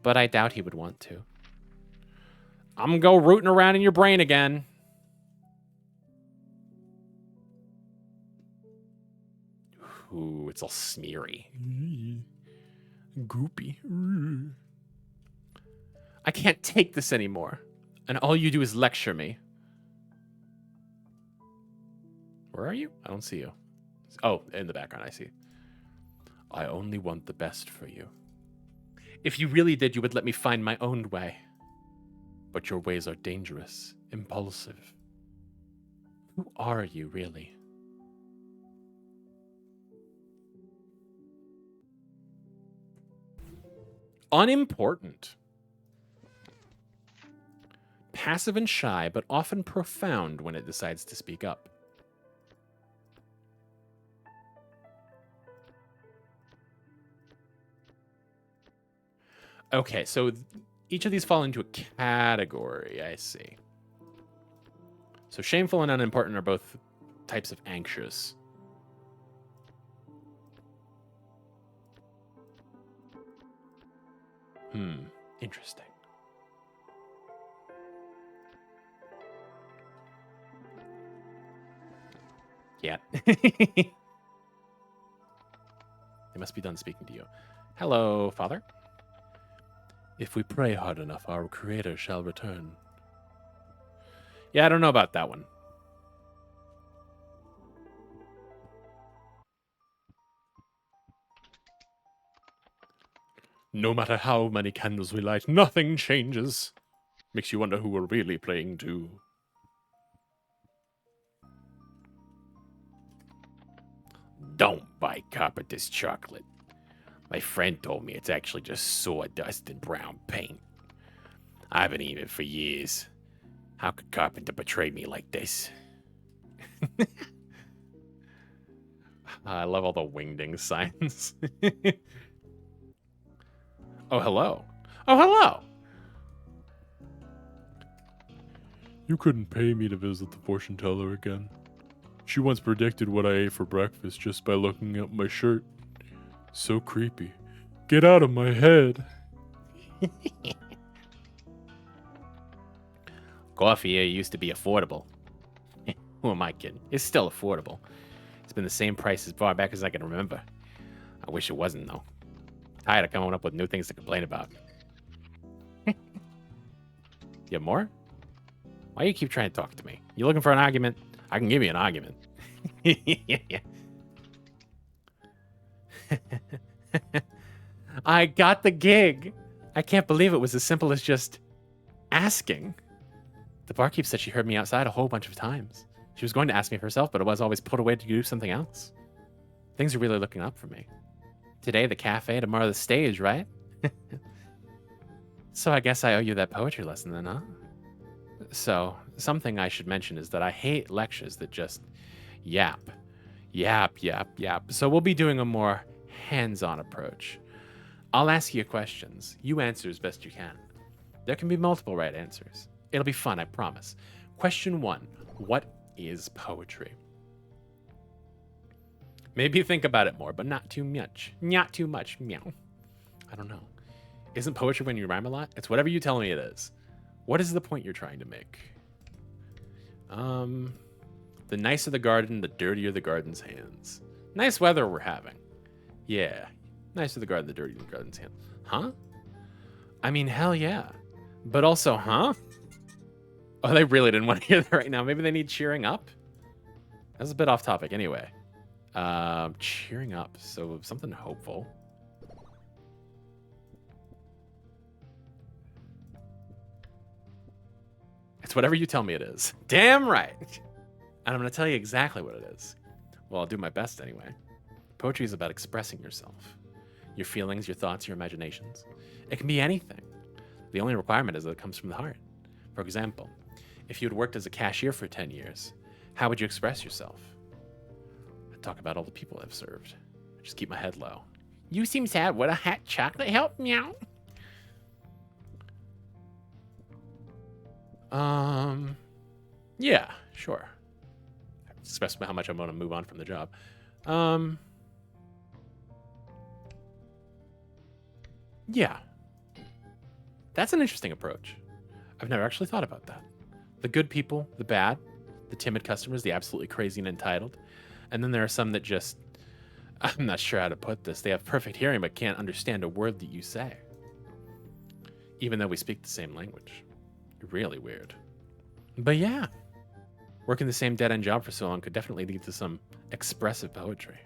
But I doubt he would want to. I'm gonna go rooting around in your brain again. Ooh, it's all smeary. Goopy. I can't take this anymore. And all you do is lecture me. Where are you? I don't see you. Oh, in the background, I see. I only want the best for you. If you really did, you would let me find my own way. But your ways are dangerous, impulsive. Who are you, really? Unimportant. Passive and shy, but often profound when it decides to speak up. Okay, so each of these fall into a category, I see. So shameful and unimportant are both types of anxious. Interesting. Yeah. They must be done speaking to you. Hello, Father. If we pray hard enough, our Creator shall return. Yeah, I don't know about that one. No matter how many candles we light, nothing changes. Makes you wonder who we're really playing to. Don't buy Carpenter's chocolate. My friend told me it's actually just sawdust and brown paint. I haven't eaten it for years. How could Carpenter betray me like this? I love all the wingding signs. Oh, hello. Oh, hello. You couldn't pay me to visit the fortune teller again. She once predicted what I ate for breakfast just by looking at my shirt. So creepy. Get out of my head. Coffee here used to be affordable. Who am I kidding? It's still affordable. It's been the same price as far back as I can remember. I wish it wasn't, though. Tired of coming up with new things to complain about. You have more? Why do you keep trying to talk to me? You looking for an argument? I can give you an argument. I got the gig. I can't believe it was as simple as just asking. The barkeep said she heard me outside a whole bunch of times. She was going to ask me herself, but it was always put away to do something else. Things are really looking up for me. Today, the cafe, tomorrow, the stage, right? So I guess I owe you that poetry lesson then, huh? So, something I should mention is that I hate lectures that just yap. So we'll be doing a more hands-on approach. I'll ask you questions. You answer as best you can. There can be multiple right answers. It'll be fun, I promise. Question 1. What is poetry? Maybe think about it more, but not too much. Not too much. Meow. I don't know. Isn't poetry when you rhyme a lot? It's whatever you tell me it is. What is the point you're trying to make? The nicer the garden, the dirtier the garden's hands. Nice weather we're having. Yeah. Nicer the garden, the dirtier the garden's hands. Huh? I mean, hell yeah. But also, huh? Oh, they really didn't want to hear that right now. Maybe they need cheering up? That's a bit off topic anyway. Cheering up. So something hopeful. It's whatever you tell me it is. Damn right. And I'm going to tell you exactly what it is. Well, I'll do my best anyway. Poetry is about expressing yourself. Your feelings, your thoughts, your imaginations. It can be anything. The only requirement is that it comes from the heart. For example, if you had worked as a cashier for 10 years, how would you express yourself? I'd talk about all the people I've served. I'd just keep my head low. You seem sad. Would a hot chocolate help? Meow. Yeah, sure. Express how much I want to move on from the job. Yeah. That's an interesting approach. I've never actually thought about that. The good people, the bad, the timid customers, the absolutely crazy and entitled. And then there are some that just, I'm not sure how to put this. They have perfect hearing but can't understand a word that you say. Even though we speak the same language. Really weird. But yeah, working the same dead-end job for so long could definitely lead to some expressive poetry.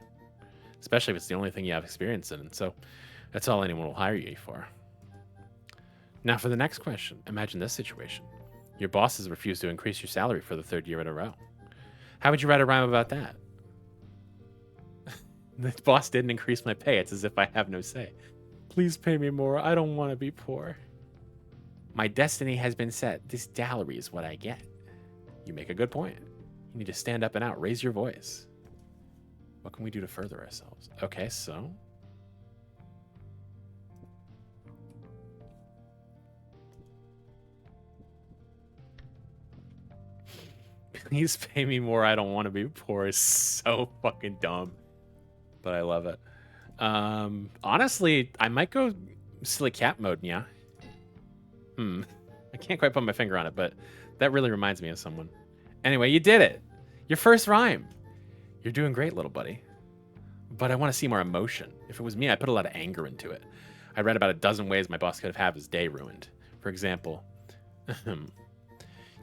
Especially if it's the only thing you have experience in. And so that's all anyone will hire you for. Now for the next question. Imagine this situation. Your boss has refused to increase your salary for the 3rd year in a row. How would you write a rhyme about that? The boss didn't increase my pay. It's as if I have no say. Please pay me more. I don't want to be poor. My destiny has been set. This salary is what I get. You make a good point. You need to stand up and out. Raise your voice. What can we do to further ourselves? Okay, so... Please pay me more. I don't want to be poor. Is so fucking dumb. But I love it. Honestly, I might go silly cat mode, yeah. I can't quite put my finger on it, but that really reminds me of someone. Anyway, you did it. Your first rhyme. You're doing great, little buddy. But I want to see more emotion. If it was me, I'd put a lot of anger into it. I read about a dozen ways my boss could have his day ruined. For example,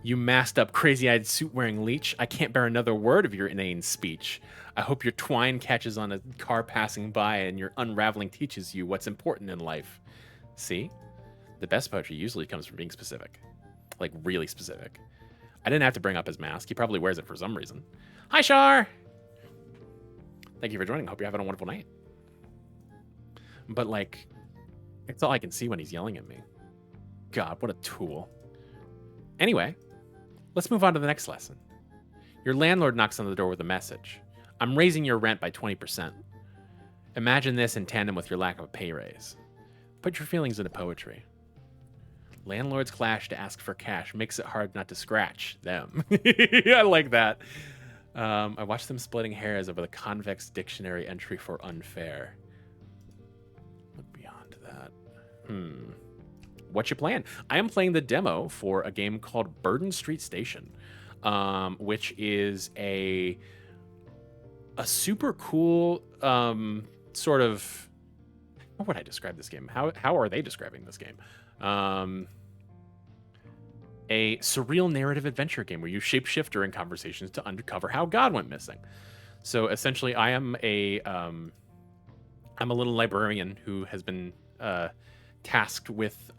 you masked up, crazy-eyed, suit-wearing leech. I can't bear another word of your inane speech. I hope your twine catches on a car passing by and your unraveling teaches you what's important in life. See? The best poetry usually comes from being specific. Like, really specific. I didn't have to bring up his mask. He probably wears it for some reason. Hi, Shar! Thank you for joining. Hope you're having a wonderful night. But, like, it's all I can see when he's yelling at me. God, what a tool. Anyway, let's move on to the next lesson. Your landlord knocks on the door with a message. I'm raising your rent by 20%. Imagine this in tandem with your lack of a pay raise. Put your feelings into poetry. Landlords clash to ask for cash. Makes it hard not to scratch them. I like that. I watched them splitting hairs over the convex dictionary entry for unfair. Look beyond that. What you playing? I am playing the demo for a game called Burden Street Station, which is a super cool sort of... How would I describe this game? How are they describing this game? A surreal narrative adventure game where you shapeshift during conversations to uncover how God went missing. So essentially, I am I'm a little librarian who has been tasked with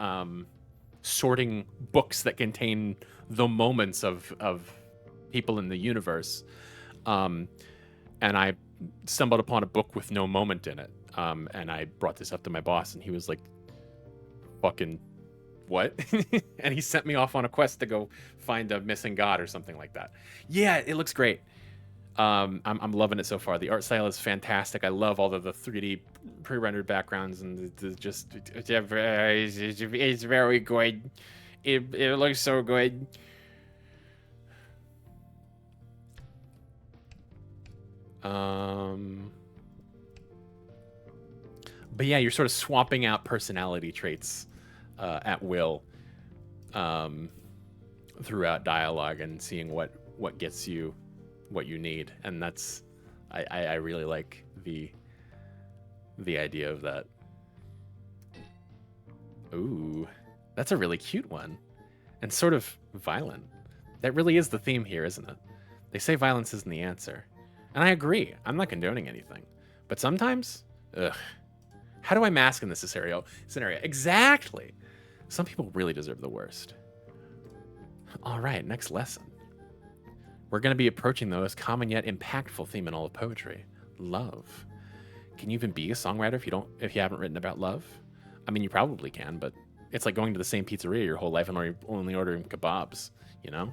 sorting books that contain the moments of people in the universe. And I stumbled upon a book with no moment in it. And I brought this up to my boss, and he was like, fucking what? And he sent me off on a quest to go find a missing god or something like that. Yeah, it looks great. I'm loving it so far. The art style is fantastic. I love all of the 3D pre-rendered backgrounds, and it's very good. It looks so good. But yeah, you're sort of swapping out personality traits at will throughout dialogue and seeing what gets you what you need. And that's I really like the idea of that. Ooh, that's a really cute one. And sort of violent. That really is the theme here, isn't it? They say violence isn't the answer. And I agree. I'm not condoning anything. But sometimes, ugh. How do I mask in this scenario? Exactly. Some people really deserve the worst. All right, next lesson. We're going to be approaching the most common yet impactful theme in all of poetry. Love. Can you even be a songwriter if you haven't written about love? I mean, you probably can, but it's like going to the same pizzeria your whole life and only ordering kebabs, you know?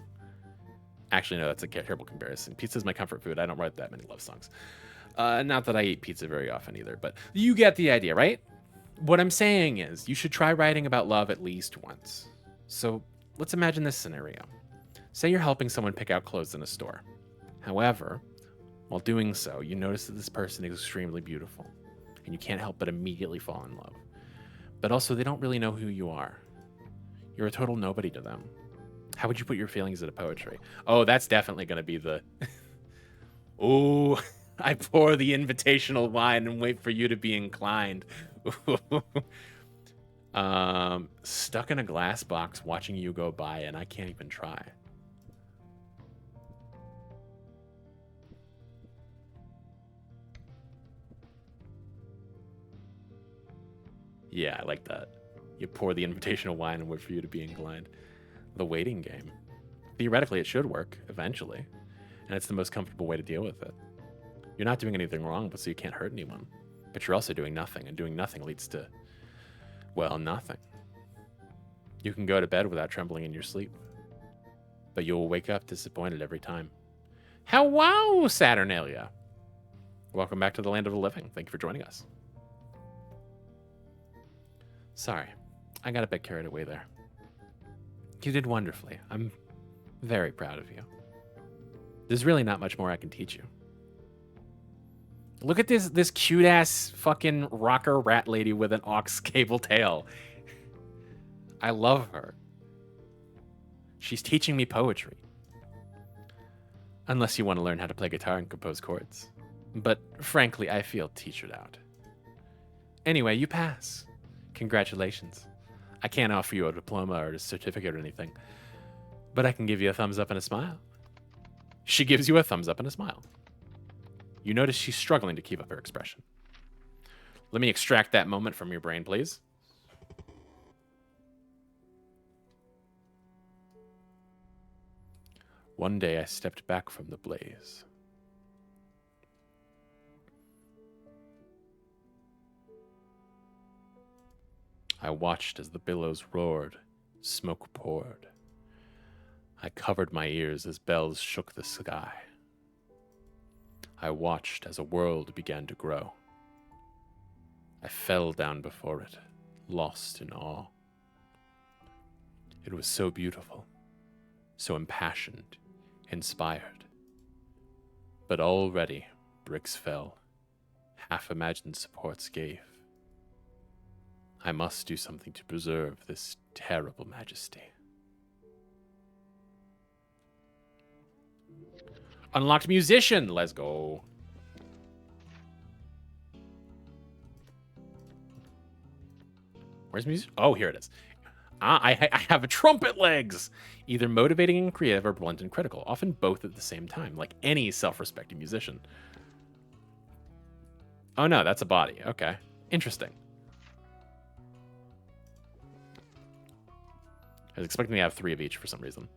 Actually, no, that's a terrible comparison. Pizza's my comfort food. I don't write that many love songs. Not that I eat pizza very often either, but you get the idea, right? What I'm saying is you should try writing about love at least once. So let's imagine this scenario. Say you're helping someone pick out clothes in a store. However, while doing so, you notice that this person is extremely beautiful, and you can't help but immediately fall in love. But also, they don't really know who you are. You're a total nobody to them. How would you put your feelings into poetry? Oh, that's definitely going to be the... Oh, I pour the invitational wine and wait for you to be inclined. Stuck in a glass box watching you go by, and I can't even try. Yeah, I like that. You pour the invitational wine and wait for you to be inclined. The waiting game. Theoretically, it should work eventually, and it's the most comfortable way to deal with it. You're not doing anything wrong, but so you can't hurt anyone. But you're also doing nothing, and doing nothing leads to, well, nothing. You can go to bed without trembling in your sleep, but you'll wake up disappointed every time. Hello, Saturnalia. Welcome back to the land of the living. Thank you for joining us. Sorry, I got a bit carried away there. You did wonderfully. I'm very proud of you. There's really not much more I can teach you. Look at this cute-ass fucking rocker rat lady with an aux cable tail. I love her. She's teaching me poetry. Unless you want to learn how to play guitar and compose chords. But frankly, I feel teachered out. Anyway, you pass. Congratulations. I can't offer you a diploma or a certificate or anything, but I can give you a thumbs up and a smile. She gives you a thumbs up and a smile. You notice she's struggling to keep up her expression. Let me extract that moment from your brain, please. One day I stepped back from the blaze. I watched as the billows roared, smoke poured. I covered my ears as bells shook the sky. I watched as a world began to grow. I fell down before it, lost in awe. It was so beautiful, so impassioned, inspired. But already bricks fell, half-imagined supports gave. I must do something to preserve this terrible majesty. Unlocked musician. Let's go. Where's music? Oh, here it is. I have a trumpet legs. Either motivating and creative or blunt and critical. Often both at the same time, like any self-respecting musician. Oh no, that's a body. Okay. Interesting. I was expecting to have 3 of each for some reason.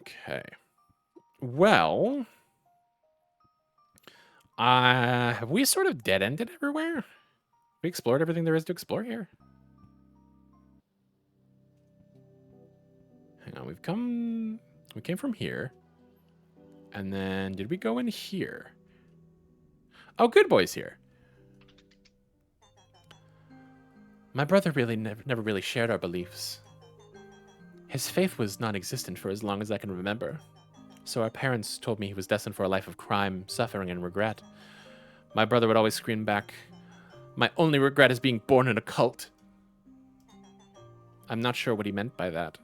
Okay. Well, have we sort of dead-ended everywhere? We explored everything there is to explore here. Hang on, we came from here. And then did we go in here? Oh, Good Boy's here. My brother really never really shared our beliefs. His faith was non-existent for as long as I can remember. So our parents told me he was destined for a life of crime, suffering, and regret. My brother would always scream back, "My only regret is being born in a cult." I'm not sure what he meant by that,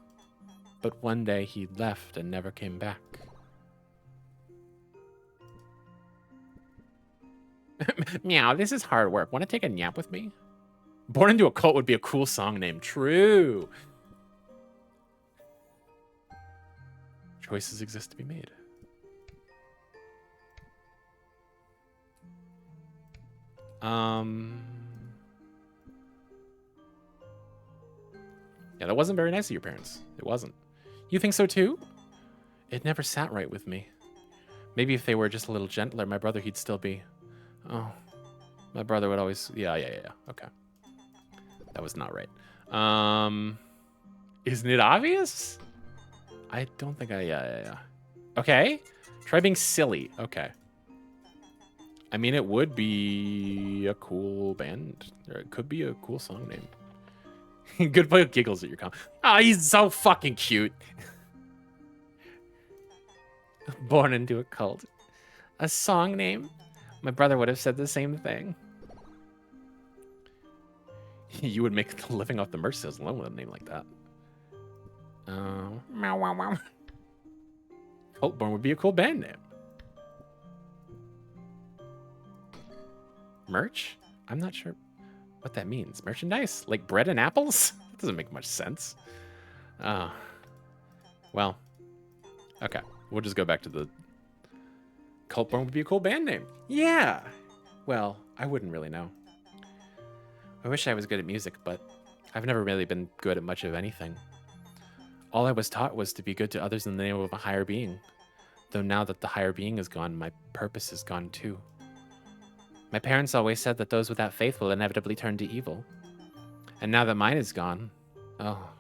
but one day he left and never came back. Meow, this is hard work. Want to take a nap with me? Born into a Cult would be a cool song name. True. Choices exist to be made. Yeah, that wasn't very nice of your parents. It wasn't. You think so too? It never sat right with me. Maybe if they were just a little gentler, my brother, he'd still be... Oh, my brother would always... Yeah. Okay. That was not right. Isn't it obvious? I don't think I... Yeah. Okay. Try being silly. Okay. I mean, it would be a cool band. Or it could be a cool song name. Good play with giggles at your comment. Oh, he's so fucking cute. Born into a cult. A song name? My brother would have said the same thing. You would make a living off the merch sales alone with a name like that. Meow, wow, wow. Cultborn would be a cool band name. Merch? I'm not sure what that means. Merchandise? Like bread and apples? That doesn't make much sense. Well, okay. We'll just go back to the... Cultborn would be a cool band name. Yeah. Well, I wouldn't really know. I wish I was good at music, but I've never really been good at much of anything. All I was taught was to be good to others in the name of a higher being. Though now that the higher being is gone, my purpose is gone too. My parents always said that those without faith will inevitably turn to evil. And now that mine is gone, oh,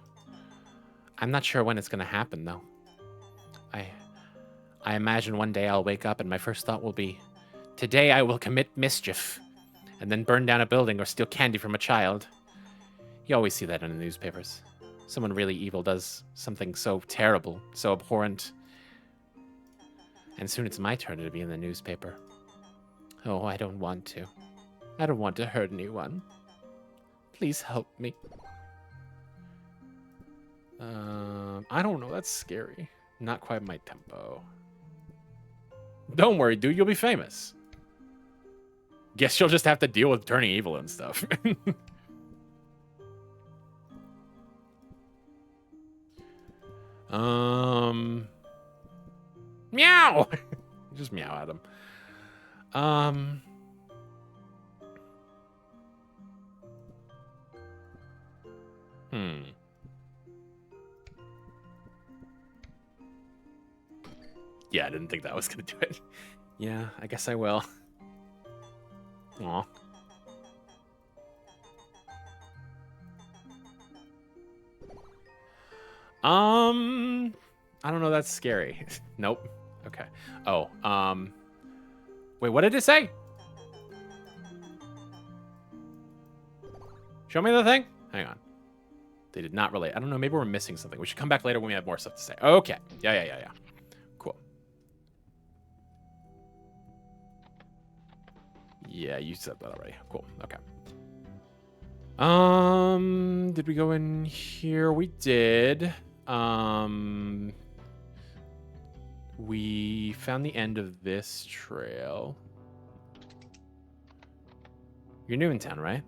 I'm not sure when it's going to happen, though. I imagine one day I'll wake up and my first thought will be, today I will commit mischief, and then burn down a building or steal candy from a child. You always see that in the newspapers. Someone really evil does something so terrible, so abhorrent. And soon it's my turn to be in the newspaper. Oh, I don't want to. I don't want to hurt anyone. Please help me. I don't know. That's scary. Not quite my tempo. Don't worry, dude. You'll be famous. Guess you'll just have to deal with turning evil and stuff. Meow! Just meow at him. Yeah, I didn't think that was gonna do it. Yeah, I guess I will. Aw. I don't know, that's scary. Nope. Okay. Oh, wait, what did it say? Show me the thing? Hang on. They did not relate. I don't know, maybe we're missing something. We should come back later when we have more stuff to say. Okay. Yeah. Cool. Yeah, you said that already. Cool. Okay. Did we go in here? We did. We found the end of this trail. You're new in town, right?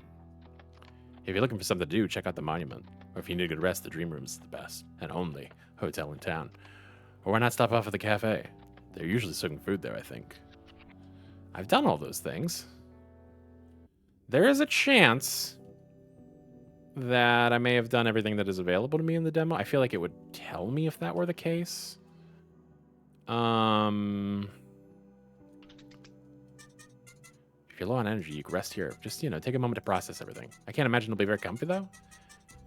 If you're looking for something to do, check out the monument. Or if you need a good rest, the Dream Room's the best and only hotel in town. Or why not stop off at the cafe? They're usually serving food there, I think. I've done all those things. There is a chance that I may have done everything that is available to me in the demo. I feel like it would tell me if that were the case. If you're low on energy, you can rest here. Just, take a moment to process everything. I can't imagine it'll be very comfy, though.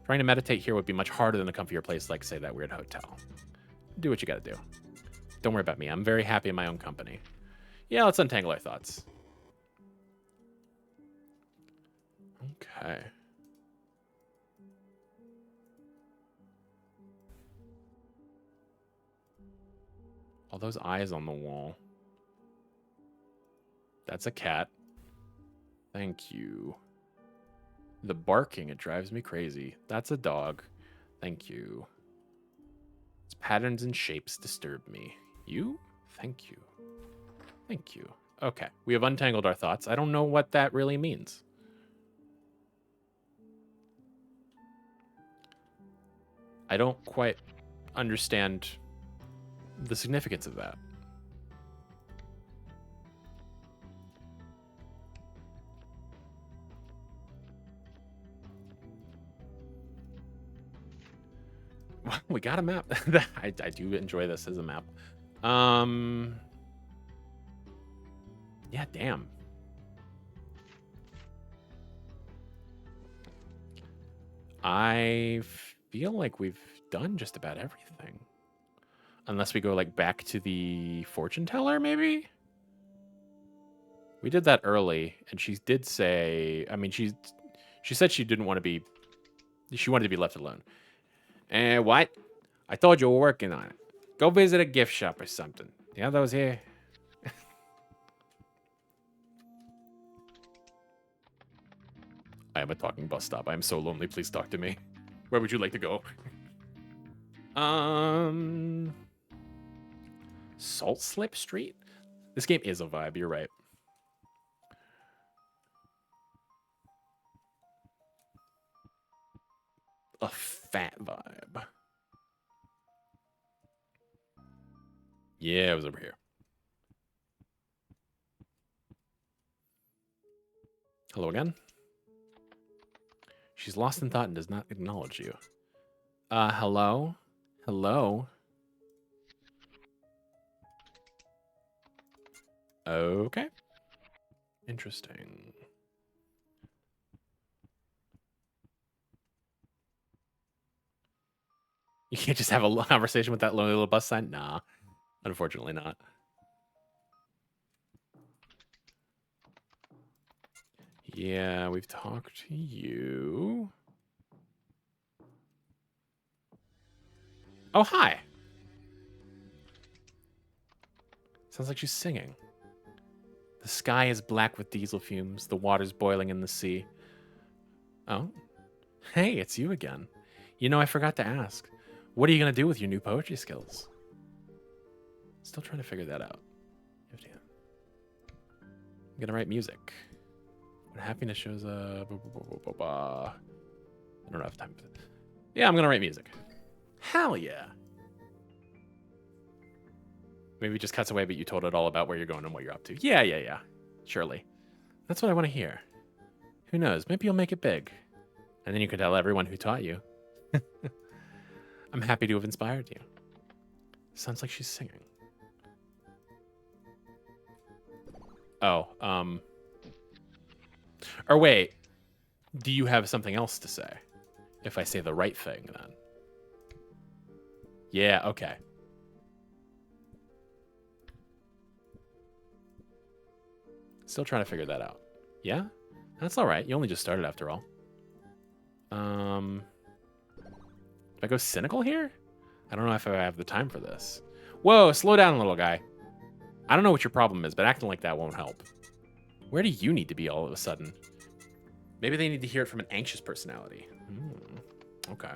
Trying to meditate here would be much harder than a comfier place like, say, that weird hotel. Do what you gotta do. Don't worry about me. I'm very happy in my own company. Yeah, let's untangle our thoughts. Okay. All those eyes on the wall. That's a cat. Thank you. The barking, it drives me crazy. That's a dog. Thank you. Its patterns and shapes disturb me. You? Thank you. Thank you. Okay, we have untangled our thoughts. I don't know what that really means. I don't quite understand the significance of that. We got a map. I do enjoy this as a map. Yeah, damn. I feel like we've done just about everything. Unless we go like back to the fortune teller, maybe? We did that early, and she did say, I mean, she said she didn't want to be, she wanted to be left alone. And what? I told you we're working on it. Go visit a gift shop or something. The others here. I am a talking bus stop. I am so lonely. Please talk to me. Where would you like to go? Salt Slip Street? This game is a vibe. You're right. A fat vibe. Yeah, it was over here. Hello again. She's lost in thought and does not acknowledge you. Hello? Hello? Okay. Interesting. You can't just have a conversation with that lonely little bus sign? Nah, unfortunately not. Yeah, we've talked to you. Oh, hi. Sounds like she's singing. The sky is black with diesel fumes. The water's boiling in the sea. Oh. Hey, it's you again. You know, I forgot to ask. What are you going to do with your new poetry skills? Still trying to figure that out. I'm going to write music. When happiness shows up. I don't have time for that. Yeah, I'm going to write music. Hell yeah. Maybe it just cuts away, but you told it all about where you're going and what you're up to. Yeah. Surely. That's what I want to hear. Who knows? Maybe you'll make it big. And then you can tell everyone who taught you. I'm happy to have inspired you. Sounds like she's singing. Oh, or wait, do you have something else to say? If I say the right thing, then. Yeah, okay. Still trying to figure that out. Yeah? That's all right. You only just started after all. Do I go cynical here? I don't know if I have the time for this. Whoa, slow down, little guy. I don't know what your problem is, but acting like that won't help. Where do you need to be all of a sudden? Maybe they need to hear it from an anxious personality. Okay.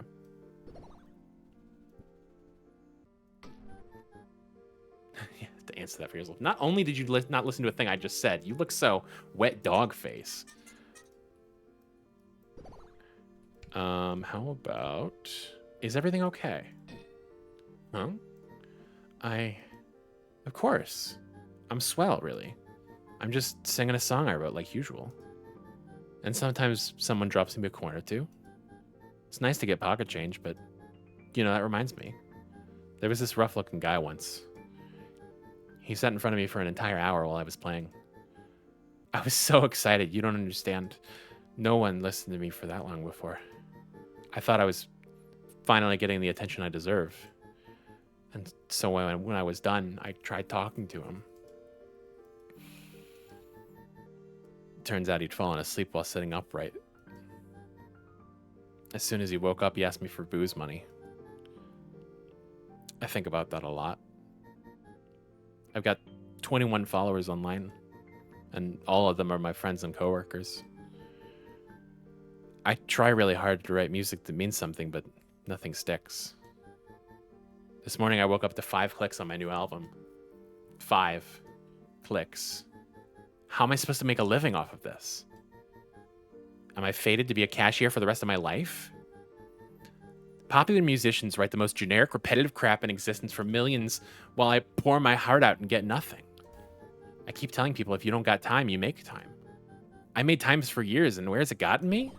Yeah, to answer that for yourself. Not only did you not listen to a thing I just said, you look so wet dog face. How about... Is everything okay? Huh? Of course. I'm swell, really. I'm just singing a song I wrote like usual. And sometimes someone drops me a coin or two. It's nice to get pocket change, but, you know, that reminds me. There was this rough-looking guy once. He sat in front of me for an entire hour while I was playing. I was so excited, you don't understand. No one listened to me for that long before. I thought I was finally getting the attention I deserve. And so when I was done, I tried talking to him. Turns out he'd fallen asleep while sitting upright. As soon as he woke up, he asked me for booze money. I think about that a lot. I've got 21 followers online, and all of them are my friends and coworkers. I try really hard to write music that means something, but nothing sticks. This morning I woke up to 5 clicks on my new album. 5 clicks. How am I supposed to make a living off of this? Am I fated to be a cashier for the rest of my life? Popular musicians write the most generic, repetitive crap in existence for millions while I pour my heart out and get nothing. I keep telling people, if you don't got time, you make time. I made times for years, and where's it gotten me?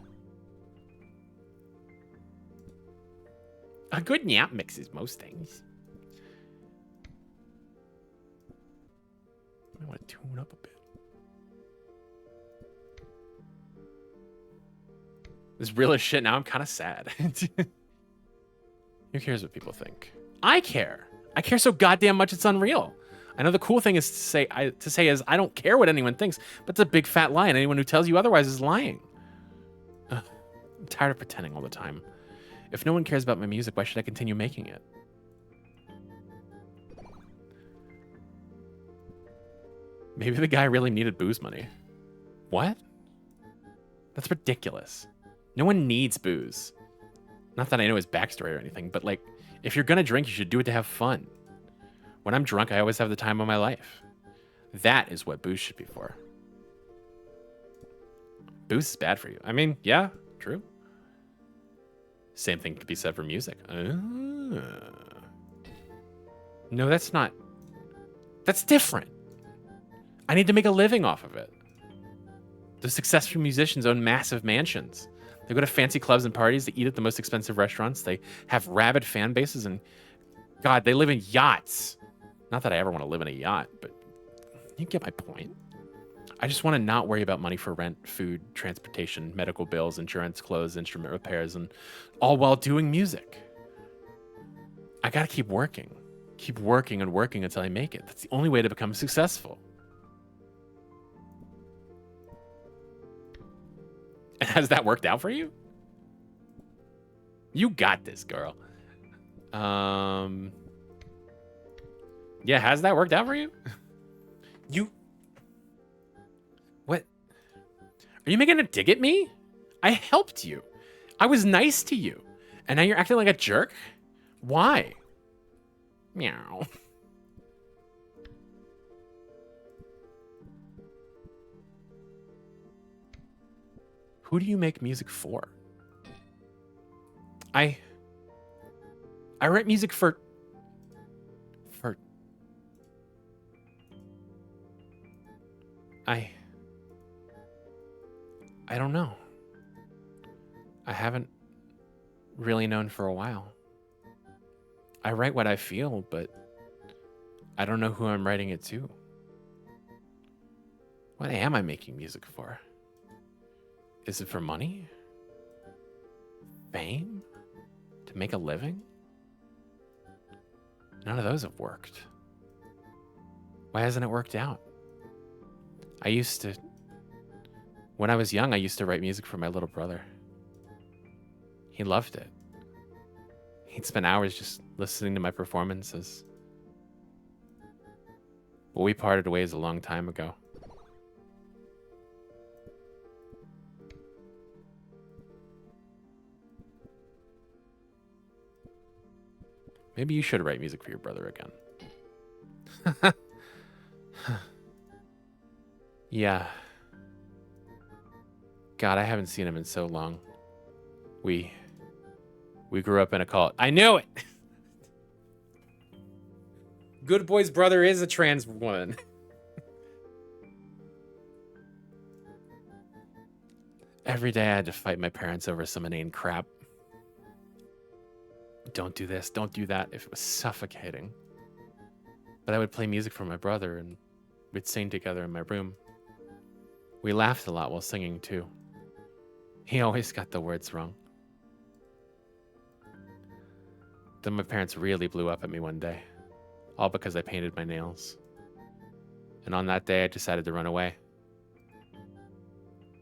A good nap mixes most things. I want to tune up a bit. This real as shit. Now I'm kind of sad. Who cares what people think? I care. I care so goddamn much it's unreal. I know the cool thing is to say is I don't care what anyone thinks, but it's a big fat lie, and anyone who tells you otherwise is lying. Ugh, I'm tired of pretending all the time. If no one cares about my music, why should I continue making it? Maybe the guy really needed booze money. What? That's ridiculous. No one needs booze. Not that I know his backstory or anything, but like, if you're gonna drink, you should do it to have fun. When I'm drunk, I always have the time of my life. That is what booze should be for. Booze is bad for you. I mean, yeah, true. Same thing could be said for music. No, that's not. That's different. I need to make a living off of it. The successful musicians own massive mansions. They go to fancy clubs and parties. They eat at the most expensive restaurants. They have rabid fan bases. And God, they live in yachts. Not that I ever want to live in a yacht, but you get my point. I just want to not worry about money for rent, food, transportation, medical bills, insurance, clothes, instrument repairs, and all while doing music. I got to keep working and working until I make it. That's the only way to become successful. And has that worked out for you? You got this, girl. Yeah, has that worked out for you? What? Are you making a dig at me? I helped you. I was nice to you. And now you're acting like a jerk? Why? Meow. Who do you make music for? I write music for I don't know. I haven't really known for a while. I write what I feel, but I don't know who I'm writing it to. What am I making music for? Is it for money? Fame? To make a living? None of those have worked. Why hasn't it worked out? When I was young, I used to write music for my little brother. He loved it. He'd spend hours just listening to my performances. But we parted ways a long time ago. Maybe you should write music for your brother again. Yeah. God, I haven't seen him in so long. We grew up in a cult. I knew it! Good Boy's brother is a trans woman. Every day I had to fight my parents over some inane crap. Don't do this, don't do that. If it was suffocating. But I would play music for my brother and we'd sing together in my room. We laughed a lot while singing too. He always got the words wrong. Then my parents really blew up at me one day. All because I painted my nails. And on that day I decided to run away.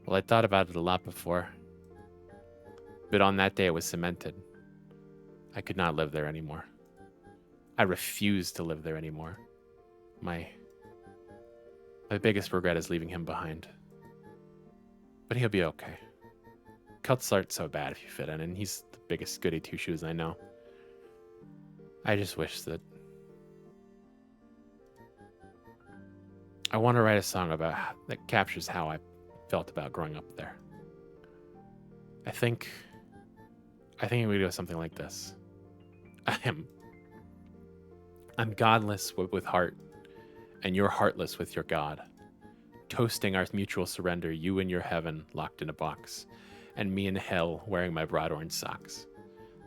Well, I thought about it a lot before. But on that day it was cemented. I could not live there anymore. I refused to live there anymore. My biggest regret is leaving him behind. But he'll be okay. Cults aren't so bad if you fit in, and he's the biggest goody two-shoes I know. I just wish that... I want to write a song that captures how I felt about growing up there. I think it would go something like this. I'm godless with heart, and you're heartless with your God. Toasting our mutual surrender, you in your heaven locked in a box, and me in hell wearing my broad orange socks.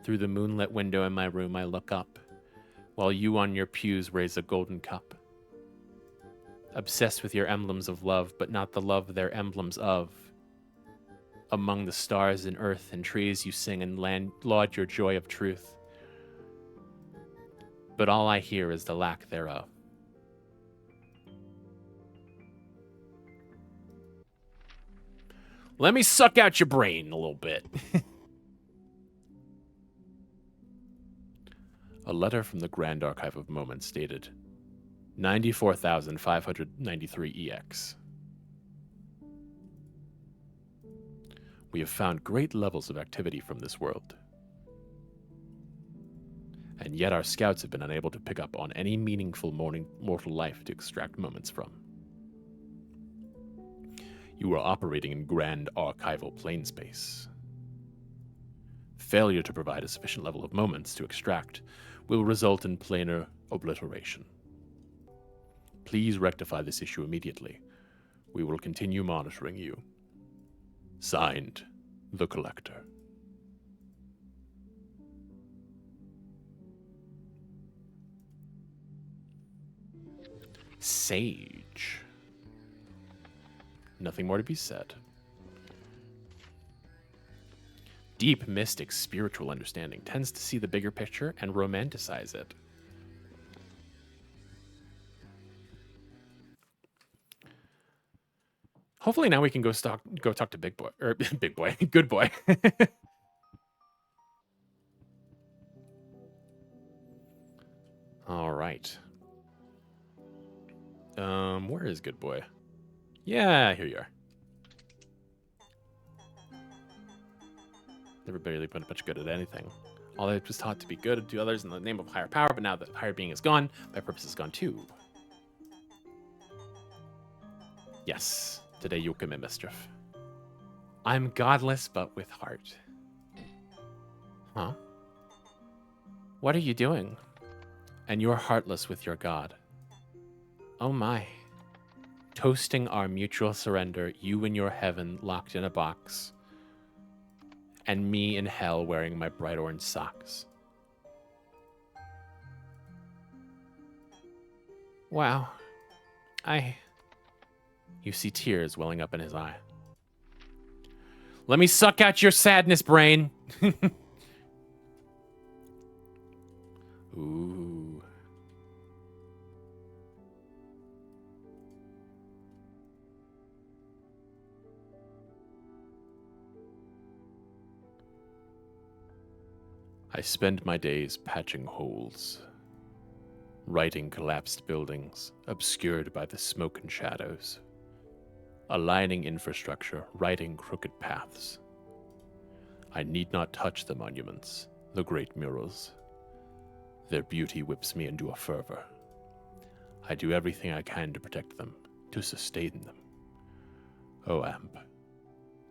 Through the moonlit window in my room I look up, while you on your pews raise a golden cup. Obsessed with your emblems of love, but not the love they're emblems of. Among the stars and earth and trees you sing and laud your joy of truth. But all I hear is the lack thereof. Let me suck out your brain a little bit. A letter from the Grand Archive of Moments dated 94,593 EX. We have found great levels of activity from this world. And yet our scouts have been unable to pick up on any meaningful mortal life to extract moments from. You are operating in grand archival plane space. Failure to provide a sufficient level of moments to extract will result in planar obliteration. Please rectify this issue immediately. We will continue monitoring you. Signed, The Collector. Sage. Nothing more to be said. Deep, mystic, spiritual understanding tends to see the bigger picture and romanticize it. Hopefully now we can go talk to Big Boy, or Big Boy, Good Boy. All right. Where is Good Boy? Yeah, here you are. Never barely been much good at anything. All I was taught to be good to others in the name of higher power, but now that higher being is gone, my purpose is gone too. Yes, today you'll commit mischief. I'm godless, but with heart. Huh? What are you doing? And you're heartless with your God. Oh my. Toasting our mutual surrender, you in your heaven locked in a box, and me in hell wearing my bright orange socks. Wow. You see tears welling up in his eye. Let me suck out your sadness, brain. Ooh. I spend my days patching holes, righting collapsed buildings, obscured by the smoke and shadows, aligning infrastructure, righting crooked paths. I need not touch the monuments, the great murals. Their beauty whips me into a fervor. I do everything I can to protect them, to sustain them. Oh, Amp,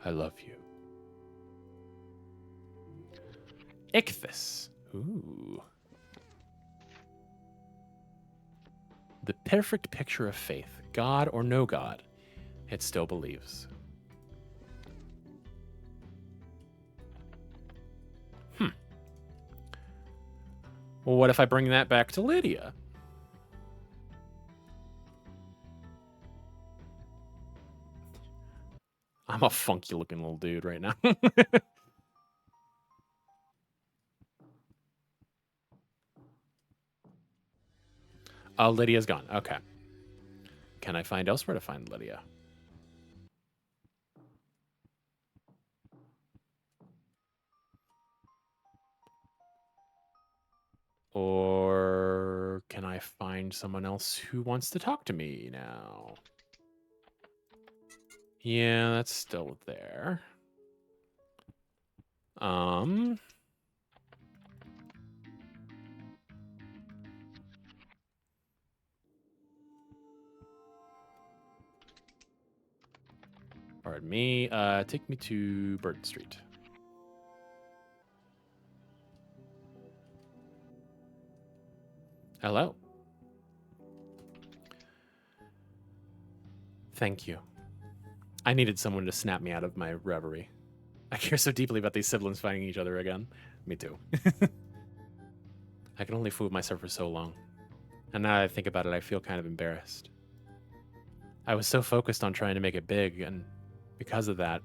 I love you. Ichthys. Ooh. The perfect picture of faith. God or no God, it still believes. Well, what if I bring that back to Lydia? I'm a funky looking little dude right now. Oh, Lydia's gone. Okay. Can I find elsewhere to find Lydia? Or can I find find someone else who wants to talk to me now. Yeah, that's still there. Pardon me. Take me to Bird Street. Hello. Thank you. I needed someone to snap me out of my reverie. I care so deeply about these siblings fighting each other again. Me too. I can only fool myself for so long. And now that I think about it, I feel kind of embarrassed. I was so focused on trying to make it big, and because of that,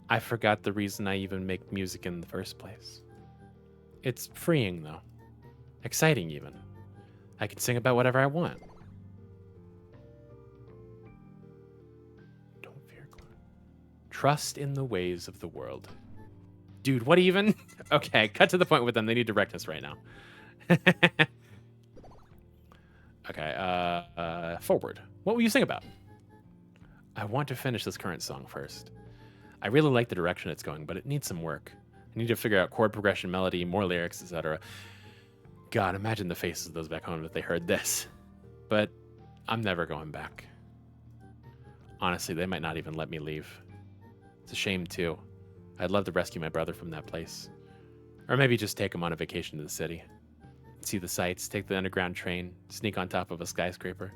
I forgot the reason I even make music in the first place. It's freeing, though. Exciting, even. I can sing about whatever I want. Don't fear, Claude. Trust in the ways of the world. Dude, what even? Okay, cut to the point with them. They need directness right now. Okay, forward. What will you sing about? I want to finish this current song first. I really like the direction it's going, but it needs some work. I need to figure out chord progression, melody, more lyrics, etc. God, imagine the faces of those back home if they heard this. But I'm never going back. Honestly, they might not even let me leave. It's a shame, too. I'd love to rescue my brother from that place. Or maybe just take him on a vacation to the city. See the sights, take the underground train, sneak on top of a skyscraper.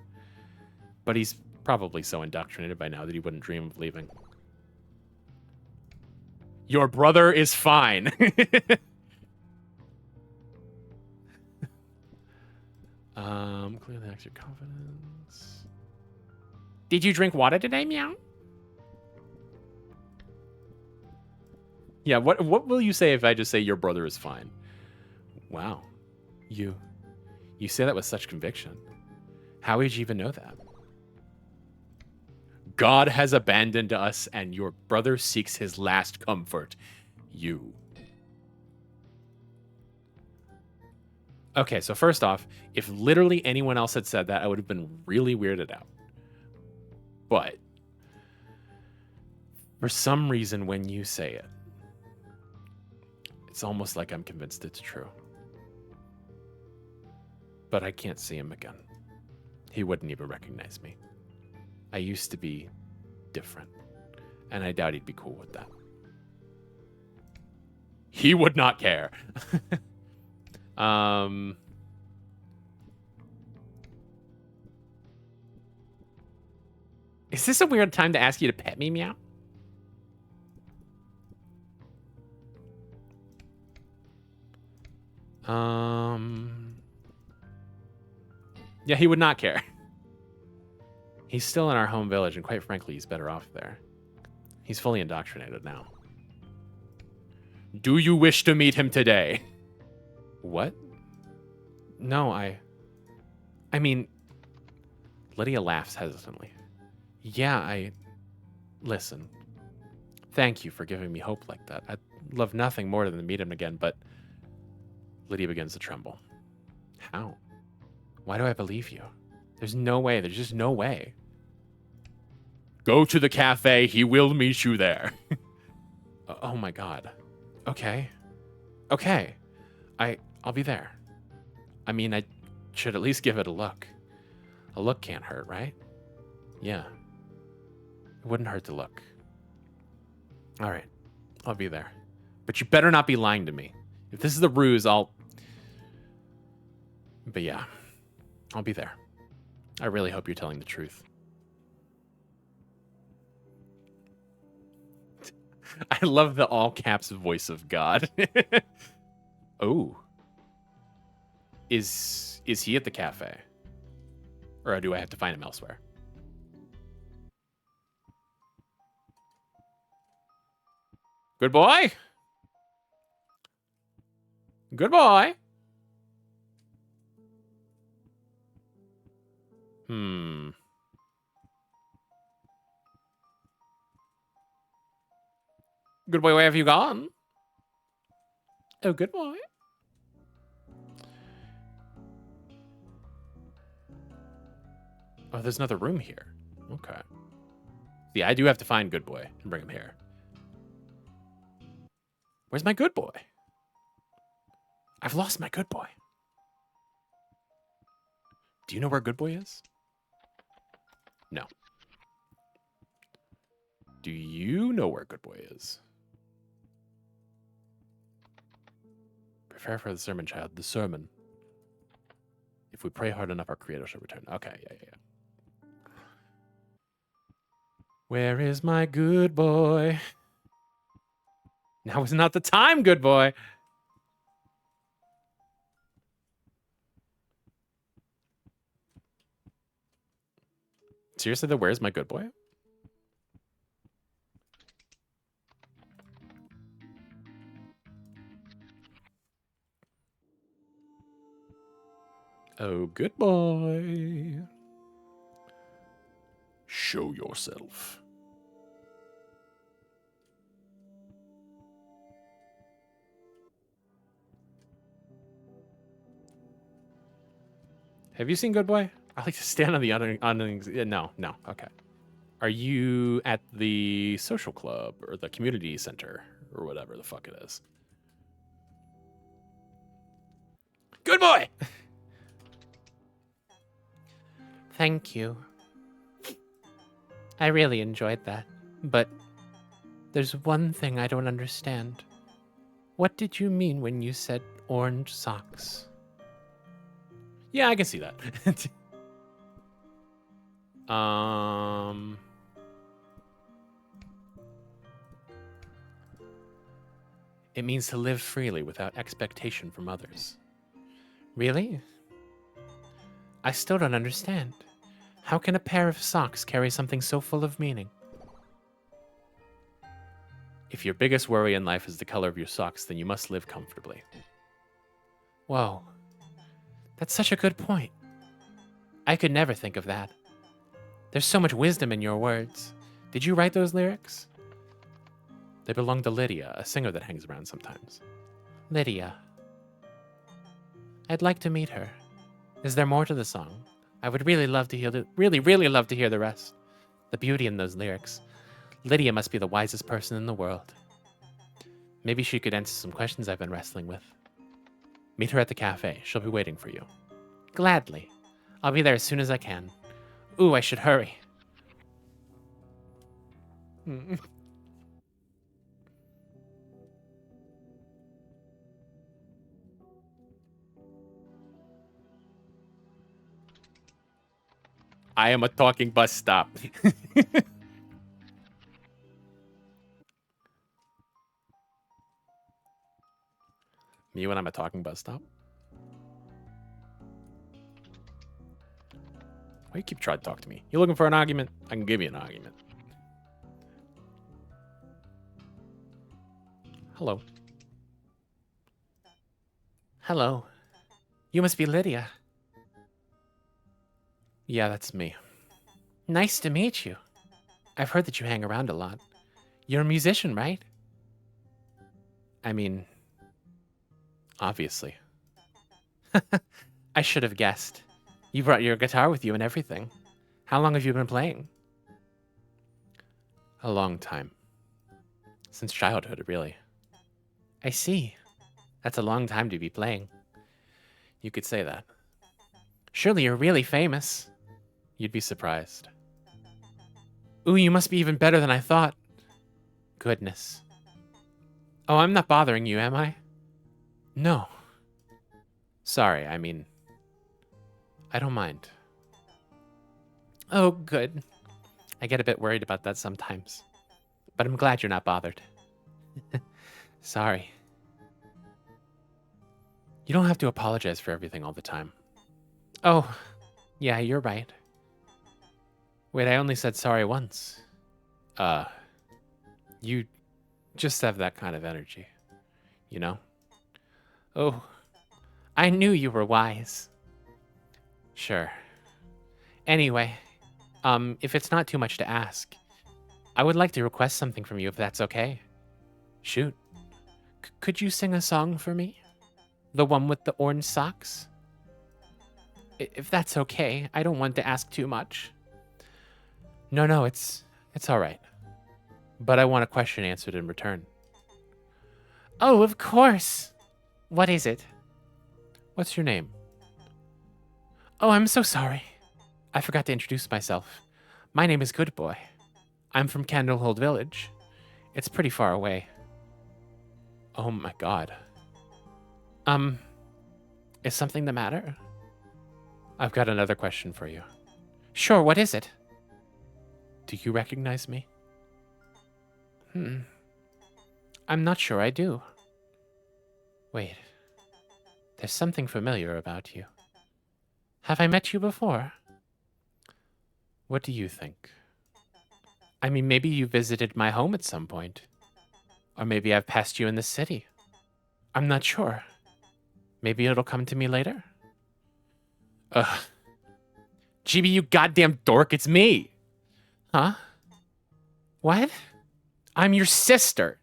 But he's probably so indoctrinated by now that he wouldn't dream of leaving. Your brother is fine. Clearly acts your confidence. Did you drink water today, meow? Yeah, what will you say if I just say your brother is fine? Wow. You say that with such conviction. How would you even know that? God has abandoned us, and your brother seeks his last comfort. You. Okay, so first off, if literally anyone else had said that, I would have been really weirded out. But for some reason, when you say it, it's almost like I'm convinced it's true. But I can't see him again. He wouldn't even recognize me. I used to be different, and I doubt he'd be cool with that. He would not care. Is this a weird time to ask you to pet me, meow? Yeah, he would not care. He's still in our home village, and quite frankly, he's better off there. He's fully indoctrinated now. Do you wish to meet him today? What? No, I mean, Lydia laughs hesitantly. Yeah, listen. Thank you for giving me hope like that. I'd love nothing more than to meet him again, but Lydia begins to tremble. How? Why do I believe you? There's no way. There's just no way. Go to the cafe. He will meet you there. Oh my God. Okay. Okay. I'll be there. I mean, I should at least give it a look. A look can't hurt, right? Yeah. It wouldn't hurt to look. All right. I'll be there. But you better not be lying to me. If this is a ruse, But yeah. I'll be there. I really hope you're telling the truth. I love the all caps voice of God. Oh. Is he at the cafe? Or do I have to find him elsewhere? Good boy. Good boy. Good boy, where have you gone? Oh, good boy. Oh, there's another room here. Okay. Yeah, I do have to find Good Boy and bring him here. Where's my Good Boy? I've lost my Good Boy. Do you know where Good Boy is? No. Do you know where Good Boy is? Prepare for the sermon, child. The sermon. If we pray hard enough, our Creator shall return. Okay, yeah. Where is my Good Boy? Now is not the time, Good Boy. Seriously, though, where's my Good Boy? Oh, Good Boy. Show yourself. Have you seen Good Boy? I like to stand on the other. No. Okay. Are you at the social club or the community center or whatever the fuck it is? Good Boy! Thank you. I really enjoyed that. But there's one thing I don't understand. What did you mean when you said orange socks? Yeah, I can see that. It means to live freely without expectation from others. Really? I still don't understand. How can a pair of socks carry something so full of meaning? If your biggest worry in life is the color of your socks, then you must live comfortably. Whoa. That's such a good point. I could never think of that. There's so much wisdom in your words. Did you write those lyrics? They belong to Lydia, a singer that hangs around sometimes. Lydia. I'd like to meet her. Is there more to the song? I would really love to hear really love to hear the rest. The beauty in those lyrics. Lydia must be the wisest person in the world. Maybe she could answer some questions I've been wrestling with. Meet her at the cafe. She'll be waiting for you. Gladly. I'll be there as soon as I can. Ooh, I should hurry. I am a talking bus stop. Me when I'm a talking bus stop? Why you keep trying to talk to me? You looking for an argument? I can give you an argument. Hello. Hello. You must be Lydia. Yeah, that's me. Nice to meet you. I've heard that you hang around a lot. You're a musician, right? I mean, obviously. I should have guessed. You brought your guitar with you and everything. How long have you been playing? A long time. Since childhood, really. I see. That's a long time to be playing. You could say that. Surely you're really famous. You'd be surprised. Ooh, you must be even better than I thought. Goodness. Oh, I'm not bothering you, am I? No. Sorry, I mean, I don't mind. Oh, good. I get a bit worried about that sometimes. But I'm glad you're not bothered. Sorry. You don't have to apologize for everything all the time. Oh, yeah, you're right. Wait, I only said sorry once. You just have that kind of energy, you know? Oh, I knew you were wise. Sure. Anyway, if it's not too much to ask, I would like to request something from you if that's okay. Shoot. Could you sing a song for me? The one with the orange socks? If that's okay, I don't want to ask too much. No, it's all right. But I want a question answered in return. Oh, of course. What is it? What's your name? Oh, I'm so sorry. I forgot to introduce myself. My name is Good Boy. I'm from Candlehold Village. It's pretty far away. Oh my god. Is something the matter? I've got another question for you. Sure, what is it? Do you recognize me? I'm not sure I do. Wait. There's something familiar about you. Have I met you before? What do you think? I mean, maybe you visited my home at some point. Or maybe I've passed you in the city. I'm not sure. Maybe it'll come to me later? Ugh. GB, you goddamn dork, it's me! Huh? What? I'm your sister.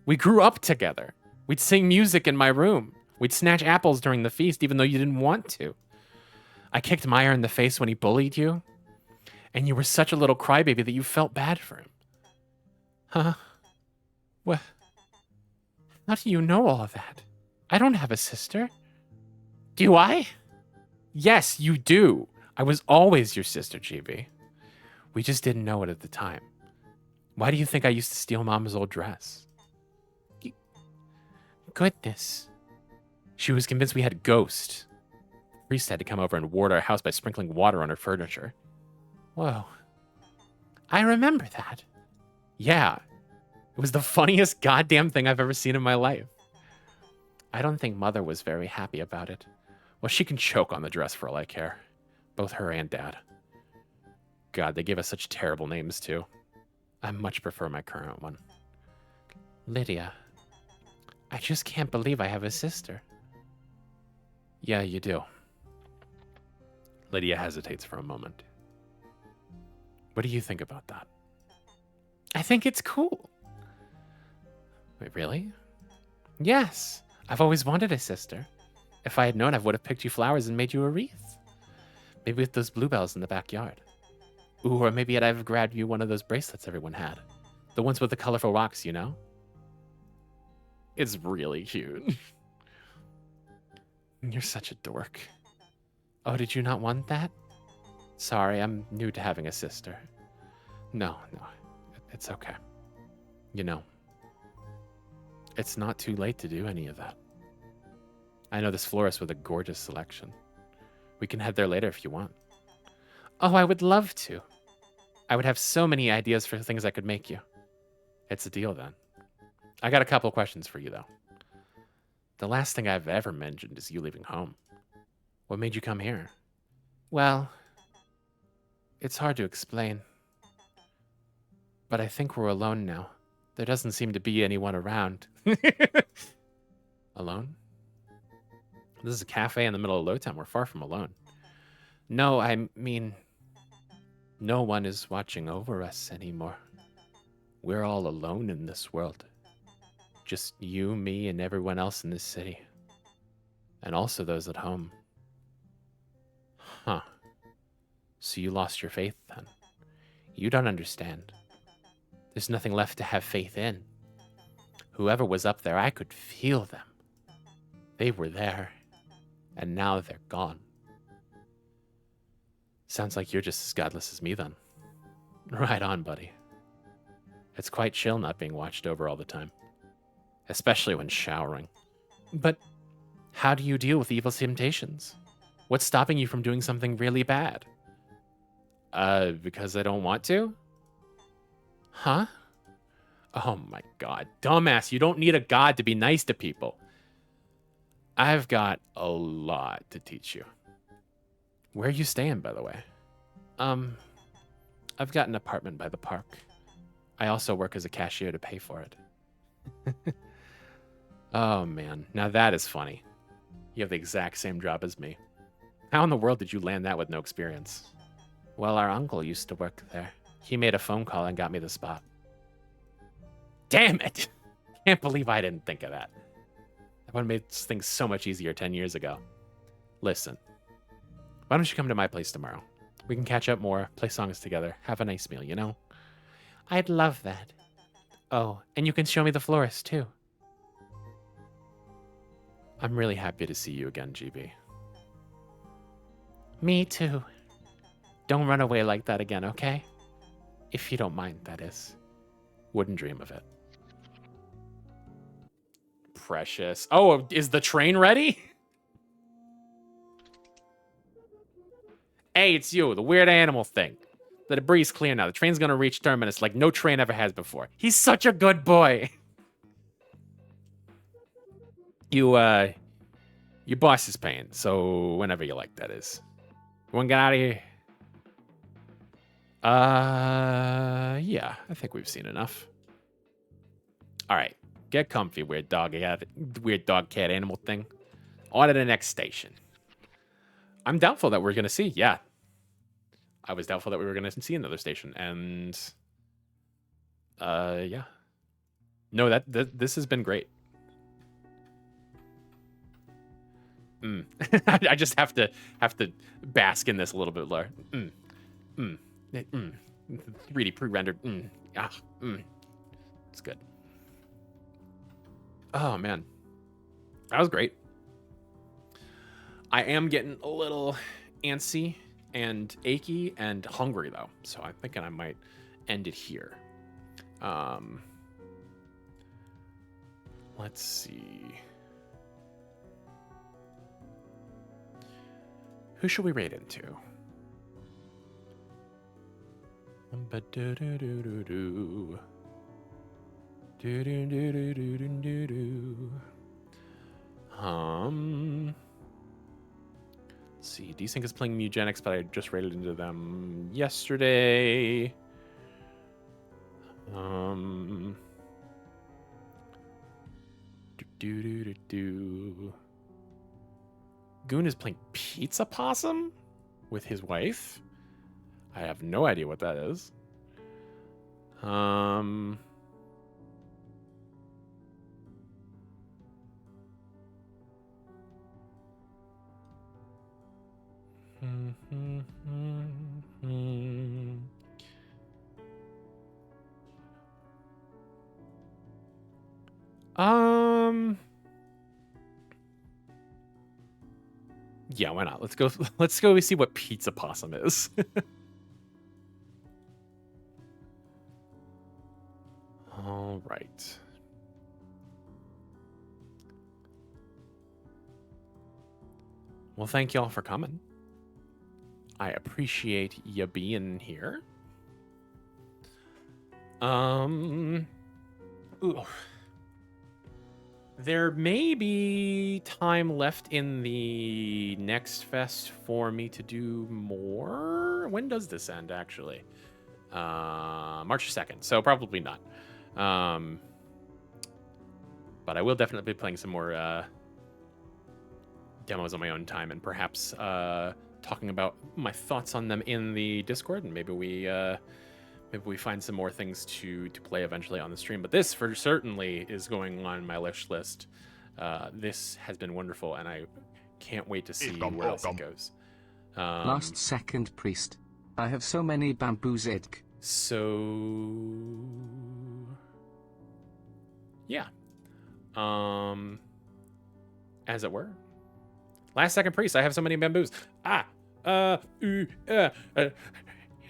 We grew up together. We'd sing music in my room. We'd snatch apples during the feast even though you didn't want to. I kicked Meyer in the face when he bullied you. And you were such a little crybaby that you felt bad for him. Huh? What? How do you know all of that? I don't have a sister. Do I? Yes, you do. I was always your sister, GB. We just didn't know it at the time. Why do you think I used to steal Mama's old dress? Goodness. She was convinced we had a ghost. The priest had to come over and ward our house by sprinkling water on her furniture. Whoa. I remember that. Yeah. It was the funniest goddamn thing I've ever seen in my life. I don't think Mother was very happy about it. Well, she can choke on the dress for all I care. Both her and Dad. God, they gave us such terrible names, too. I much prefer my current one. Lydia. I just can't believe I have a sister. Yeah, you do. Lydia hesitates for a moment. What do you think about that? I think it's cool. Wait, really? Yes. I've always wanted a sister. If I had known, I would have picked you flowers and made you a wreath. Maybe with those bluebells in the backyard. Ooh, or maybe I'd have grabbed you one of those bracelets everyone had. The ones with the colorful rocks, you know? It's really cute. You're such a dork. Oh, did you not want that? Sorry, I'm new to having a sister. No, it's okay. You know, it's not too late to do any of that. I know this florist with a gorgeous selection. We can head there later if you want. Oh, I would love to. I would have so many ideas for things I could make you. It's a deal then. I got a couple questions for you though. The last thing I've ever mentioned is you leaving home. What made you come here? Well, it's hard to explain. But I think we're alone now. There doesn't seem to be anyone around. Alone? This is a cafe in the middle of Lowtown. We're far from alone. No, I mean, no one is watching over us anymore. We're all alone in this world. Just you, me, and everyone else in this city. And also those at home. Huh. So you lost your faith then? You don't understand. There's nothing left to have faith in. Whoever was up there, I could feel them. They were there. And now they're gone. Sounds like you're just as godless as me then. Right on, buddy. It's quite chill not being watched over all the time. Especially when showering. But how do you deal with evil temptations? What's stopping you from doing something really bad? Because I don't want to? Huh? Oh my god. Dumbass, you don't need a god to be nice to people. I've got a lot to teach you. Where are you staying, by the way? I've got an apartment by the park. I also work as a cashier to pay for it. Oh man, now that is funny. You have the exact same job as me. How in the world did you land that with no experience? Well, our uncle used to work there. He made a phone call and got me the spot. Damn it! Can't believe I didn't think of that. That would have made things so much easier 10 years ago. Listen, Why don't you come to my place tomorrow? We can catch up more, play songs together, have a nice meal, you know? I'd love that. Oh, and you can show me the florist, too. I'm really happy to see you again, GB. Me too. Don't run away like that again, okay? If you don't mind, that is. Wouldn't dream of it. Precious. Oh, is the train ready? Hey, it's you, the weird animal thing. The debris is clear now. The train's gonna reach terminus like no train ever has before. He's such a good boy. Your boss is paying, so whenever you like, that is. You wanna get out of here? Yeah, I think we've seen enough. All right, get comfy, weird dog cat animal thing. On to the next station. I'm doubtful that we're gonna see. Yeah, I was doubtful that we were gonna see another station, and yeah. No, this has been great. I just have to bask in this a little bit more. 3D pre-rendered. It's good. Oh man, that was great. I am getting a little antsy and achy and hungry though, so I'm thinking I might end it here. Let's see. Who should we raid into? Let's see. Desync is playing Mugenics, but I just raided into them yesterday. Goon is playing Pizza Possum with his wife. I have no idea what that is. Yeah, why not? Let's go see what Pizza Possum is. All right. Well, thank y'all for coming. I appreciate you being here. Ooh. There may be time left in the next fest for me to do more. When does this end, actually? March 2nd, so probably not. But I will definitely be playing some more demos on my own time, and perhaps talking about my thoughts on them in the Discord, and maybe we find some more things to play eventually on the stream. But this for certainly is going on my wish list. This has been wonderful, and I can't wait to see where else it goes. Last second priest. I have so many bamboos idk. So yeah. As it were. Last second priest, I have so many bamboos.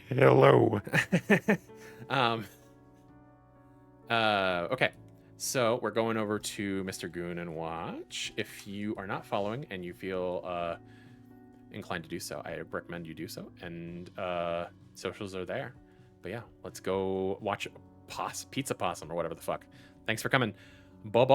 Hello. Okay. So we're going over to Mr. Goon and watch. If you are not following and you feel inclined to do so, I recommend you do so. And socials are there. But yeah, let's go watch Pizza Possum or whatever the fuck. Thanks for coming. Bye-bye.